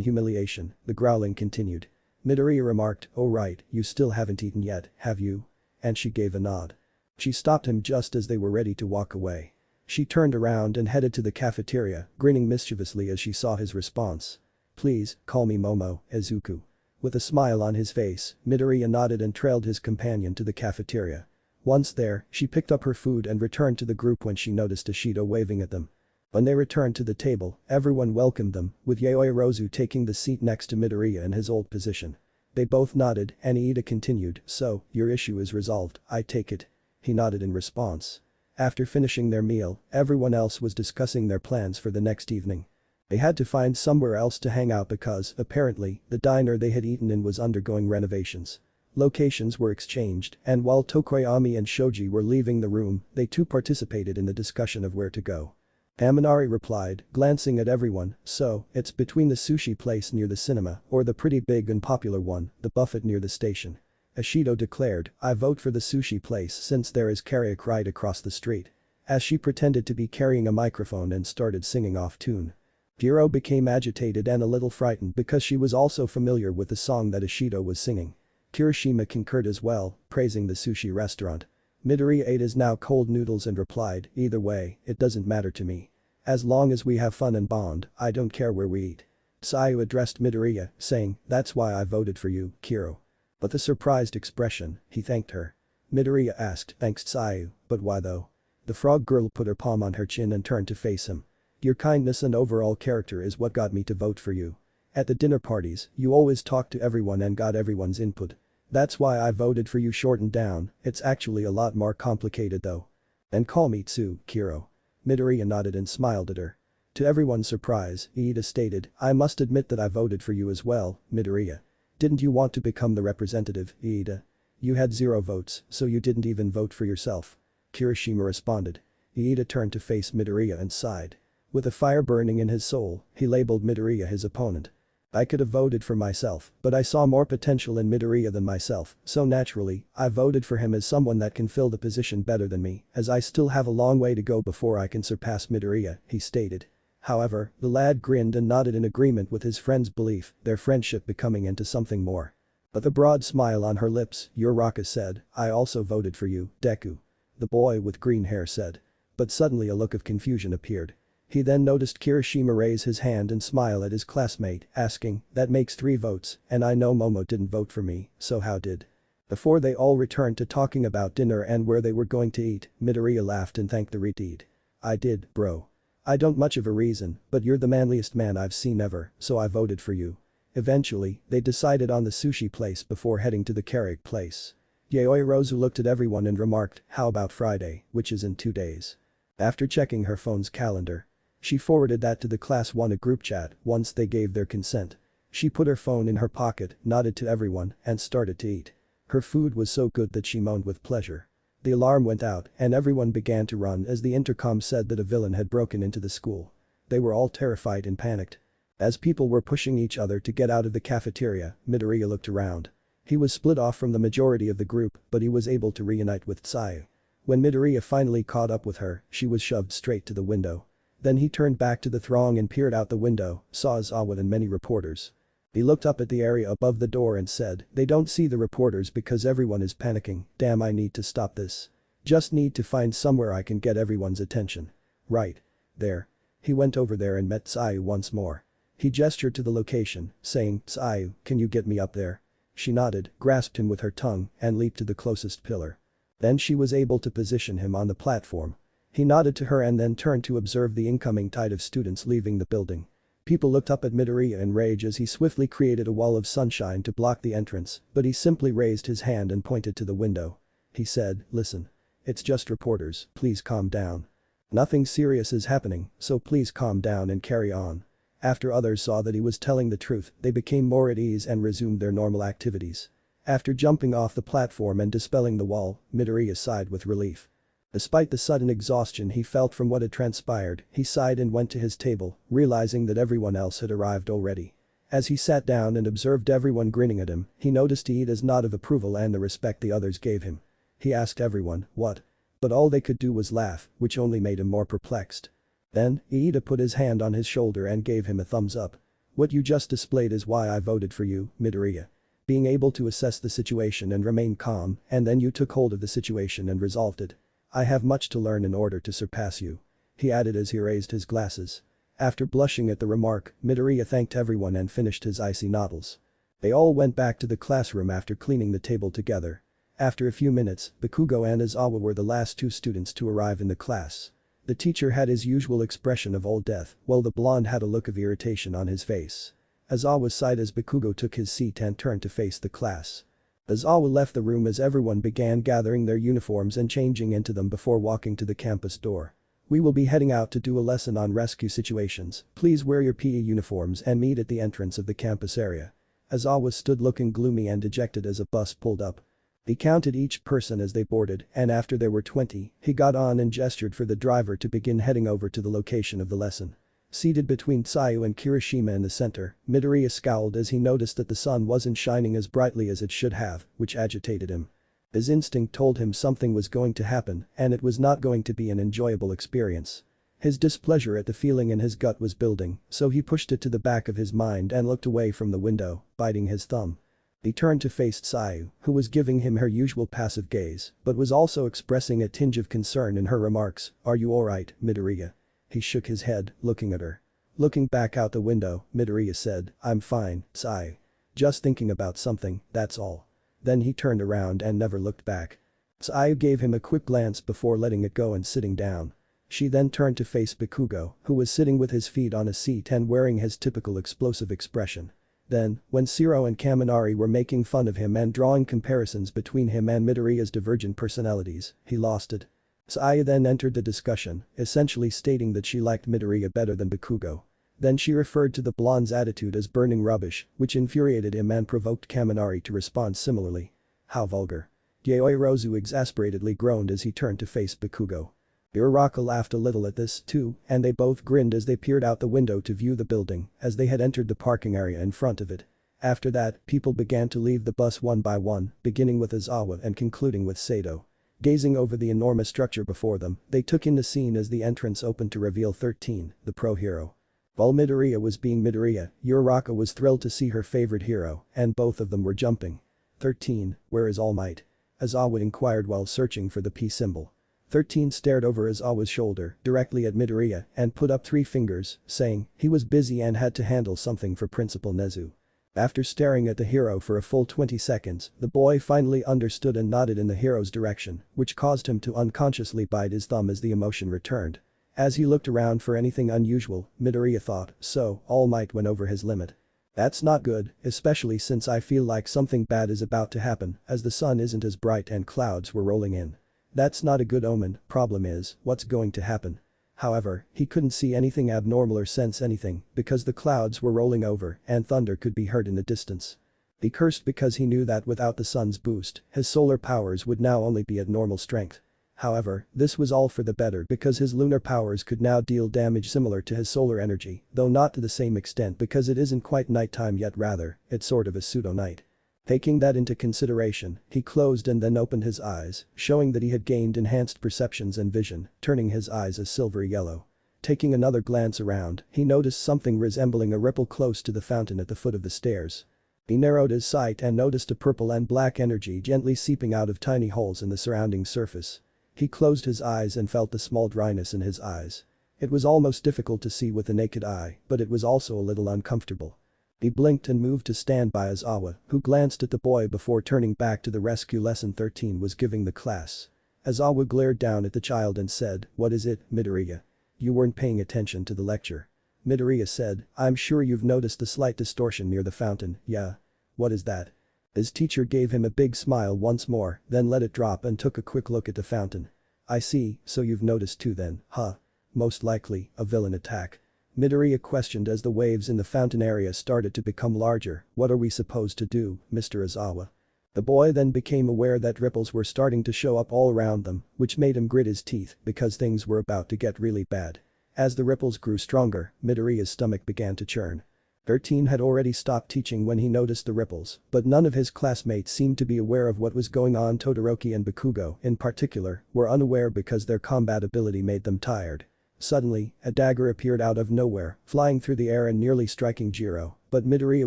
humiliation, the growling continued. Midoriya remarked, "Oh right, you still haven't eaten yet, have you?" And she gave a nod. She stopped him just as they were ready to walk away. She turned around and headed to the cafeteria, grinning mischievously as she saw his response. "Please, call me Momo, Izuku." With a smile on his face, Midoriya nodded and trailed his companion to the cafeteria. Once there, she picked up her food and returned to the group when she noticed Ishido waving at them. When they returned to the table, everyone welcomed them, with Yaoi Rozu taking the seat next to Midoriya in his old position. They both nodded and Iida continued, "So, your issue is resolved, I take it." He nodded in response. After finishing their meal, everyone else was discussing their plans for the next evening. They had to find somewhere else to hang out because, apparently, the diner they had eaten in was undergoing renovations. Locations were exchanged, and while Tokoyami and Shoji were leaving the room, they too participated in the discussion of where to go. Amanari replied, glancing at everyone, "So, it's between the sushi place near the cinema or the pretty big and popular one, the buffet near the station." Ishido declared, "I vote for the sushi place since there is karaoke right across the street." As she pretended to be carrying a microphone and started singing off tune. Jiro became agitated and a little frightened because she was also familiar with the song that Ishido was singing. Kirishima concurred as well, praising the sushi restaurant. Midoriya ate his now cold noodles and replied, "Either way, it doesn't matter to me. As long as we have fun and bond, I don't care where we eat." Sayu addressed Midoriya, saying, "That's why I voted for you, Kiro." With a surprised expression, he thanked her. Midoriya asked, "Thanks Sayu, but why though?" The frog girl put her palm on her chin and turned to face him. "Your kindness and overall character is what got me to vote for you. At the dinner parties, you always talked to everyone and got everyone's input. That's why I voted for you." Shortened down, it's actually a lot more complicated though. "And call me Tsu, Kiro." Midoriya nodded and smiled at her. To everyone's surprise, Iida stated, "I must admit that I voted for you as well, Midoriya." "Didn't you want to become the representative, Iida? You had 0 votes, so you didn't even vote for yourself." Kirishima responded. Iida turned to face Midoriya and sighed. With a fire burning in his soul, he labeled Midoriya his opponent. "I could have voted for myself, but I saw more potential in Midoriya than myself, so naturally, I voted for him as someone that can fill the position better than me, as I still have a long way to go before I can surpass Midoriya," he stated. However, the lad grinned and nodded in agreement with his friend's belief, their friendship becoming into something more. With a broad smile on her lips, Uraraka said, "I also voted for you, Deku." The boy with green hair said. But suddenly a look of confusion appeared. He then noticed Kirishima raise his hand and smile at his classmate, asking, "That makes 3 votes, and I know Momo didn't vote for me, so how did?" Before they all returned to talking about dinner and where they were going to eat, Midoriya laughed and thanked the retard. "I did, bro. I don't much of a reason, but you're the manliest man I've seen ever, so I voted for you." Eventually, they decided on the sushi place before heading to the karaoke place. Yaoi Rozu looked at everyone and remarked, "How about Friday, which is in 2 days?" After checking her phone's calendar, she forwarded that to the class 1 group chat once they gave their consent. She put her phone in her pocket, nodded to everyone, and started to eat. Her food was so good that she moaned with pleasure. The alarm went out and everyone began to run as the intercom said that a villain had broken into the school. They were all terrified and panicked. As people were pushing each other to get out of the cafeteria, Midoriya looked around. He was split off from the majority of the group, but he was able to reunite with Sayu. When Midoriya finally caught up with her, she was shoved straight to the window. Then he turned back to the throng and peered out the window, saw Izawa and many reporters. He looked up at the area above the door and said, "They don't see the reporters because everyone is panicking. Damn, I need to stop this. Just need to find somewhere I can get everyone's attention." "Right. There." He went over there and met Sayu once more. He gestured to the location, saying, "Sayu, can you get me up there?" She nodded, grasped him with her tongue, and leaped to the closest pillar. Then she was able to position him on the platform. He nodded to her and then turned to observe the incoming tide of students leaving the building. People looked up at Midoriya in rage as he swiftly created a wall of sunshine to block the entrance, but he simply raised his hand and pointed to the window. He said, "Listen. It's just reporters, please calm down. Nothing serious is happening, so please calm down and carry on." After others saw that he was telling the truth, they became more at ease and resumed their normal activities. After jumping off the platform and dispelling the wall, Midoriya sighed with relief. Despite the sudden exhaustion he felt from what had transpired, he sighed and went to his table, realizing that everyone else had arrived already. As he sat down and observed everyone grinning at him, he noticed Iida's nod of approval and the respect the others gave him. He asked everyone, "What?" But all they could do was laugh, which only made him more perplexed. Then, Iida put his hand on his shoulder and gave him a thumbs up. What you just displayed is why I voted for you, Midoriya. Being able to assess the situation and remain calm, and then you took hold of the situation and resolved it. I have much to learn in order to surpass you. He added as he raised his glasses. After blushing at the remark, Midoriya thanked everyone and finished his icy noodles. They all went back to the classroom after cleaning the table together. After a few minutes, Bakugo and Izawa were the last two students to arrive in the class. The teacher had his usual expression of old death, while the blonde had a look of irritation on his face. Izawa sighed as Bakugo took his seat and turned to face the class. Izawa left the room as everyone began gathering their uniforms and changing into them before walking to the campus door. We will be heading out to do a lesson on rescue situations. Please wear your PE uniforms and meet at the entrance of the campus area. Izawa stood looking gloomy and dejected as a bus pulled up. He counted each person as they boarded, and after there were 20, he got on and gestured for the driver to begin heading over to the location of the lesson. Seated between Tsuyu and Kirishima in the center, Midoriya scowled as he noticed that the sun wasn't shining as brightly as it should have, which agitated him. His instinct told him something was going to happen, and it was not going to be an enjoyable experience. His displeasure at the feeling in his gut was building, so he pushed it to the back of his mind and looked away from the window, biting his thumb. He turned to face Tsuyu, who was giving him her usual passive gaze, but was also expressing a tinge of concern in her remarks. Are you alright, Midoriya? He shook his head, looking at her. Looking back out the window, Midoriya said, I'm fine, Tsuyu. Just thinking about something, that's all. Then he turned around and never looked back. Tsuyu gave him a quick glance before letting it go and sitting down. She then turned to face Bakugo, who was sitting with his feet on a seat and wearing his typical explosive expression. Then, when Shiro and Kaminari were making fun of him and drawing comparisons between him and Midoriya's divergent personalities, he lost it. Tsuyu then entered the discussion, essentially stating that she liked Midoriya better than Bakugo. Then she referred to the blonde's attitude as burning rubbish, which infuriated him and provoked Kaminari to respond similarly. How vulgar. Yaoirozu exasperatedly groaned as he turned to face Bakugo. Uraraka laughed a little at this, too, and they both grinned as they peered out the window to view the building, as they had entered the parking area in front of it. After that, people began to leave the bus one by one, beginning with Izawa and concluding with Sato. Gazing over the enormous structure before them, they took in the scene as the entrance opened to reveal 13, the pro hero. While Midoriya was being Midoriya, Uraraka was thrilled to see her favorite hero, and both of them were jumping. 13, where is All Might? Izawa inquired while searching for the P symbol. 13 stared over Izawa's shoulder, directly at Midoriya, and put up 3 fingers, saying he was busy and had to handle something for Principal Nezu. After staring at the hero for a full 20 seconds, the boy finally understood and nodded in the hero's direction, which caused him to unconsciously bite his thumb as the emotion returned. As he looked around for anything unusual, Midoriya thought, so, All Might went over his limit. That's not good, especially since I feel like something bad is about to happen, as the sun isn't as bright and clouds were rolling in. That's not a good omen. Problem is, what's going to happen? However, he couldn't see anything abnormal or sense anything because the clouds were rolling over and thunder could be heard in the distance. He cursed because he knew that without the sun's boost, his solar powers would now only be at normal strength. However, this was all for the better because his lunar powers could now deal damage similar to his solar energy, though not to the same extent because it isn't quite nighttime yet, rather, it's sort of a pseudo-night. Taking that into consideration, he closed and then opened his eyes, showing that he had gained enhanced perceptions and vision, turning his eyes a silvery yellow. Taking another glance around, he noticed something resembling a ripple close to the fountain at the foot of the stairs. He narrowed his sight and noticed a purple and black energy gently seeping out of tiny holes in the surrounding surface. He closed his eyes and felt the small dryness in his eyes. It was almost difficult to see with the naked eye, but it was also a little uncomfortable. He blinked and moved to stand by Izawa, who glanced at the boy before turning back to the rescue lesson 13 was giving the class. Izawa glared down at the child and said, what is it, Midoriya? You weren't paying attention to the lecture. Midoriya said, I'm sure you've noticed the slight distortion near the fountain, yeah? What is that? His teacher gave him a big smile once more, then let it drop and took a quick look at the fountain. I see, so you've noticed too then, huh? Most likely, a villain attack. Midoriya questioned as the waves in the fountain area started to become larger. What are we supposed to do, Mr. Izawa? The boy then became aware that ripples were starting to show up all around them, which made him grit his teeth because things were about to get really bad. As the ripples grew stronger, Midoriya's stomach began to churn. 13 had already stopped teaching when he noticed the ripples, but none of his classmates seemed to be aware of what was going on. Todoroki and Bakugo, in particular, were unaware because their combat ability made them tired. Suddenly, a dagger appeared out of nowhere, flying through the air and nearly striking Jiro, but Midoriya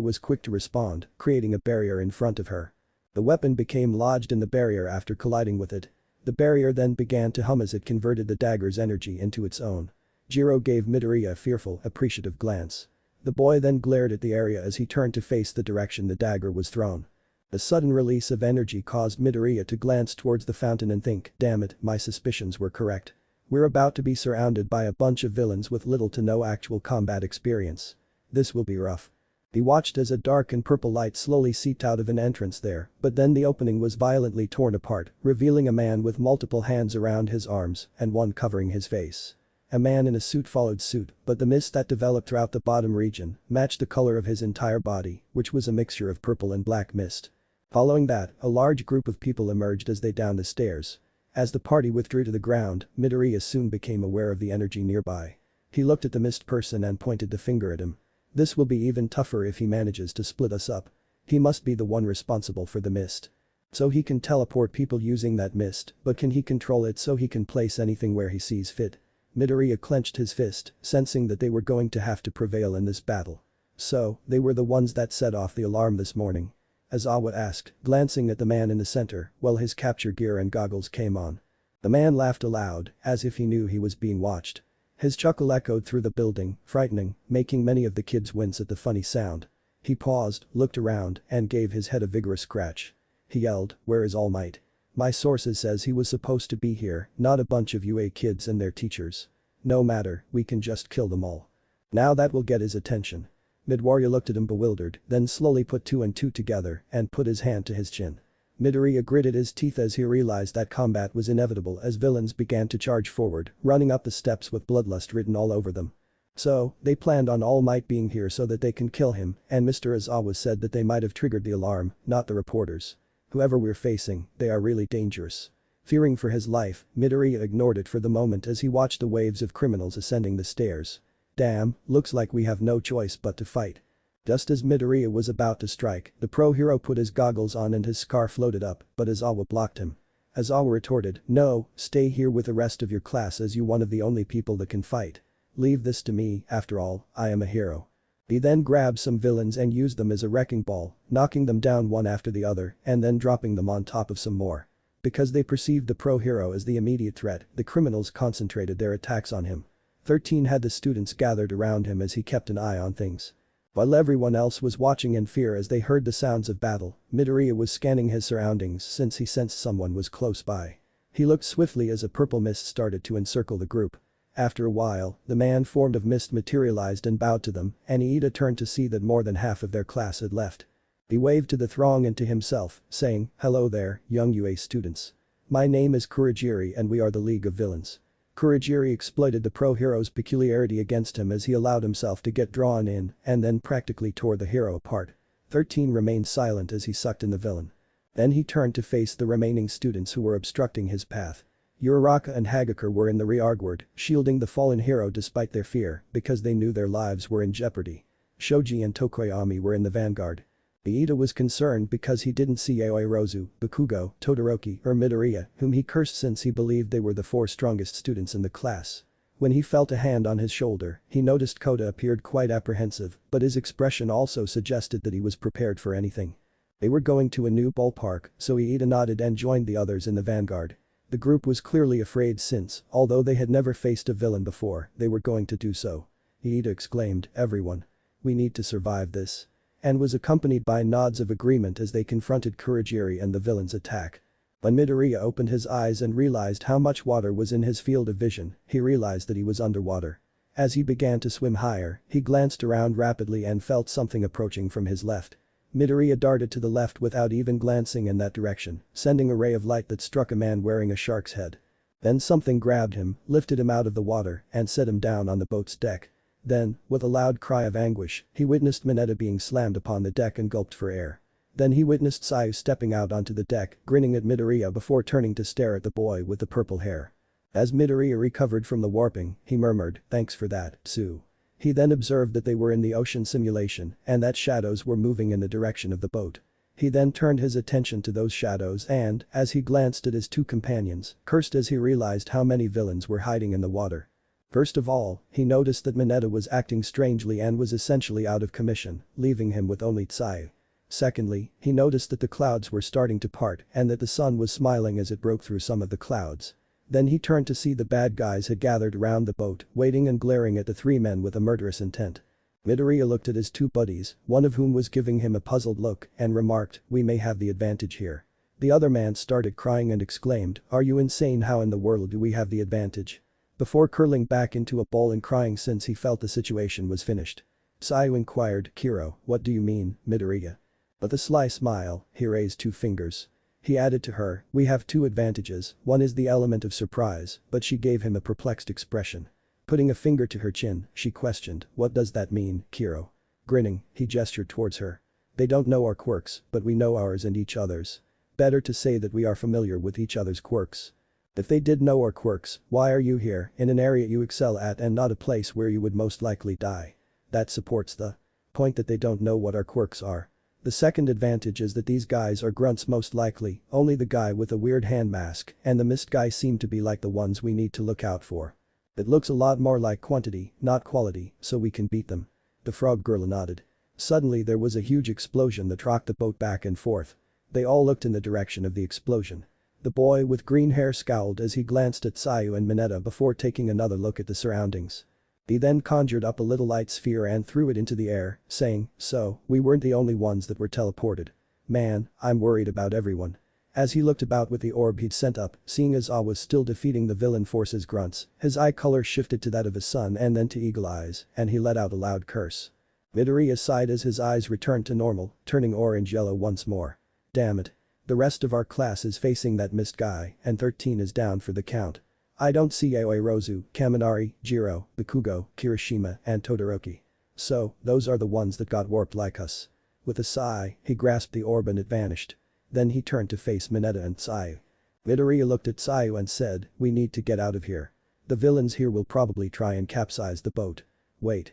was quick to respond, creating a barrier in front of her. The weapon became lodged in the barrier after colliding with it. The barrier then began to hum as it converted the dagger's energy into its own. Jiro gave Midoriya a fearful, appreciative glance. The boy then glared at the area as he turned to face the direction the dagger was thrown. The sudden release of energy caused Midoriya to glance towards the fountain and think, damn it, my suspicions were correct. We're about to be surrounded by a bunch of villains with little to no actual combat experience. This will be rough. He watched as a dark and purple light slowly seeped out of an entrance there, but then the opening was violently torn apart, revealing a man with multiple hands around his arms and one covering his face. A man in a suit followed suit, but the mist that developed throughout the bottom region matched the color of his entire body, which was a mixture of purple and black mist. Following that, a large group of people emerged as they down the stairs. As the party withdrew to the ground, Midoriya soon became aware of the energy nearby. He looked at the mist person and pointed the finger at him. This will be even tougher if he manages to split us up. He must be the one responsible for the mist. So he can teleport people using that mist, but can he control it so he can place anything where he sees fit? Midoriya clenched his fist, sensing that they were going to have to prevail in this battle. So, they were the ones that set off the alarm this morning? Aizawa asked, glancing at the man in the center, while his capture gear and goggles came on. The man laughed aloud, as if he knew he was being watched. His chuckle echoed through the building, frightening, making many of the kids wince at the funny sound. He paused, looked around, and gave his head a vigorous scratch. He yelled, "Where is All Might? My sources says he was supposed to be here, not a bunch of UA kids and their teachers. No matter, we can just kill them all. Now that will get his attention." Midoriya looked at him bewildered, then slowly put two and two together and put his hand to his chin. Midoriya gritted his teeth as he realized that combat was inevitable as villains began to charge forward, running up the steps with bloodlust written all over them. So, they planned on All Might being here so that they can kill him, and Mr. Aizawa said that they might have triggered the alarm, not the reporters. Whoever we're facing, they are really dangerous. Fearing for his life, Midoriya ignored it for the moment as he watched the waves of criminals ascending the stairs. Damn, looks like we have no choice but to fight. Just as Midoriya was about to strike, the pro hero put his goggles on and his scar floated up, but Aizawa blocked him. Aizawa retorted, "No, stay here with the rest of your class as you one of the only people that can fight. Leave this to me, after all, I am a hero." He then grabbed some villains and used them as a wrecking ball, knocking them down one after the other and then dropping them on top of some more. Because they perceived the pro hero as the immediate threat, the criminals concentrated their attacks on him. 13 had the students gathered around him as he kept an eye on things. While everyone else was watching in fear as they heard the sounds of battle, Midoriya was scanning his surroundings since he sensed someone was close by. He looked swiftly as a purple mist started to encircle the group. After a while, the man formed of mist materialized and bowed to them, and Iida turned to see that more than half of their class had left. He waved to the throng and to himself, saying, "Hello there, young UA students. My name is Kurogiri and we are the League of Villains." Kurogiri exploited the pro-hero's peculiarity against him as he allowed himself to get drawn in and then practically tore the hero apart. 13 remained silent as he sucked in the villain. Then he turned to face the remaining students who were obstructing his path. Uraraka and Hagakure were in the rearguard, shielding the fallen hero despite their fear because they knew their lives were in jeopardy. Shoji and Tokoyami were in the vanguard. Iida was concerned because he didn't see Aoirozu, Bakugo, Todoroki or Midoriya, whom he cursed since he believed they were the 4 strongest students in the class. When he felt a hand on his shoulder, he noticed Kota appeared quite apprehensive, but his expression also suggested that he was prepared for anything. They were going to a new ballpark, so Iida nodded and joined the others in the vanguard. The group was clearly afraid since, although they had never faced a villain before, they were going to do so. Iida exclaimed, "Everyone. We need to survive this." And was accompanied by nods of agreement as they confronted Kurogiri and the villain's attack. When Midoriya opened his eyes and realized how much water was in his field of vision, he realized that he was underwater. As he began to swim higher, he glanced around rapidly and felt something approaching from his left. Midoriya darted to the left without even glancing in that direction, sending a ray of light that struck a man wearing a shark's head. Then something grabbed him, lifted him out of the water, and set him down on the boat's deck. Then, with a loud cry of anguish, he witnessed Mineta being slammed upon the deck and gulped for air. Then he witnessed Sayu stepping out onto the deck, grinning at Midoriya before turning to stare at the boy with the purple hair. As Midoriya recovered from the warping, he murmured, "Thanks for that, Tsu." He then observed that they were in the ocean simulation and that shadows were moving in the direction of the boat. He then turned his attention to those shadows and, as he glanced at his 2 companions, cursed as he realized how many villains were hiding in the water. First of all, he noticed that Mineta was acting strangely and was essentially out of commission, leaving him with only Tsuyu. Secondly, he noticed that the clouds were starting to part and that the sun was smiling as it broke through some of the clouds. Then he turned to see the bad guys had gathered around the boat, waiting and glaring at the three men with a murderous intent. Midoriya looked at his two buddies, one of whom was giving him a puzzled look, and remarked, "We may have the advantage here." The other man started crying and exclaimed, "Are you insane? How in the world do we have the advantage?" Before curling back into a ball and crying since he felt the situation was finished. Tsuyu inquired, "Kiro, what do you mean, Midoriya?" With a sly smile, he raised two fingers. He added to her, "We have two advantages, one is the element of surprise," but she gave him a perplexed expression. Putting a finger to her chin, she questioned, "What does that mean, Kiro?" Grinning, he gestured towards her. "They don't know our quirks, but we know ours and each other's. Better to say that we are familiar with each other's quirks. If they did know our quirks, why are you here, in an area you excel at and not a place where you would most likely die? That supports the point that they don't know what our quirks are. The second advantage is that these guys are grunts most likely, only the guy with a weird hand mask and the mist guy seem to be like the ones we need to look out for. It looks a lot more like quantity, not quality, so we can beat them." The frog girl nodded. Suddenly there was a huge explosion that rocked the boat back and forth. They all looked in the direction of the explosion. The boy with green hair scowled as he glanced at Tsuyu and Mineta before taking another look at the surroundings. He then conjured up a little light sphere and threw it into the air, saying, "So, we weren't the only ones that were teleported. Man, I'm worried about everyone." As he looked about with the orb he'd sent up, seeing Aza was still defeating the villain force's grunts, his eye color shifted to that of his son and then to eagle eyes, and he let out a loud curse. Midoriya sighed as his eyes returned to normal, turning orange-yellow once more. "Damn it. The rest of our class is facing that mist guy, and 13 is down for the count. I don't see Aoi Rozu, Kaminari, Jiro, Bakugo, Kirishima, and Todoroki. So, those are the ones that got warped like us." With a sigh, he grasped the orb and it vanished. Then he turned to face Mineta and Tsuyu. Midoriya looked at Tsuyu and said, "We need to get out of here. The villains here will probably try and capsize the boat." Wait.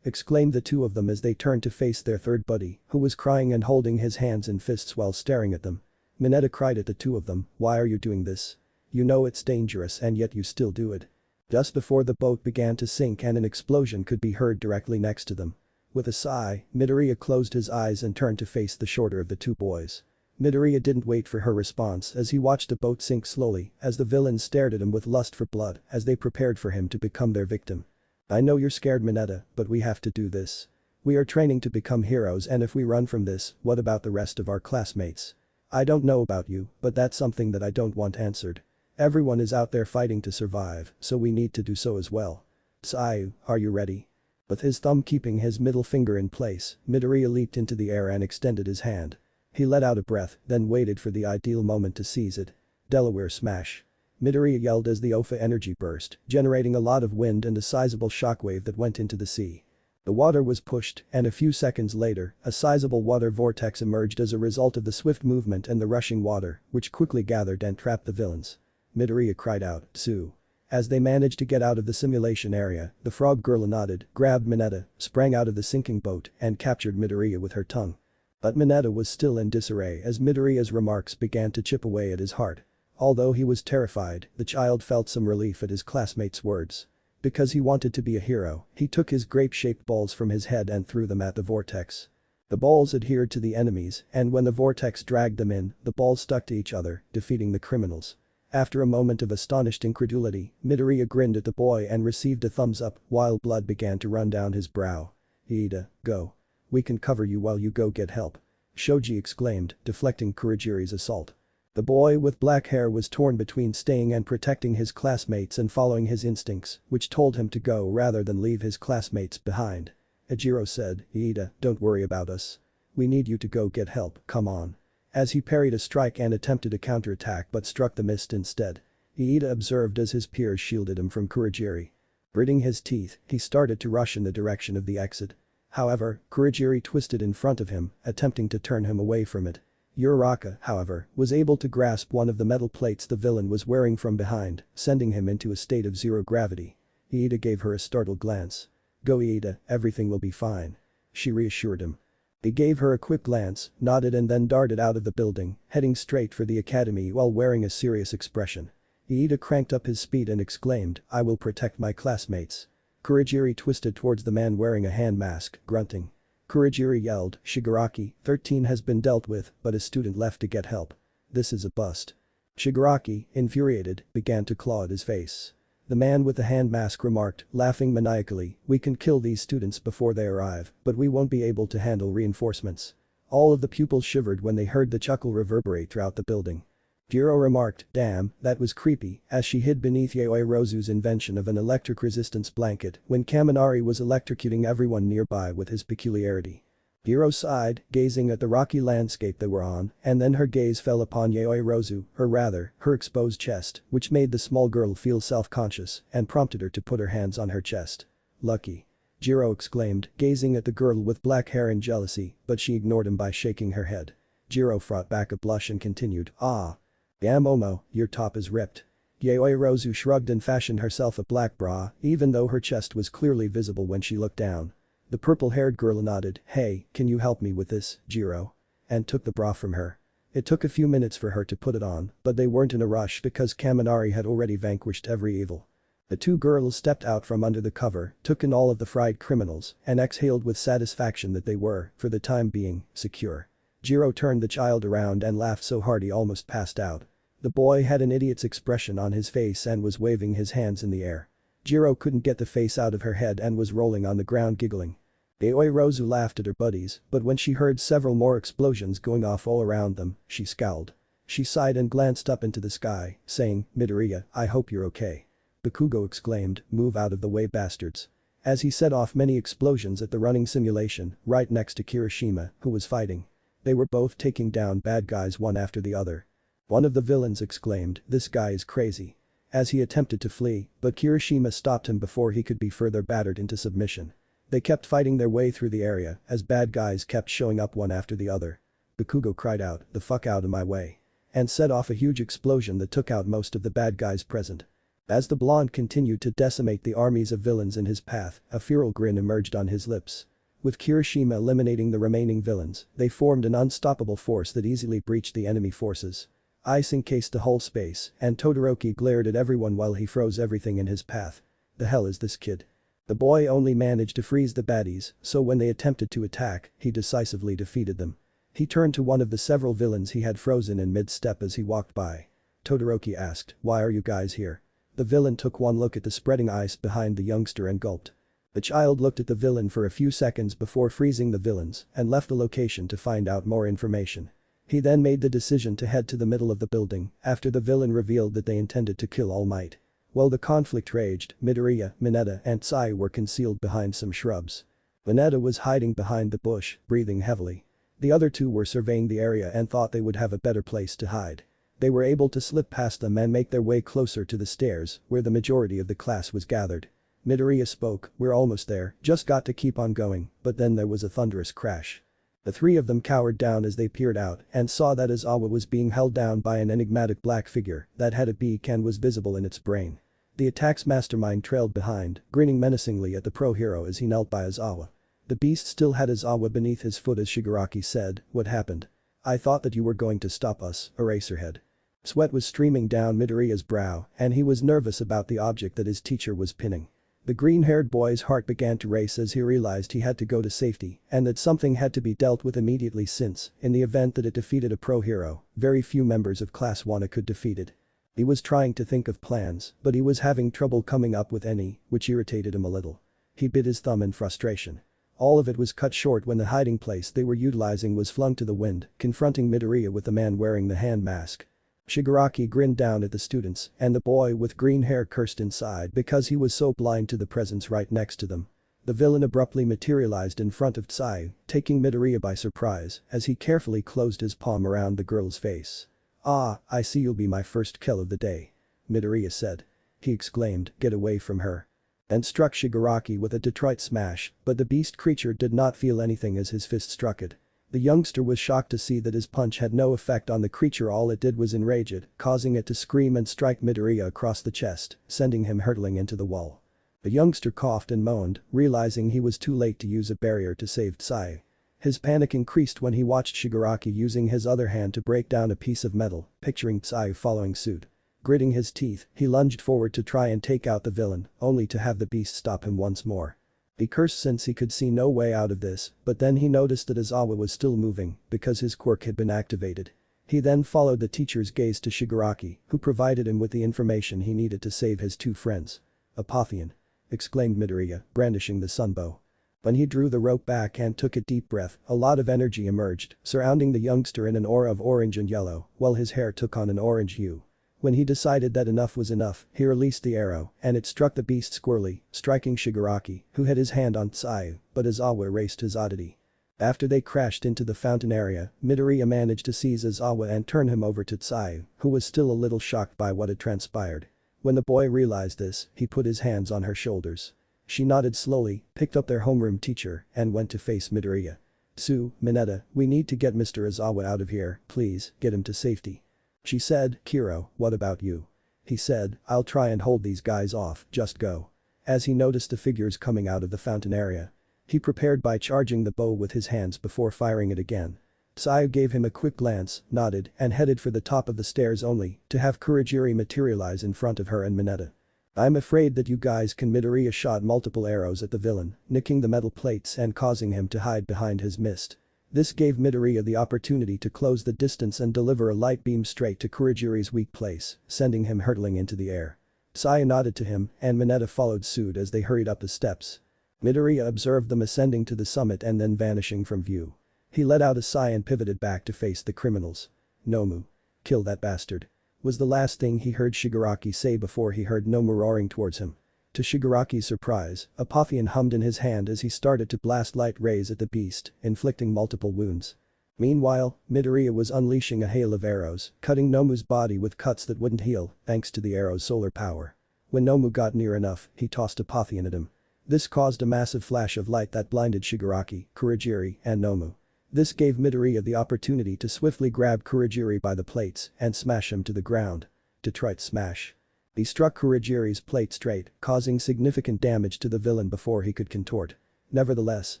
Exclaimed the two of them as they turned to face their third buddy, who was crying and holding his hands in fists while staring at them. Mineta cried at the two of them, "Why are you doing this? You know it's dangerous and yet you still do it." Just before the boat began to sink and an explosion could be heard directly next to them. With a sigh, Midoriya closed his eyes and turned to face the shorter of the two boys. Midoriya didn't wait for her response as he watched the boat sink slowly as the villains stared at him with lust for blood as they prepared for him to become their victim. "I know you're scared, Mineta, but we have to do this. We are training to become heroes and if we run from this, what about the rest of our classmates? I don't know about you, but that's something that I don't want answered. Everyone is out there fighting to survive, so we need to do so as well. Tsuyu, are you ready?" With his thumb keeping his middle finger in place, Midoriya leaped into the air and extended his hand. He let out a breath, then waited for the ideal moment to seize it. Delaware smash. Midoriya yelled as the Ofa energy burst, generating a lot of wind and a sizable shockwave that went into the sea. The water was pushed, and a few seconds later, a sizable water vortex emerged as a result of the swift movement and the rushing water, which quickly gathered and trapped the villains. Midoriya cried out, "Tsu." As they managed to get out of the simulation area, the frog girl nodded, grabbed Mineta, sprang out of the sinking boat, and captured Midoriya with her tongue. But Mineta was still in disarray as Midoriya's remarks began to chip away at his heart. Although he was terrified, the child felt some relief at his classmates' words. Because he wanted to be a hero, he took his grape-shaped balls from his head and threw them at the vortex. The balls adhered to the enemies, and when the vortex dragged them in, the balls stuck to each other, defeating the criminals. After a moment of astonished incredulity, Midoriya grinned at the boy and received a thumbs up while blood began to run down his brow. "Iida, go. We can cover you while you go get help," Shoji exclaimed, deflecting Kurogiri's assault. The boy with black hair was torn between staying and protecting his classmates and following his instincts, which told him to go rather than leave his classmates behind. Ejiro said, "Iida, don't worry about us. We need you to go get help, come on." As he parried a strike and attempted a counterattack but struck the mist instead. Iida observed as his peers shielded him from Kurogiri. Gritting his teeth, he started to rush in the direction of the exit. However, Kurogiri twisted in front of him, attempting to turn him away from it. Uraraka, however, was able to grasp one of the metal plates the villain was wearing from behind, sending him into a state of zero gravity. Iida gave her a startled glance. "Go Iida, everything will be fine," she reassured him. He gave her a quick glance, nodded and then darted out of the building, heading straight for the academy while wearing a serious expression. Iida cranked up his speed and exclaimed, "I will protect my classmates." Kurogiri twisted towards the man wearing a hand mask, grunting. Kurogiri yelled, "Shigaraki, 13 has been dealt with, but a student left to get help. This is a bust." Shigaraki, infuriated, began to claw at his face. The man with the hand mask remarked, laughing maniacally, "We can kill these students before they arrive, but we won't be able to handle reinforcements." All of the pupils shivered when they heard the chuckle reverberate throughout the building. Jiro remarked, "Damn, that was creepy," as she hid beneath Yaoi Rozu's invention of an electric resistance blanket when Kaminari was electrocuting everyone nearby with his peculiarity. Jiro sighed, gazing at the rocky landscape they were on, and then her gaze fell upon Yaoi Rozu, her exposed chest, which made the small girl feel self-conscious and prompted her to put her hands on her chest. "Lucky." Jiro exclaimed, gazing at the girl with black hair in jealousy, but she ignored him by shaking her head. Jiro fought back a blush and continued, "Ah. Damn Momo, your top is ripped." Yaoi Rozu shrugged and fashioned herself a black bra, even though her chest was clearly visible when she looked down. The purple-haired girl nodded, "Hey, can you help me with this, Jiro?" and took the bra from her. It took a few minutes for her to put it on, but they weren't in a rush because Kaminari had already vanquished every evil. The two girls stepped out from under the cover, took in all of the fried criminals, and exhaled with satisfaction that they were, for the time being, secure. Jiro turned the child around and laughed so hard he almost passed out. The boy had an idiot's expression on his face and was waving his hands in the air. Jiro couldn't get the face out of her head and was rolling on the ground giggling. Yaoi Rozu laughed at her buddies, but when she heard several more explosions going off all around them, she scowled. She sighed and glanced up into the sky, saying, "Midoriya, I hope you're okay." Bakugo exclaimed, "Move out of the way, bastards." As he set off many explosions at the running simulation, right next to Kirishima, who was fighting. They were both taking down bad guys one after the other. One of the villains exclaimed, "This guy is crazy." As he attempted to flee, but Kirishima stopped him before he could be further battered into submission. They kept fighting their way through the area as bad guys kept showing up one after the other. Bakugo cried out, "The fuck out of my way," and set off a huge explosion that took out most of the bad guys present. As the blonde continued to decimate the armies of villains in his path, a feral grin emerged on his lips. With Kirishima eliminating the remaining villains, they formed an unstoppable force that easily breached the enemy forces. Ice encased the whole space, and Todoroki glared at everyone while he froze everything in his path. The hell is this kid? The boy only managed to freeze the baddies, so when they attempted to attack, he decisively defeated them. He turned to one of the several villains he had frozen in mid-step as he walked by. Todoroki asked, "Why are you guys here?" The villain took one look at the spreading ice behind the youngster and gulped. The child looked at the villain for a few seconds before freezing the villains and left the location to find out more information. He then made the decision to head to the middle of the building after the villain revealed that they intended to kill All Might. While the conflict raged, Midoriya, Mineta and Sai were concealed behind some shrubs. Mineta was hiding behind the bush, breathing heavily. The other two were surveying the area and thought they would have a better place to hide. They were able to slip past them and make their way closer to the stairs where the majority of the class was gathered. Midoriya spoke, "We're almost there, just got to keep on going," but then there was a thunderous crash. The three of them cowered down as they peered out and saw that Aizawa was being held down by an enigmatic black figure that had a beak and was visible in its brain. The attack's mastermind trailed behind, grinning menacingly at the pro-hero as he knelt by Aizawa. The beast still had Aizawa beneath his foot as Shigaraki said, "What happened? I thought that you were going to stop us, Eraserhead." Sweat was streaming down Midoriya's brow and he was nervous about the object that his teacher was pinning. The green-haired boy's heart began to race as he realized he had to go to safety and that something had to be dealt with immediately since, in the event that it defeated a pro-hero, very few members of Class 1 could defeat it. He was trying to think of plans, but he was having trouble coming up with any, which irritated him a little. He bit his thumb in frustration. All of it was cut short when the hiding place they were utilizing was flung to the wind, confronting Midoriya with the man wearing the hand mask. Shigaraki grinned down at the students and the boy with green hair cursed inside because he was so blind to the presence right next to them. The villain abruptly materialized in front of Tsai, taking Midoriya by surprise as he carefully closed his palm around the girl's face. "Ah, I see you'll be my first kill of the day," Midoriya said. He exclaimed, "Get away from her." Then struck Shigaraki with a Detroit smash, but the beast creature did not feel anything as his fist struck it. The youngster was shocked to see that his punch had no effect on the creature. All it did was enrage it, causing it to scream and strike Midoriya across the chest, sending him hurtling into the wall. The youngster coughed and moaned, realizing he was too late to use a barrier to save Tsai. His panic increased when he watched Shigaraki using his other hand to break down a piece of metal, picturing Tsai following suit. Gritting his teeth, he lunged forward to try and take out the villain, only to have the beast stop him once more. He cursed since he could see no way out of this, but then he noticed that Izawa was still moving because his quirk had been activated. He then followed the teacher's gaze to Shigaraki, who provided him with the information he needed to save his two friends. "Apotheon!" exclaimed Midoriya, brandishing the sunbow. When he drew the rope back and took a deep breath, a lot of energy emerged, surrounding the youngster in an aura of orange and yellow, while his hair took on an orange hue. When he decided that enough was enough, he released the arrow, and it struck the beast squarely, striking Shigaraki, who had his hand on Tsuyu, but Izawa erased his oddity. After they crashed into the fountain area, Midoriya managed to seize Izawa and turn him over to Tsuyu, who was still a little shocked by what had transpired. When the boy realized this, he put his hands on her shoulders. She nodded slowly, picked up their homeroom teacher, and went to face Midoriya. "Mineta, we need to get Mr. Izawa out of here, please, get him to safety." She said. "Kiro, what about you?" He said, "I'll try and hold these guys off, just go." As he noticed the figures coming out of the fountain area, he prepared by charging the bow with his hands before firing it again. Tsuyu gave him a quick glance, nodded, and headed for the top of the stairs only to have Kurogiri materialize in front of her and Mineta. "I'm afraid that you guys can." Midoriya shot multiple arrows at the villain, nicking the metal plates and causing him to hide behind his mist. This gave Midoriya the opportunity to close the distance and deliver a light beam straight to Kurogiri's weak place, sending him hurtling into the air. Tsuyu nodded to him, and Mineta followed suit as they hurried up the steps. Midoriya observed them ascending to the summit and then vanishing from view. He let out a sigh and pivoted back to face the criminals. "Nomu. Kill that bastard," was the last thing he heard Shigaraki say before he heard Nomu roaring towards him. To Shigaraki's surprise, Apotheon hummed in his hand as he started to blast light rays at the beast, inflicting multiple wounds. Meanwhile, Midoriya was unleashing a hail of arrows, cutting Nomu's body with cuts that wouldn't heal, thanks to the arrow's solar power. When Nomu got near enough, he tossed Apotheon at him. This caused a massive flash of light that blinded Shigaraki, Kurogiri, and Nomu. This gave Midoriya the opportunity to swiftly grab Kurogiri by the plates and smash him to the ground. Detroit smash. He struck Kurogiri's plate straight, causing significant damage to the villain before he could contort. Nevertheless,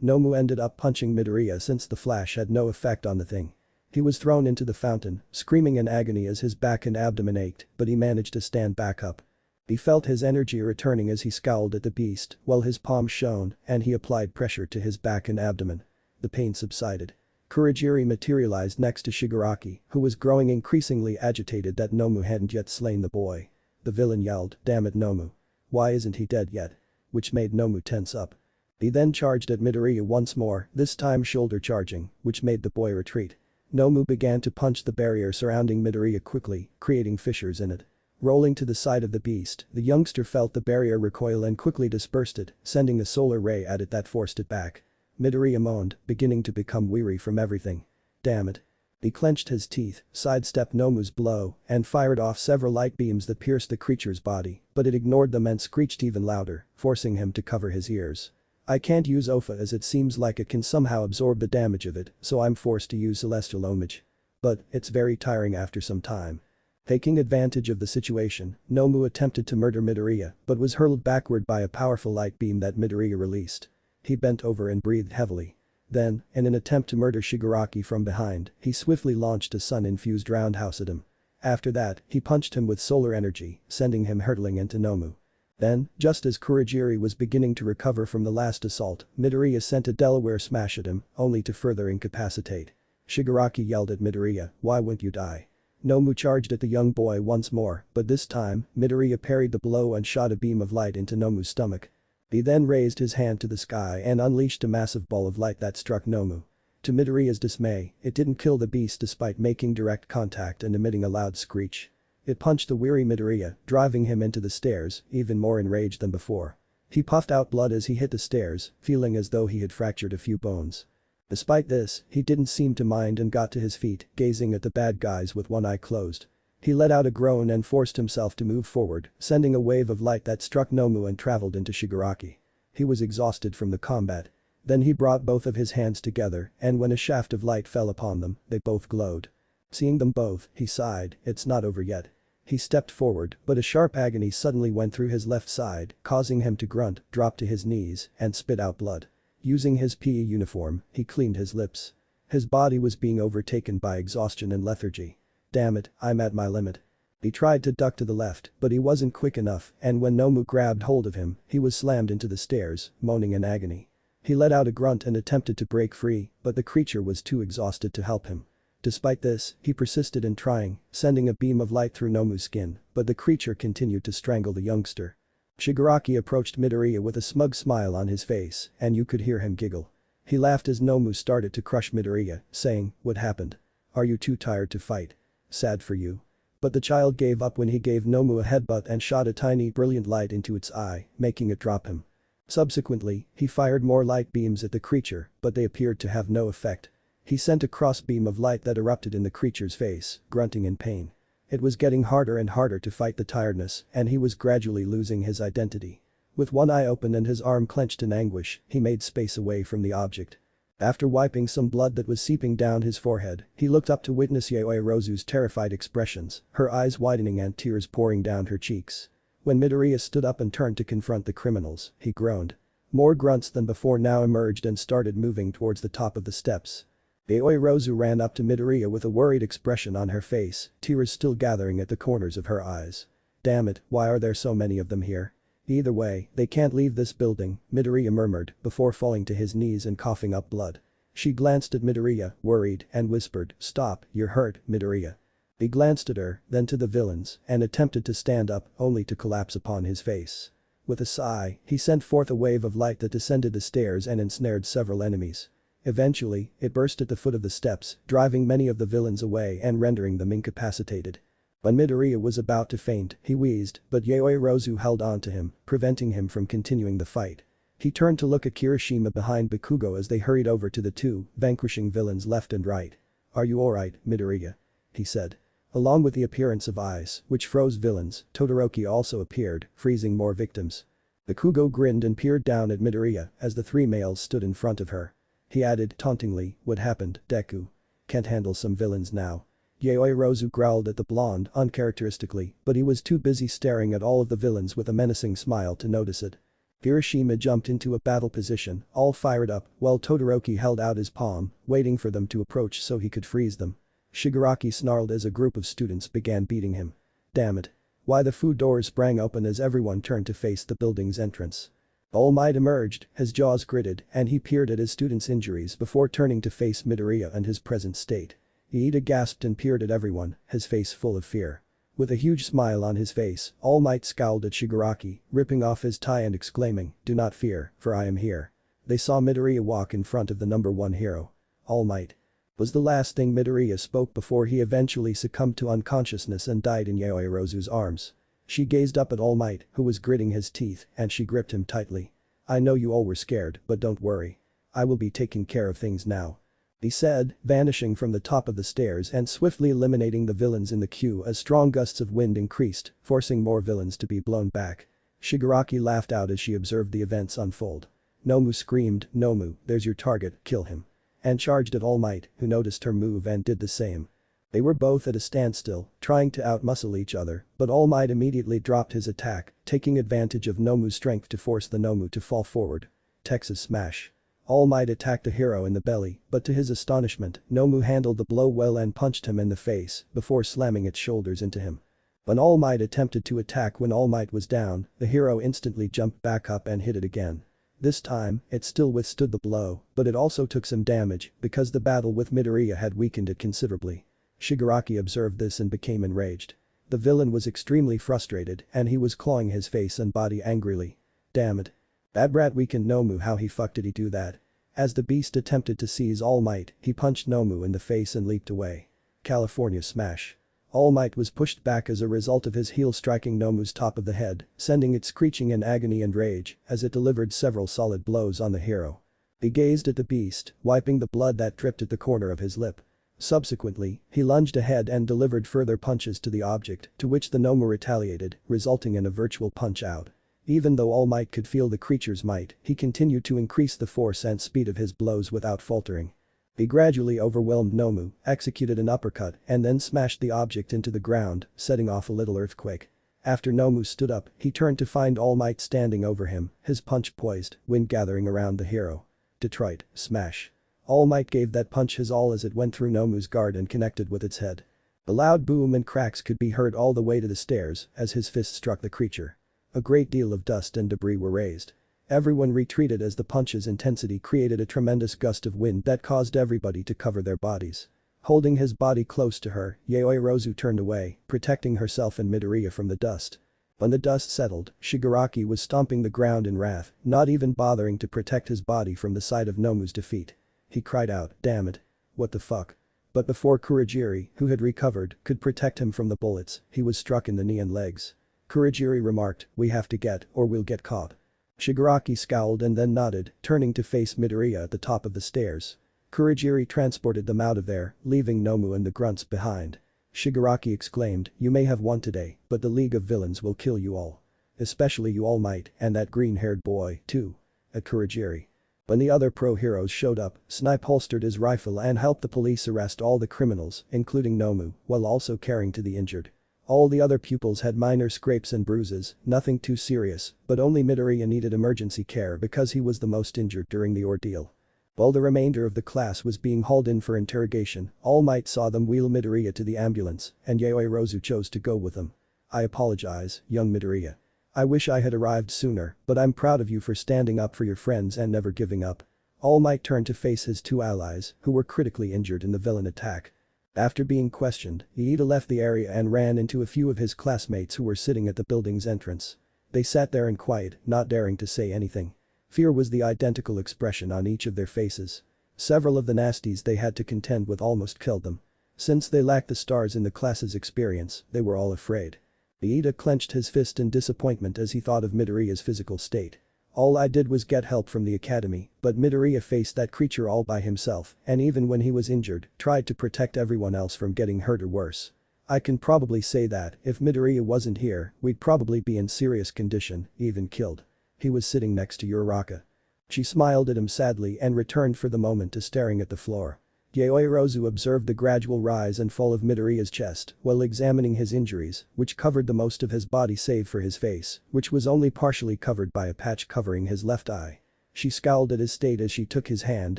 Nomu ended up punching Midoriya since the flash had no effect on the thing. He was thrown into the fountain, screaming in agony as his back and abdomen ached, but he managed to stand back up. He felt his energy returning as he scowled at the beast, while his palms shone, and he applied pressure to his back and abdomen. The pain subsided. Kurogiri materialized next to Shigaraki, who was growing increasingly agitated that Nomu hadn't yet slain the boy. The villain yelled, "Damn it, Nomu. Why isn't he dead yet?" Which made Nomu tense up. He then charged at Midoriya once more, this time shoulder charging, which made the boy retreat. Nomu began to punch the barrier surrounding Midoriya quickly, creating fissures in it. Rolling to the side of the beast, the youngster felt the barrier recoil and quickly dispersed it, sending a solar ray at it that forced it back. Midoriya moaned, beginning to become weary from everything. "Damn it." He clenched his teeth, sidestepped Nomu's blow, and fired off several light beams that pierced the creature's body, but it ignored them and screeched even louder, forcing him to cover his ears. "I can't use Ofa as it seems like it can somehow absorb the damage of it, so I'm forced to use Celestial Homage. But, it's very tiring after some time." Taking advantage of the situation, Nomu attempted to murder Midoriya, but was hurled backward by a powerful light beam that Midoriya released. He bent over and breathed heavily. Then, in an attempt to murder Shigaraki from behind, he swiftly launched a sun-infused roundhouse at him. After that, he punched him with solar energy, sending him hurtling into Nomu. Then, just as Kurogiri was beginning to recover from the last assault, Midoriya sent a Delaware smash at him, only to further incapacitate. Shigaraki yelled at Midoriya, "Why won't you die?" Nomu charged at the young boy once more, but this time, Midoriya parried the blow and shot a beam of light into Nomu's stomach. He then raised his hand to the sky and unleashed a massive ball of light that struck Nomu. To Midoriya's dismay, it didn't kill the beast despite making direct contact and emitting a loud screech. It punched the weary Midoriya, driving him into the stairs, even more enraged than before. He puffed out blood as he hit the stairs, feeling as though he had fractured a few bones. Despite this, he didn't seem to mind and got to his feet, gazing at the bad guys with one eye closed. He let out a groan and forced himself to move forward, sending a wave of light that struck Nomu and traveled into Shigaraki. He was exhausted from the combat. Then he brought both of his hands together, and when a shaft of light fell upon them, they both glowed. Seeing them both, he sighed, "It's not over yet." He stepped forward, but a sharp agony suddenly went through his left side, causing him to grunt, drop to his knees, and spit out blood. Using his PE uniform, he cleaned his lips. His body was being overtaken by exhaustion and lethargy. "Damn it, I'm at my limit." He tried to duck to the left, but he wasn't quick enough, and when Nomu grabbed hold of him, he was slammed into the stairs, moaning in agony. He let out a grunt and attempted to break free, but the creature was too exhausted to help him. Despite this, he persisted in trying, sending a beam of light through Nomu's skin, but the creature continued to strangle the youngster. Shigaraki approached Midoriya with a smug smile on his face, and you could hear him giggle. He laughed as Nomu started to crush Midoriya, saying, "What happened? Are you too tired to fight? Sad for you." But the child gave up when he gave Nomu a headbutt and shot a tiny brilliant light into its eye, making it drop him. Subsequently, he fired more light beams at the creature, but they appeared to have no effect. He sent a cross beam of light that erupted in the creature's face, grunting in pain. It was getting harder and harder to fight the tiredness, and he was gradually losing his identity. With one eye open and his arm clenched in anguish, he made space away from the object. After wiping some blood that was seeping down his forehead, he looked up to witness Yaoi Rozu's terrified expressions, her eyes widening and tears pouring down her cheeks. When Midoriya stood up and turned to confront the criminals, he groaned. More grunts than before now emerged and started moving towards the top of the steps. Yaoi Rozu ran up to Midoriya with a worried expression on her face, tears still gathering at the corners of her eyes. "Damn it, why are there so many of them here? Either way, they can't leave this building," Midoriya murmured, before falling to his knees and coughing up blood. She glanced at Midoriya, worried, and whispered, "Stop, you're hurt, Midoriya." He glanced at her, then to the villains, and attempted to stand up, only to collapse upon his face. With a sigh, he sent forth a wave of light that descended the stairs and ensnared several enemies. Eventually, it burst at the foot of the steps, driving many of the villains away and rendering them incapacitated. When Midoriya was about to faint, he wheezed, but Yaoi Rozu held on to him, preventing him from continuing the fight. He turned to look at Kirishima behind Bakugo as they hurried over to the two, vanquishing villains left and right. "Are you alright, Midoriya?" he said. Along with the appearance of ice, which froze villains, Todoroki also appeared, freezing more victims. Bakugo grinned and peered down at Midoriya as the three males stood in front of her. He added, tauntingly, "What happened, Deku? Can't handle some villains now?" Yaoi Rozu growled at the blonde uncharacteristically, but he was too busy staring at all of the villains with a menacing smile to notice it. Kirishima jumped into a battle position, all fired up, while Todoroki held out his palm, waiting for them to approach so he could freeze them. Shigaraki snarled as a group of students began beating him. "Damn it. Why the food doors sprang open as everyone turned to face the building's entrance. All Might emerged, his jaws gritted, and he peered at his students' injuries before turning to face Midoriya and his present state. Iida gasped and peered at everyone, his face full of fear. With a huge smile on his face, All Might scowled at Shigaraki, ripping off his tie and exclaiming, "Do not fear, for I am here." They saw Midoriya walk in front of the number one hero. "All Might." Was the last thing Midoriya spoke before he eventually succumbed to unconsciousness and died in Yaoi Rozu's arms. She gazed up at All Might, who was gritting his teeth, and she gripped him tightly. "I know you all were scared, but don't worry. I will be taking care of things now," he said, vanishing from the top of the stairs and swiftly eliminating the villains in the queue as strong gusts of wind increased, forcing more villains to be blown back. Shigaraki laughed out as she observed the events unfold. Nomu screamed, "Nomu, there's your target, kill him," and charged at All Might, who noticed her move and did the same. They were both at a standstill, trying to outmuscle each other, but All Might immediately dropped his attack, taking advantage of Nomu's strength to force the Nomu to fall forward. Texas Smash. All Might attacked the hero in the belly, but to his astonishment, Nomu handled the blow well and punched him in the face before slamming its shoulders into him. When All Might attempted to attack when All Might was down, the hero instantly jumped back up and hit it again. This time, it still withstood the blow, but it also took some damage because the battle with Midoriya had weakened it considerably. Shigaraki observed this and became enraged. The villain was extremely frustrated and he was clawing his face and body angrily. "Damn it. That brat weakened Nomu, how he fuck did he do that?" As the beast attempted to seize All Might, he punched Nomu in the face and leaped away. California Smash. All Might was pushed back as a result of his heel striking Nomu's top of the head, sending it screeching in agony and rage as it delivered several solid blows on the hero. He gazed at the beast, wiping the blood that dripped at the corner of his lip. Subsequently, he lunged ahead and delivered further punches to the object, to which the Nomu retaliated, resulting in a virtual punch-out. Even though All Might could feel the creature's might, he continued to increase the force and speed of his blows without faltering. He gradually overwhelmed Nomu, executed an uppercut, and then smashed the object into the ground, setting off a little earthquake. After Nomu stood up, he turned to find All Might standing over him, his punch poised, wind gathering around the hero. Detroit, Smash. All Might gave that punch his all as it went through Nomu's guard and connected with its head. A loud boom and cracks could be heard all the way to the stairs as his fist struck the creature. A great deal of dust and debris were raised. Everyone retreated as the punch's intensity created a tremendous gust of wind that caused everybody to cover their bodies. Holding his body close to her, Yaoyorozu turned away, protecting herself and Midoriya from the dust. When the dust settled, Shigaraki was stomping the ground in wrath, not even bothering to protect his body from the sight of Nomu's defeat. He cried out, "Damn it. What the fuck?" But before Kurogiri, who had recovered, could protect him from the bullets, he was struck in the knee and legs. Kurogiri remarked, "We have to get, or we'll get caught." Shigaraki scowled and then nodded, turning to face Midoriya at the top of the stairs. Kurogiri transported them out of there, leaving Nomu and the grunts behind. Shigaraki exclaimed, "You may have won today, but the League of Villains will kill you all. Especially you All Might and that green-haired boy, too." At Kurogiri. When the other pro-heroes showed up, Snipe holstered his rifle and helped the police arrest all the criminals, including Nomu, while also caring to the injured. All the other pupils had minor scrapes and bruises, nothing too serious, but only Midoriya needed emergency care because he was the most injured during the ordeal. While the remainder of the class was being hauled in for interrogation, All Might saw them wheel Midoriya to the ambulance, and Yaoyorozu chose to go with them. "I apologize, young Midoriya. I wish I had arrived sooner, but I'm proud of you for standing up for your friends and never giving up." All Might turned to face his two allies, who were critically injured in the villain attack. After being questioned, Iida left the area and ran into a few of his classmates who were sitting at the building's entrance. They sat there in quiet, not daring to say anything. Fear was the identical expression on each of their faces. Several of the nasties they had to contend with almost killed them. Since they lacked the stars in the class's experience, they were all afraid. Iida clenched his fist in disappointment as he thought of Midoriya's physical state. "All I did was get help from the academy, but Midoriya faced that creature all by himself, and even when he was injured, tried to protect everyone else from getting hurt or worse. I can probably say that, if Midoriya wasn't here, we'd probably be in serious condition, even killed." He was sitting next to Uraraka. She smiled at him sadly and returned for the moment to staring at the floor. Yaoyorozu observed the gradual rise and fall of Midoriya's chest while examining his injuries, which covered the most of his body save for his face, which was only partially covered by a patch covering his left eye. She scowled at his state as she took his hand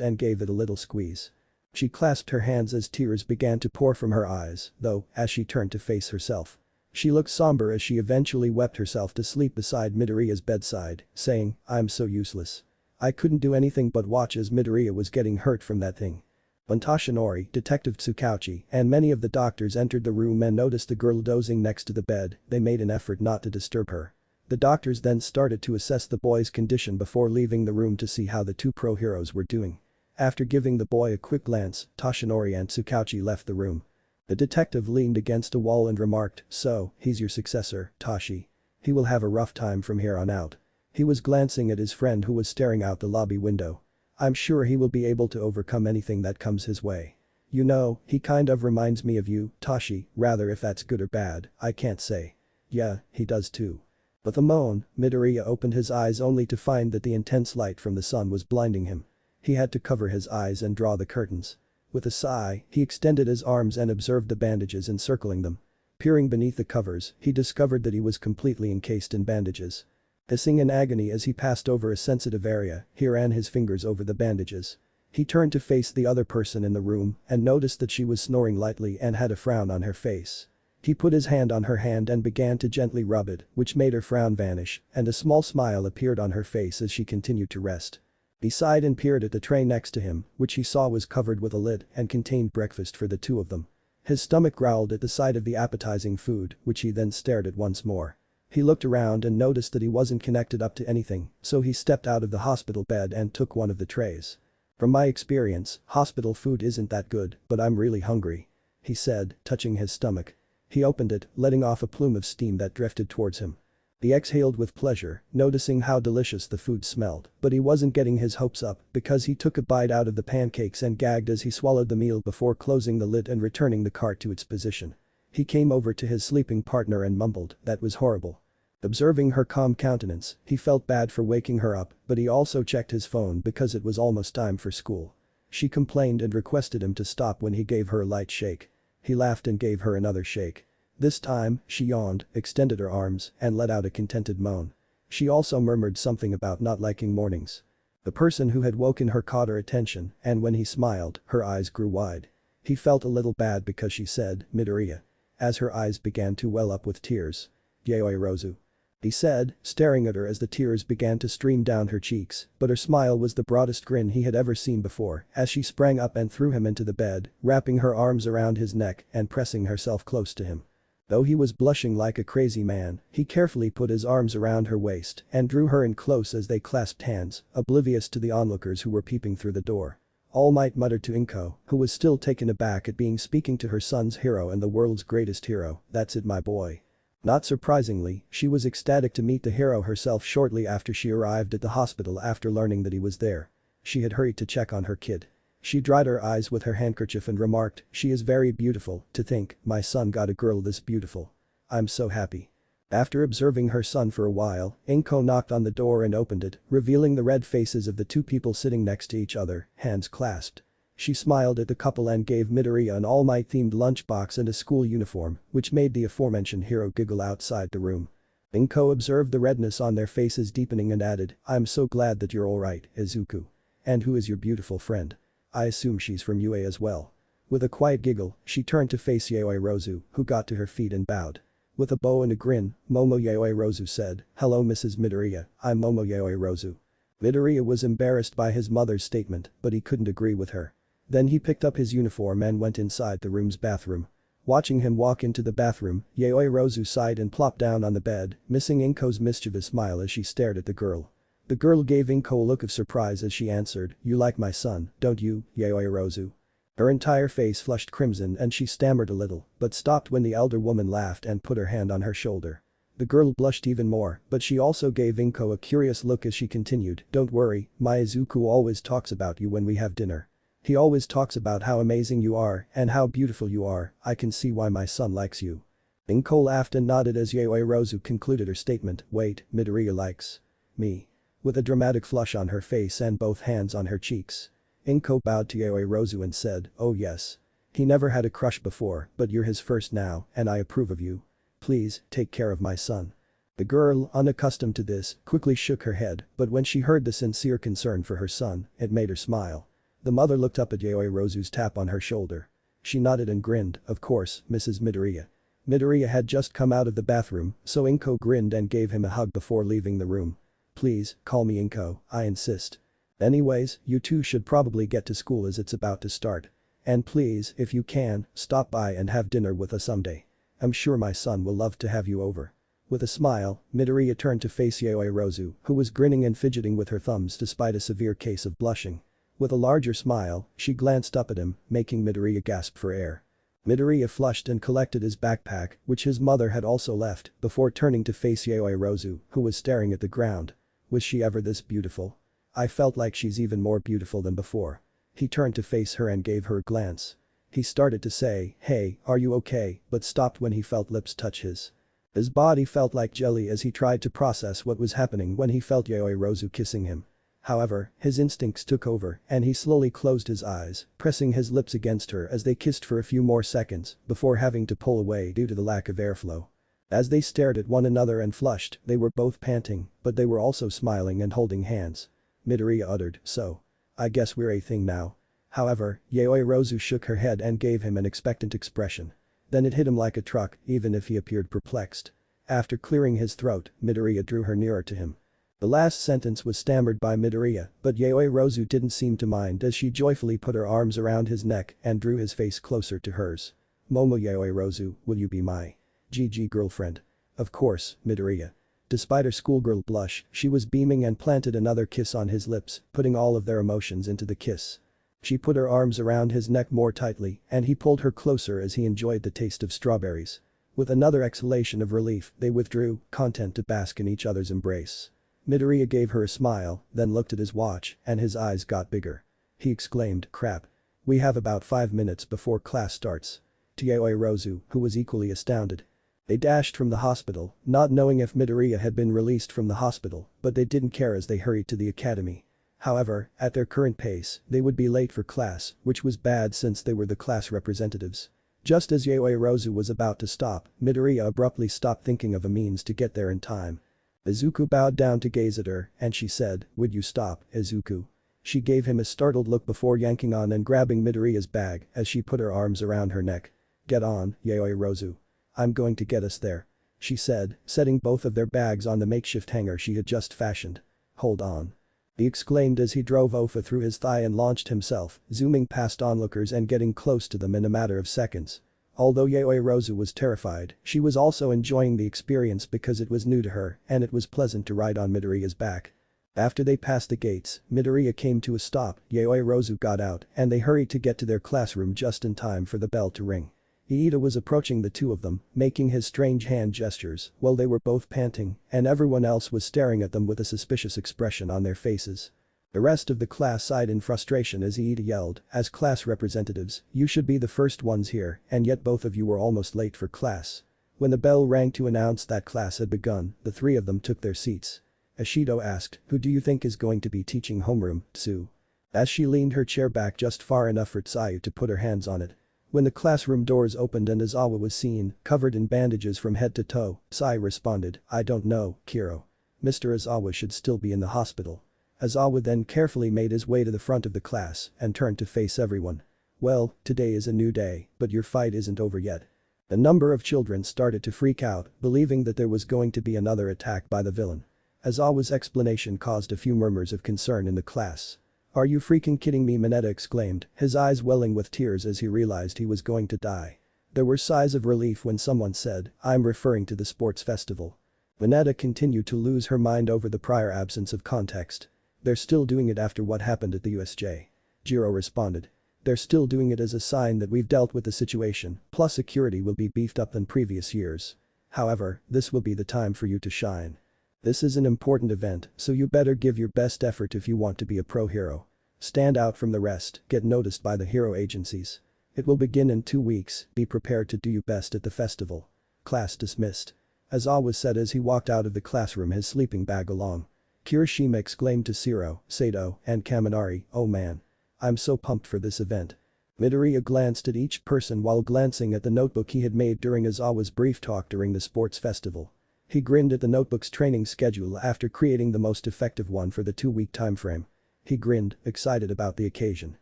and gave it a little squeeze. She clasped her hands as tears began to pour from her eyes, though, as she turned to face herself. She looked somber as she eventually wept herself to sleep beside Midoriya's bedside, saying, "I'm so useless. I couldn't do anything but watch as Midoriya was getting hurt from that thing." When Toshinori, Detective Tsukauchi, and many of the doctors entered the room and noticed the girl dozing next to the bed, they made an effort not to disturb her. The doctors then started to assess the boy's condition before leaving the room to see how the two pro-heroes were doing. After giving the boy a quick glance, Toshinori and Tsukauchi left the room. The detective leaned against a wall and remarked, "So, he's your successor, Tashi. He will have a rough time from here on out." He was glancing at his friend who was staring out the lobby window. "I'm sure he will be able to overcome anything that comes his way. You know, he kind of reminds me of you, Tashi, rather if that's good or bad, I can't say." "Yeah, he does too." But the moan, Midoriya opened his eyes only to find that the intense light from the sun was blinding him. He had to cover his eyes and draw the curtains. With a sigh, he extended his arms and observed the bandages encircling them. Peering beneath the covers, he discovered that he was completely encased in bandages. Hissing in agony as he passed over a sensitive area, he ran his fingers over the bandages. He turned to face the other person in the room and noticed that she was snoring lightly and had a frown on her face. He put his hand on her hand and began to gently rub it, which made her frown vanish, and a small smile appeared on her face as she continued to rest. He sighed and peered at the tray next to him, which he saw was covered with a lid and contained breakfast for the two of them. His stomach growled at the sight of the appetizing food, which he then stared at once more. He looked around and noticed that he wasn't connected up to anything, so he stepped out of the hospital bed and took one of the trays. "From my experience, hospital food isn't that good, but I'm really hungry," he said, touching his stomach. He opened it, letting off a plume of steam that drifted towards him. He exhaled with pleasure, noticing how delicious the food smelled, but he wasn't getting his hopes up because he took a bite out of the pancakes and gagged as he swallowed the meal before closing the lid and returning the cart to its position. He came over to his sleeping partner and mumbled, "That was horrible." Observing her calm countenance, he felt bad for waking her up, but he also checked his phone because it was almost time for school. She complained and requested him to stop when he gave her a light shake. He laughed and gave her another shake. This time, she yawned, extended her arms, and let out a contented moan. She also murmured something about not liking mornings. The person who had woken her caught her attention, and when he smiled, her eyes grew wide. He felt a little bad because she said, Midoriya. As her eyes began to well up with tears. Yayoi Rozu. He said, staring at her as the tears began to stream down her cheeks, but her smile was the broadest grin he had ever seen before as she sprang up and threw him into the bed, wrapping her arms around his neck and pressing herself close to him. Though he was blushing like a crazy man, he carefully put his arms around her waist and drew her in close as they clasped hands, oblivious to the onlookers who were peeping through the door. All Might muttered to Inko, who was still taken aback at being speaking to her son's hero and the world's greatest hero, "That's it, my boy." Not surprisingly, she was ecstatic to meet the hero herself shortly after she arrived at the hospital after learning that he was there. She had hurried to check on her kid. She dried her eyes with her handkerchief and remarked, "She is very beautiful, to think, my son got a girl this beautiful. I'm so happy." After observing her son for a while, Inko knocked on the door and opened it, revealing the red faces of the two people sitting next to each other, hands clasped. She smiled at the couple and gave Midoriya an All Might themed lunchbox and a school uniform, which made the aforementioned hero giggle outside the room. Inko observed the redness on their faces deepening and added, "I'm so glad that you're alright, Izuku. And who is your beautiful friend? I assume she's from UA as well." With a quiet giggle, she turned to face Yayoi Rozu, who got to her feet and bowed. With a bow and a grin, Momo Yayoi Rozu said, "Hello Mrs. Midoriya, I'm Momo Yayoi Rozu." Midoriya was embarrassed by his mother's statement, but he couldn't agree with her. Then he picked up his uniform and went inside the room's bathroom. Watching him walk into the bathroom, Yayoi Rozu sighed and plopped down on the bed, missing Inko's mischievous smile as she stared at the girl. The girl gave Inko a look of surprise as she answered, "You like my son, don't you, Yayoi Rozu?" Her entire face flushed crimson and she stammered a little, but stopped when the elder woman laughed and put her hand on her shoulder. The girl blushed even more, but she also gave Inko a curious look as she continued, "Don't worry, my Izuku always talks about you when we have dinner. He always talks about how amazing you are and how beautiful you are. I can see why my son likes you." Inko laughed and nodded as Yayoi Rozu concluded her statement, "Wait, Midoriya likes me." With a dramatic flush on her face and both hands on her cheeks. Inko bowed to Yayoi Rozu and said, "Oh yes. He never had a crush before, but you're his first now, and I approve of you. Please, take care of my son." The girl, unaccustomed to this, quickly shook her head, but when she heard the sincere concern for her son, it made her smile. The mother looked up at Yayoi Rozu's tap on her shoulder. She nodded and grinned, "Of course, Mrs. Midoriya." Midoriya had just come out of the bathroom, so Inko grinned and gave him a hug before leaving the room. "Please, call me Inko, I insist. Anyways, you two should probably get to school as it's about to start. And please, if you can, stop by and have dinner with us someday. I'm sure my son will love to have you over." With a smile, Midoriya turned to face Yayoi Rozu, who was grinning and fidgeting with her thumbs despite a severe case of blushing. With a larger smile, she glanced up at him, making Midoriya gasp for air. Midoriya flushed and collected his backpack, which his mother had also left, before turning to face Yayoi Rozu, who was staring at the ground. Was she ever this beautiful? I felt like she's even more beautiful than before. He turned to face her and gave her a glance. He started to say, "Hey, are you okay?" but stopped when he felt lips touch his. His body felt like jelly as he tried to process what was happening when he felt Yayoi Rozu kissing him. However, his instincts took over and he slowly closed his eyes, pressing his lips against her as they kissed for a few more seconds before having to pull away due to the lack of airflow. As they stared at one another and flushed, they were both panting, but they were also smiling and holding hands. Midoriya uttered, "So. I guess we're a thing now." However, Yayoi Rozu shook her head and gave him an expectant expression. Then it hit him like a truck, even if he appeared perplexed. After clearing his throat, Midoriya drew her nearer to him. The last sentence was stammered by Midoriya, but Yayoi Rozu didn't seem to mind as she joyfully put her arms around his neck and drew his face closer to hers. "Momo Yayoi Rozu, will you be my GG girlfriend?" "Of course, Midoriya." Despite her schoolgirl blush, she was beaming and planted another kiss on his lips, putting all of their emotions into the kiss. She put her arms around his neck more tightly and he pulled her closer as he enjoyed the taste of strawberries. With another exhalation of relief, they withdrew, content to bask in each other's embrace. Midoriya gave her a smile, then looked at his watch, and his eyes got bigger. He exclaimed, "Crap. We have about 5 minutes before class starts." To Yayoi Rozu, who was equally astounded. They dashed from the hospital, not knowing if Midoriya had been released from the hospital, but they didn't care as they hurried to the academy. However, at their current pace, they would be late for class, which was bad since they were the class representatives. Just as Yayoi Rozu was about to stop, Midoriya abruptly stopped thinking of a means to get there in time. Izuku bowed down to gaze at her, and she said, "Would you stop, Izuku?" She gave him a startled look before yanking on and grabbing Midoriya's bag as she put her arms around her neck. "Get on, Yayoi Rozu. I'm going to get us there," she said, setting both of their bags on the makeshift hanger she had just fashioned. "Hold on," he exclaimed as he drove Ofa through his thigh and launched himself, zooming past onlookers and getting close to them in a matter of seconds. Although Yayoi Rozu was terrified, she was also enjoying the experience because it was new to her and it was pleasant to ride on Midoriya's back. After they passed the gates, Midoriya came to a stop, Yayoi Rozu got out and they hurried to get to their classroom just in time for the bell to ring. Iida was approaching the two of them, making his strange hand gestures while they were both panting and everyone else was staring at them with a suspicious expression on their faces. The rest of the class sighed in frustration as Iida yelled, "As class representatives, you should be the first ones here and yet both of you were almost late for class." When the bell rang to announce that class had begun, the three of them took their seats. Ashido asked, "Who do you think is going to be teaching homeroom, Tsu?" As she leaned her chair back just far enough for Tsuyu to put her hands on it. When the classroom doors opened and Aizawa was seen, covered in bandages from head to toe, Tsuyu responded, "I don't know, Kiro. Mr. Aizawa should still be in the hospital." Aizawa then carefully made his way to the front of the class and turned to face everyone. "Well, today is a new day, but your fight isn't over yet." A number of children started to freak out, believing that there was going to be another attack by the villain. Aizawa's explanation caused a few murmurs of concern in the class. "Are you freaking kidding me?" Mineta exclaimed, his eyes welling with tears as he realized he was going to die. There were sighs of relief when someone said, "I'm referring to the sports festival." Mineta continued to lose her mind over the prior absence of context. "They're still doing it after what happened at the USJ." Jiro responded. "They're still doing it as a sign that we've dealt with the situation, plus security will be beefed up than previous years. However, this will be the time for you to shine. This is an important event, so you better give your best effort if you want to be a pro hero. Stand out from the rest, get noticed by the hero agencies. It will begin in 2 weeks, be prepared to do your best at the festival. Class dismissed." Aizawa said as he walked out of the classroom, his sleeping bag along. Kirishima exclaimed to Shiro, Sato, and Kaminari, "Oh man. I'm so pumped for this event." Midoriya glanced at each person while glancing at the notebook he had made during Aizawa's brief talk during the sports festival. He grinned at the notebook's training schedule after creating the most effective one for the 2-week timeframe. He grinned, excited about the occasion.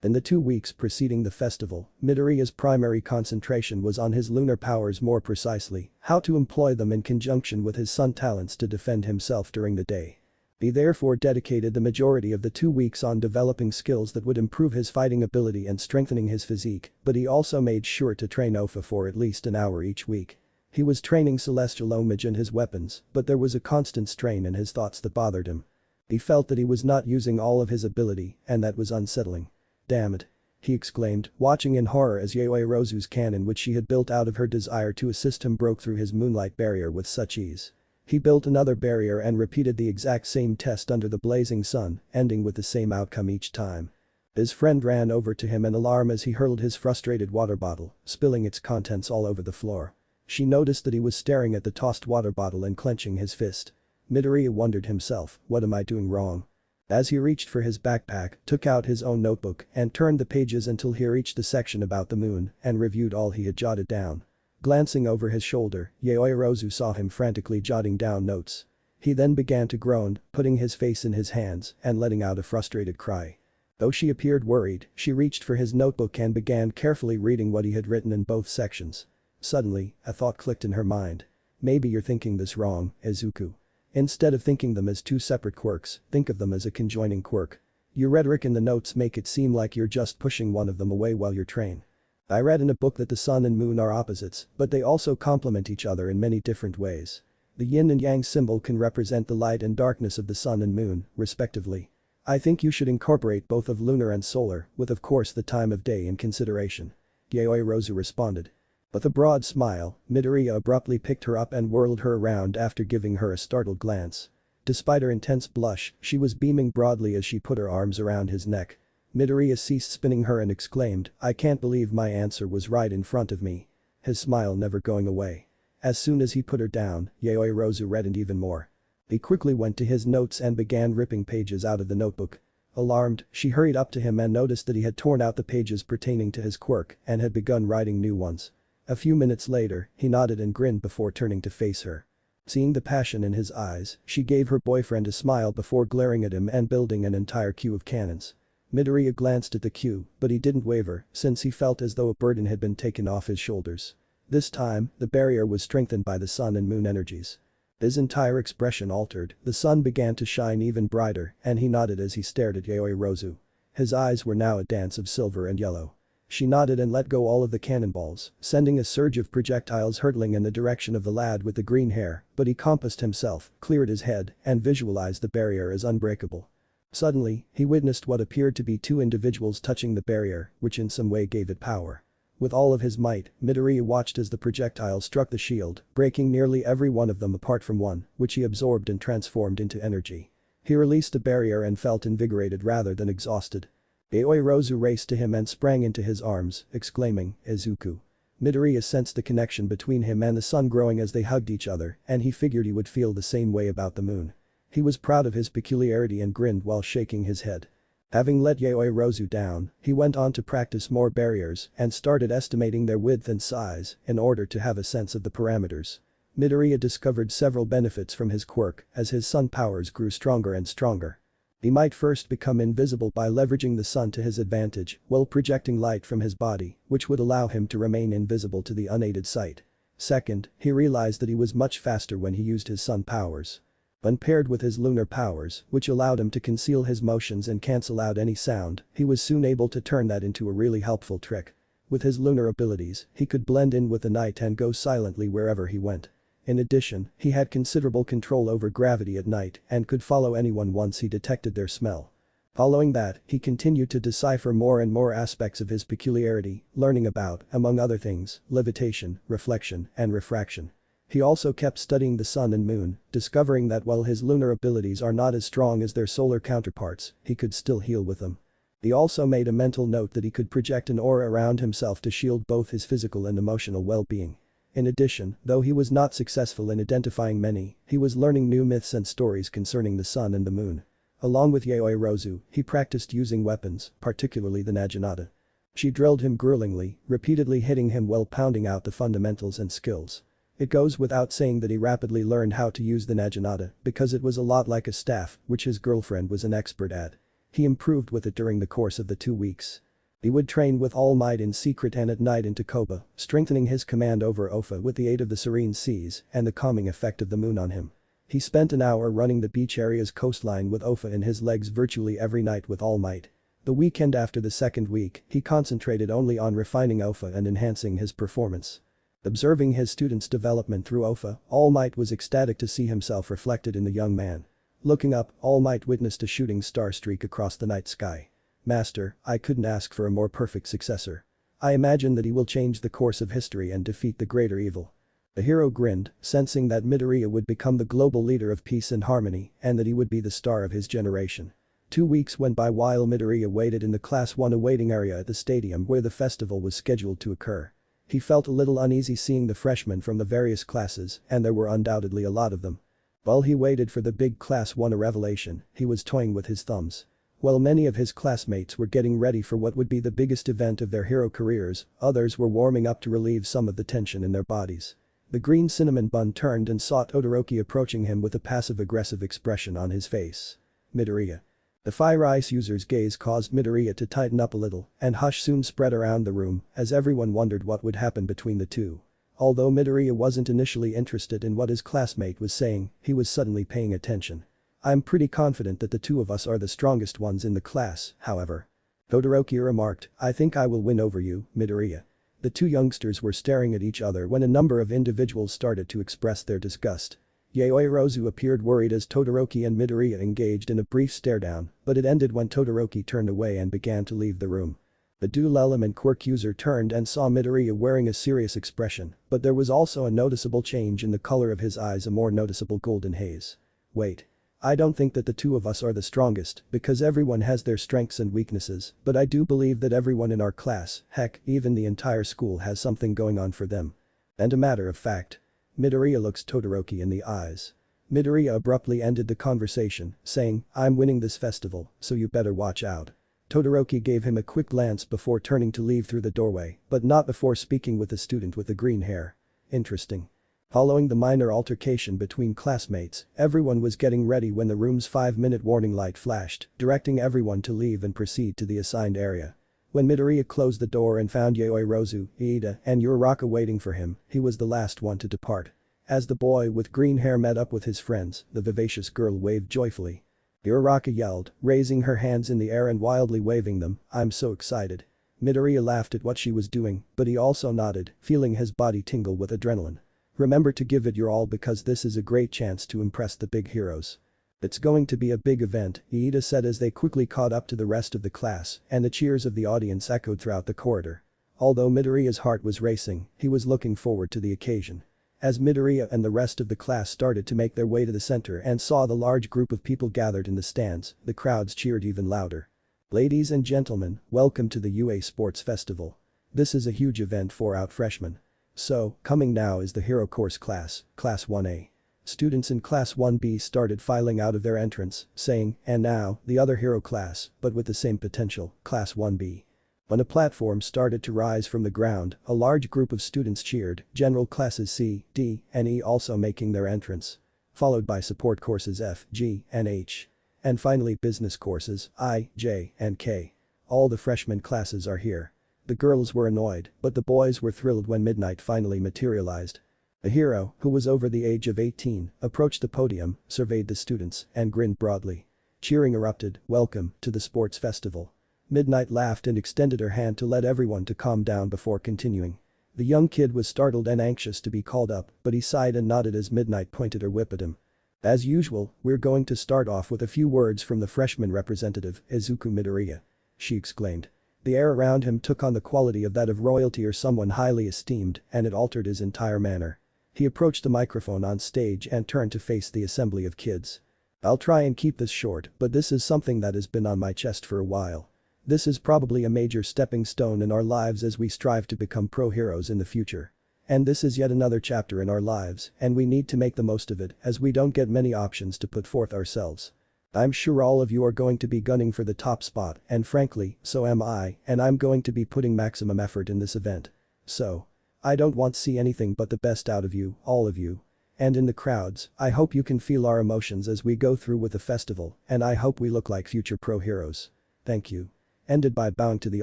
In the 2 weeks preceding the festival, Midoriya's primary concentration was on his lunar powers, more precisely, how to employ them in conjunction with his sun talents to defend himself during the day. He therefore dedicated the majority of the 2 weeks on developing skills that would improve his fighting ability and strengthening his physique, but he also made sure to train Ofa for at least an hour each week. He was training celestial homage and his weapons, but there was a constant strain in his thoughts that bothered him. He felt that he was not using all of his ability, and that was unsettling. "Damn it," he exclaimed, watching in horror as Yayoi Rozu's cannon, which she had built out of her desire to assist him, broke through his moonlight barrier with such ease. He built another barrier and repeated the exact same test under the blazing sun, ending with the same outcome each time. His friend ran over to him in alarm as he hurled his frustrated water bottle, spilling its contents all over the floor. She noticed that he was staring at the tossed water bottle and clenching his fist. Midoriya wondered himself, what am I doing wrong? As he reached for his backpack, took out his own notebook and turned the pages until he reached the section about the moon and reviewed all he had jotted down. Glancing over his shoulder, Yayoi Rozu saw him frantically jotting down notes. He then began to groan, putting his face in his hands and letting out a frustrated cry. Though she appeared worried, she reached for his notebook and began carefully reading what he had written in both sections. Suddenly, a thought clicked in her mind. Maybe you're thinking this wrong, Izuku. Instead of thinking them as 2 separate quirks, think of them as a conjoining quirk. Your rhetoric in the notes make it seem like you're just pushing one of them away while you're trained. I read in a book that the sun and moon are opposites, but they also complement each other in many different ways. The yin and yang symbol can represent the light and darkness of the sun and moon, respectively. I think you should incorporate both of lunar and solar, with of course the time of day in consideration. Yayoi Rozu responded. With a broad smile, Midoriya abruptly picked her up and whirled her around after giving her a startled glance. Despite her intense blush, she was beaming broadly as she put her arms around his neck. Midoriya ceased spinning her and exclaimed, I can't believe my answer was right in front of me. His smile never going away. As soon as he put her down, Yayoi Rozu reddened even more. He quickly went to his notes and began ripping pages out of the notebook. Alarmed, she hurried up to him and noticed that he had torn out the pages pertaining to his quirk and had begun writing new ones. A few minutes later, he nodded and grinned before turning to face her. Seeing the passion in his eyes, she gave her boyfriend a smile before glaring at him and building an entire queue of cannons. Midoriya glanced at the queue, but he didn't waver since he felt as though a burden had been taken off his shoulders. This time, the barrier was strengthened by the sun and moon energies. His entire expression altered, the sun began to shine even brighter and he nodded as he stared at Yaoi Rozu. His eyes were now a dance of silver and yellow. She nodded and let go all of the cannonballs, sending a surge of projectiles hurtling in the direction of the lad with the green hair, but he composed himself, cleared his head, and visualized the barrier as unbreakable. Suddenly, he witnessed what appeared to be two individuals touching the barrier, which in some way gave it power. With all of his might, Midoriya watched as the projectile struck the shield, breaking nearly every one of them apart from one, which he absorbed and transformed into energy. He released the barrier and felt invigorated rather than exhausted. Yaoi Rozu raced to him and sprang into his arms, exclaiming, "Izuku." Midoriya sensed the connection between him and the sun growing as they hugged each other, and he figured he would feel the same way about the moon. He was proud of his peculiarity and grinned while shaking his head. Having let Yaoi Rozu down, he went on to practice more barriers and started estimating their width and size in order to have a sense of the parameters. Midoriya discovered several benefits from his quirk as his sun powers grew stronger and stronger. He might first become invisible by leveraging the sun to his advantage while projecting light from his body, which would allow him to remain invisible to the unaided sight. Second, he realized that he was much faster when he used his sun powers. When paired with his lunar powers, which allowed him to conceal his motions and cancel out any sound, he was soon able to turn that into a really helpful trick. With his lunar abilities, he could blend in with the night and go silently wherever he went. In addition, he had considerable control over gravity at night and could follow anyone once he detected their smell. Following that, he continued to decipher more and more aspects of his peculiarity, learning about, among other things, levitation, reflection, and refraction. He also kept studying the sun and moon, discovering that while his lunar abilities are not as strong as their solar counterparts, he could still heal with them. He also made a mental note that he could project an aura around himself to shield both his physical and emotional well-being. In addition, though he was not successful in identifying many, he was learning new myths and stories concerning the sun and the moon. Along with Yaoi Rozu, he practiced using weapons, particularly the Naginata. She drilled him gruelingly, repeatedly hitting him while pounding out the fundamentals and skills. It goes without saying that he rapidly learned how to use the Naginata because it was a lot like a staff, which his girlfriend was an expert at. He improved with it during the course of the 2 weeks. He would train with all might in secret and at night in Takoba, strengthening his command over Ofa with the aid of the serene seas and the calming effect of the moon on him. He spent an hour running the beach area's coastline with Ofa in his legs virtually every night with all might. The weekend after the second week, he concentrated only on refining Ofa and enhancing his performance. Observing his student's development through Ofa, All Might was ecstatic to see himself reflected in the young man. Looking up, All Might witnessed a shooting star streak across the night sky. "Master, I couldn't ask for a more perfect successor. I imagine that he will change the course of history and defeat the greater evil." The hero grinned, sensing that Midoriya would become the global leader of peace and harmony and that he would be the star of his generation. 2 weeks went by while Midoriya waited in the Class 1 awaiting area at the stadium where the festival was scheduled to occur. He felt a little uneasy seeing the freshmen from the various classes, and there were undoubtedly a lot of them. While he waited for the big Class 1 revelation, he was toying with his thumbs. While many of his classmates were getting ready for what would be the biggest event of their hero careers, others were warming up to relieve some of the tension in their bodies. The green cinnamon bun turned and saw Todoroki approaching him with a passive-aggressive expression on his face. "Midoriya." The Fire Ice user's gaze caused Midoriya to tighten up a little, and hush soon spread around the room as everyone wondered what would happen between the two. Although Midoriya wasn't initially interested in what his classmate was saying, he was suddenly paying attention. "I'm pretty confident that the two of us are the strongest ones in the class, however." Todoroki remarked, "I think I will win over you, Midoriya." The two youngsters were staring at each other when a number of individuals started to express their disgust. Yaoi Rozu appeared worried as Todoroki and Midoriya engaged in a brief stare-down, but it ended when Todoroki turned away and began to leave the room. The dual element quirk user turned and saw Midoriya wearing a serious expression, but there was also a noticeable change in the color of his eyes, a more noticeable golden haze. "Wait. I don't think that the two of us are the strongest because everyone has their strengths and weaknesses, but I do believe that everyone in our class, heck, even the entire school has something going on for them. And a matter of fact." Midoriya looks Todoroki in the eyes. Midoriya abruptly ended the conversation, saying, "I'm winning this festival, so you better watch out." Todoroki gave him a quick glance before turning to leave through the doorway, but not before speaking with the student with the green hair. "Interesting. Following the minor altercation between classmates, everyone was getting ready when the room's 5-minute warning light flashed, directing everyone to leave and proceed to the assigned area. When Midoriya closed the door and found Yaoirozu, Iida, and Uraraka waiting for him, he was the last one to depart. As the boy with green hair met up with his friends, the vivacious girl waved joyfully. Uraraka yelled, raising her hands in the air and wildly waving them, "I'm so excited." Midoriya laughed at what she was doing, but he also nodded, feeling his body tingle with adrenaline. "Remember to give it your all because this is a great chance to impress the big heroes. It's going to be a big event," Iida said as they quickly caught up to the rest of the class, and the cheers of the audience echoed throughout the corridor. Although Midoriya's heart was racing, he was looking forward to the occasion. As Midoriya and the rest of the class started to make their way to the center and saw the large group of people gathered in the stands, the crowds cheered even louder. "Ladies and gentlemen, welcome to the UA Sports Festival. This is a huge event for our freshmen. So, coming now is the Hero Course class, Class 1A. Students in Class 1B started filing out of their entrance, saying, and now, the other hero class, but with the same potential, Class 1B. When a platform started to rise from the ground, a large group of students cheered, general classes C, D, and E also making their entrance. Followed by support courses F, G, and H. And finally business courses I, J, and K. All the freshman classes are here. The girls were annoyed, but the boys were thrilled when midnight finally materialized. A hero, who was over the age of 18, approached the podium, surveyed the students, and grinned broadly. Cheering erupted, "Welcome to the sports festival." Midnight laughed and extended her hand to let everyone to calm down before continuing. The young kid was startled and anxious to be called up, but he sighed and nodded as Midnight pointed her whip at him. "As usual, we're going to start off with a few words from the freshman representative, Izuku Midoriya," she exclaimed. The air around him took on the quality of that of royalty or someone highly esteemed, and it altered his entire manner. He approached the microphone on stage and turned to face the assembly of kids. "I'll try and keep this short, but this is something that has been on my chest for a while. This is probably a major stepping stone in our lives as we strive to become pro heroes in the future. And this is yet another chapter in our lives, and we need to make the most of it as we don't get many options to put forth ourselves. I'm sure all of you are going to be gunning for the top spot, and frankly, so am I, and I'm going to be putting maximum effort in this event. So. I don't want to see anything but the best out of you, all of you. And in the crowds, I hope you can feel our emotions as we go through with the festival, and I hope we look like future pro heroes. Thank you." Ended by bowing to the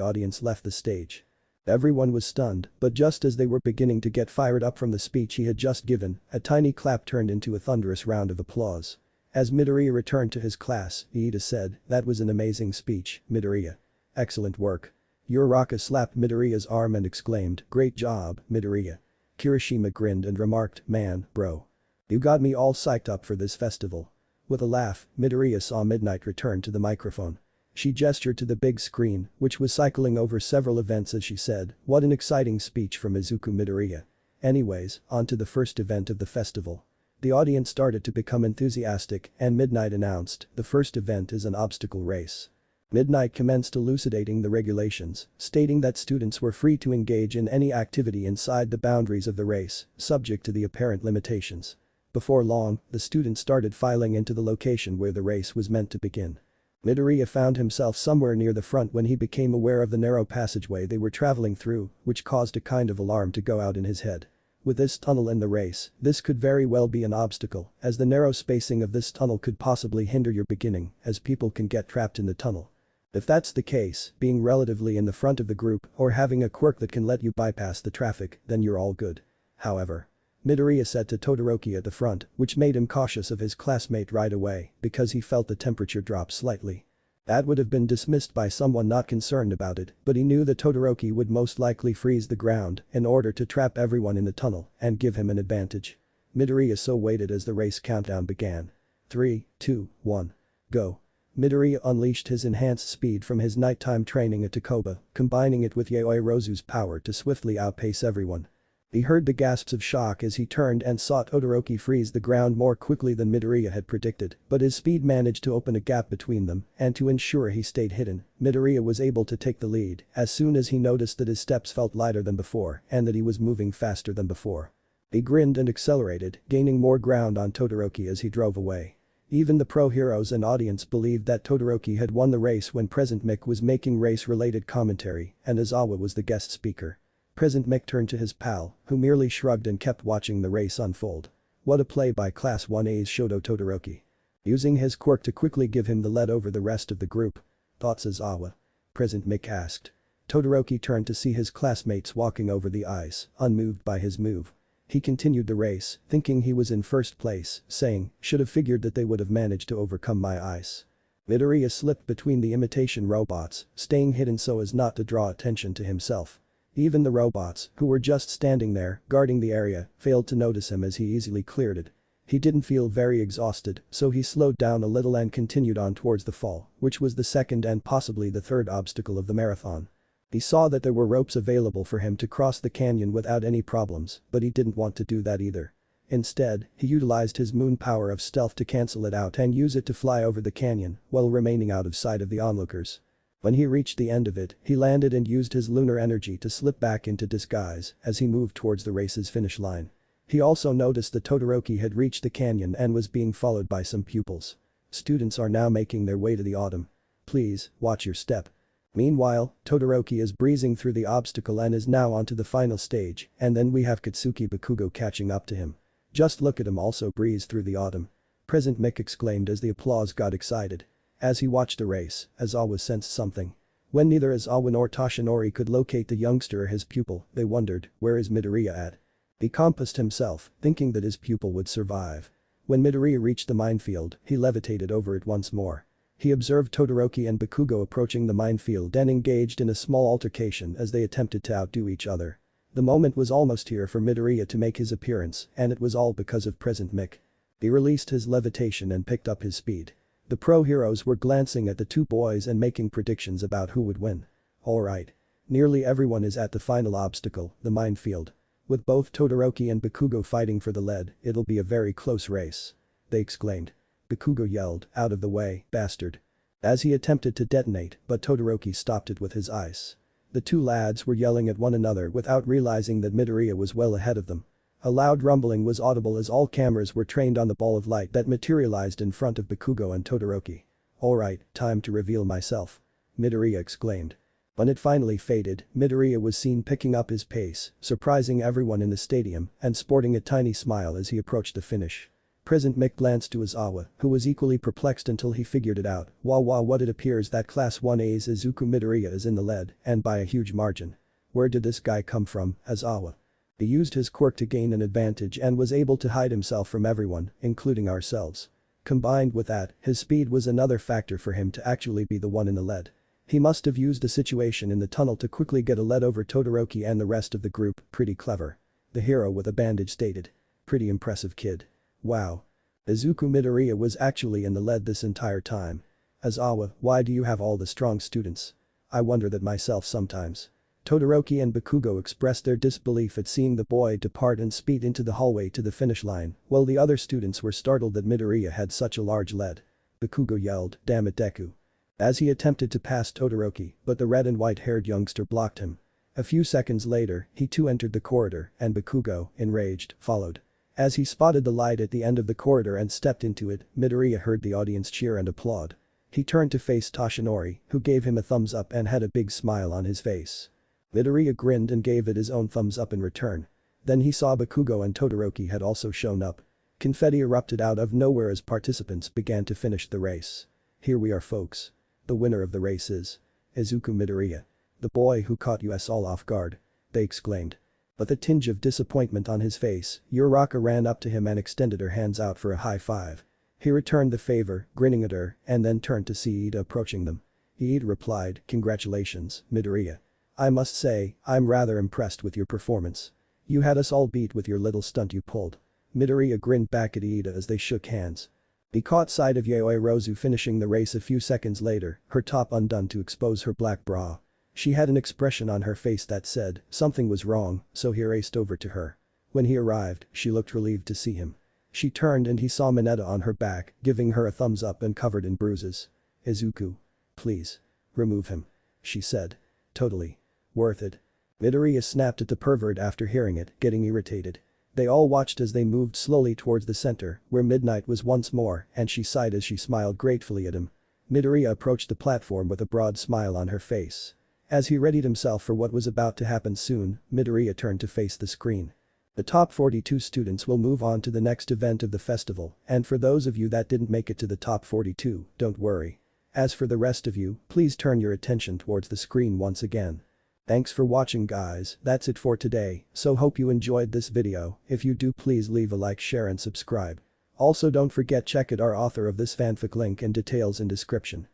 audience left the stage. Everyone was stunned, but just as they were beginning to get fired up from the speech he had just given, a tiny clap turned into a thunderous round of applause. As Midoriya returned to his class, Iida said, "That was an amazing speech, Midoriya. Excellent work." Uraraka slapped Midoriya's arm and exclaimed, "Great job, Midoriya." Kirishima grinned and remarked, "Man, bro. You got me all psyched up for this festival." With a laugh, Midoriya saw Midnight return to the microphone. She gestured to the big screen, which was cycling over several events as she said, "What an exciting speech from Izuku Midoriya. Anyways, on to the first event of the festival." The audience started to become enthusiastic and Midnight announced, "The first event is an obstacle race." Midnight commenced elucidating the regulations, stating that students were free to engage in any activity inside the boundaries of the race, subject to the apparent limitations. Before long, the students started filing into the location where the race was meant to begin. Midoriya found himself somewhere near the front when he became aware of the narrow passageway they were traveling through, which caused a kind of alarm to go out in his head. With this tunnel in the race, this could very well be an obstacle, as the narrow spacing of this tunnel could possibly hinder your beginning, as people can get trapped in the tunnel. If that's the case, being relatively in the front of the group or having a quirk that can let you bypass the traffic, then you're all good. However. Midoriya said to Todoroki at the front, which made him cautious of his classmate right away because he felt the temperature drop slightly. That would have been dismissed by someone not concerned about it, but he knew that Todoroki would most likely freeze the ground in order to trap everyone in the tunnel and give him an advantage. Midoriya so waited as the race countdown began. 3, 2, 1. Go. Midoriya unleashed his enhanced speed from his nighttime training at Takoba, combining it with Yaoirozu's power to swiftly outpace everyone. He heard the gasps of shock as he turned and saw Todoroki freeze the ground more quickly than Midoriya had predicted, but his speed managed to open a gap between them, and to ensure he stayed hidden, Midoriya was able to take the lead as soon as he noticed that his steps felt lighter than before and that he was moving faster than before. He grinned and accelerated, gaining more ground on Todoroki as he drove away. Even the pro heroes and audience believed that Todoroki had won the race when President Mick was making race-related commentary and Aizawa was the guest speaker. Present Mick turned to his pal, who merely shrugged and kept watching the race unfold. What a play by Class 1A's Shoto Todoroki. Using his quirk to quickly give him the lead over the rest of the group. Thoughts, Aizawa? Present Mick asked. Todoroki turned to see his classmates walking over the ice, unmoved by his move. He continued the race, thinking he was in first place, saying, should have figured that they would have managed to overcome my ice. Midoriya slipped between the imitation robots, staying hidden so as not to draw attention to himself. Even the robots, who were just standing there, guarding the area, failed to notice him as he easily cleared it. He didn't feel very exhausted, so he slowed down a little and continued on towards the fall, which was the second and possibly the third obstacle of the marathon. He saw that there were ropes available for him to cross the canyon without any problems, but he didn't want to do that either. Instead, he utilized his moon power of stealth to cancel it out and use it to fly over the canyon while remaining out of sight of the onlookers. When he reached the end of it, he landed and used his lunar energy to slip back into disguise as he moved towards the race's finish line. He also noticed that Todoroki had reached the canyon and was being followed by some pupils. Students are now making their way to the autumn. Please, watch your step. Meanwhile, Todoroki is breezing through the obstacle and is now onto the final stage, and then we have Katsuki Bakugo catching up to him. Just look at him also breeze through the autumn. Present Mick exclaimed as the applause got excited. As he watched the race, Aizawa sensed something. When neither Aizawa nor Toshinori could locate the youngster or his pupil, they wondered, where is Midoriya at? He compassed himself, thinking that his pupil would survive. When Midoriya reached the minefield, he levitated over it once more. He observed Todoroki and Bakugo approaching the minefield and engaged in a small altercation as they attempted to outdo each other. The moment was almost here for Midoriya to make his appearance, and it was all because of Present Mick. He released his levitation and picked up his speed. The pro heroes were glancing at the two boys and making predictions about who would win. Alright. Nearly everyone is at the final obstacle, the minefield. With both Todoroki and Bakugo fighting for the lead, it'll be a very close race. They exclaimed. Bakugo yelled, out of the way, bastard. As he attempted to detonate, but Todoroki stopped it with his ice. The two lads were yelling at one another without realizing that Midoriya was well ahead of them. A loud rumbling was audible as all cameras were trained on the ball of light that materialized in front of Bakugo and Todoroki. Alright, time to reveal myself. Midoriya exclaimed. When it finally faded, Midoriya was seen picking up his pace, surprising everyone in the stadium and sporting a tiny smile as he approached the finish. Present Mick glanced to Aizawa, who was equally perplexed until he figured it out. What it appears that Class 1A's Izuku Midoriya is in the lead, and by a huge margin. Where did this guy come from, Aizawa? He used his quirk to gain an advantage and was able to hide himself from everyone, including ourselves. Combined with that, his speed was another factor for him to actually be the one in the lead. He must have used a situation in the tunnel to quickly get a lead over Todoroki and the rest of the group, pretty clever. The hero with a bandage stated. Pretty impressive kid. Wow. Izuku Midoriya was actually in the lead this entire time. Aizawa, why do you have all the strong students? I wonder that myself sometimes. Todoroki and Bakugo expressed their disbelief at seeing the boy depart and speed into the hallway to the finish line, while the other students were startled that Midoriya had such a large lead. Bakugo yelled, damn it DEKU. As he attempted to pass Todoroki, but the red and white-haired youngster blocked him. A few seconds later, he too entered the corridor, and Bakugo, enraged, followed. As he spotted the light at the end of the corridor and stepped into it, Midoriya heard the audience cheer and applaud. He turned to face Toshinori, who gave him a thumbs up and had a big smile on his face. Midoriya grinned and gave it his own thumbs up in return. Then he saw Bakugo and Todoroki had also shown up. Confetti erupted out of nowhere as participants began to finish the race. Here we are folks. The winner of the race is Izuku Midoriya. The boy who caught us all off guard. They exclaimed. With a tinge of disappointment on his face, Uraraka ran up to him and extended her hands out for a high five. He returned the favor, grinning at her, and then turned to see Iida approaching them. Iida replied, congratulations, Midoriya. I must say, I'm rather impressed with your performance. You had us all beat with your little stunt you pulled. Midoriya grinned back at Iida as they shook hands. He caught sight of Yaoi Rozu finishing the race a few seconds later, her top undone to expose her black bra. She had an expression on her face that said something was wrong, so he raced over to her. When he arrived, she looked relieved to see him. She turned and he saw Mineta on her back, giving her a thumbs up and covered in bruises. Izuku. Please. Remove him. She said. Totally. Worth it. Midoriya snapped at the pervert after hearing it, getting irritated. They all watched as they moved slowly towards the center, where midnight was once more, and she sighed as she smiled gratefully at him. Midoriya approached the platform with a broad smile on her face. As he readied himself for what was about to happen soon, Midoriya turned to face the screen. The top 42 students will move on to the next event of the festival, and for those of you that didn't make it to the top 42, don't worry. As for the rest of you, please turn your attention towards the screen once again. Thanks for watching guys, that's it for today, so hope you enjoyed this video. If you do, please leave a like, share and subscribe. Also don't forget check out our author of this fanfic, link and details in description.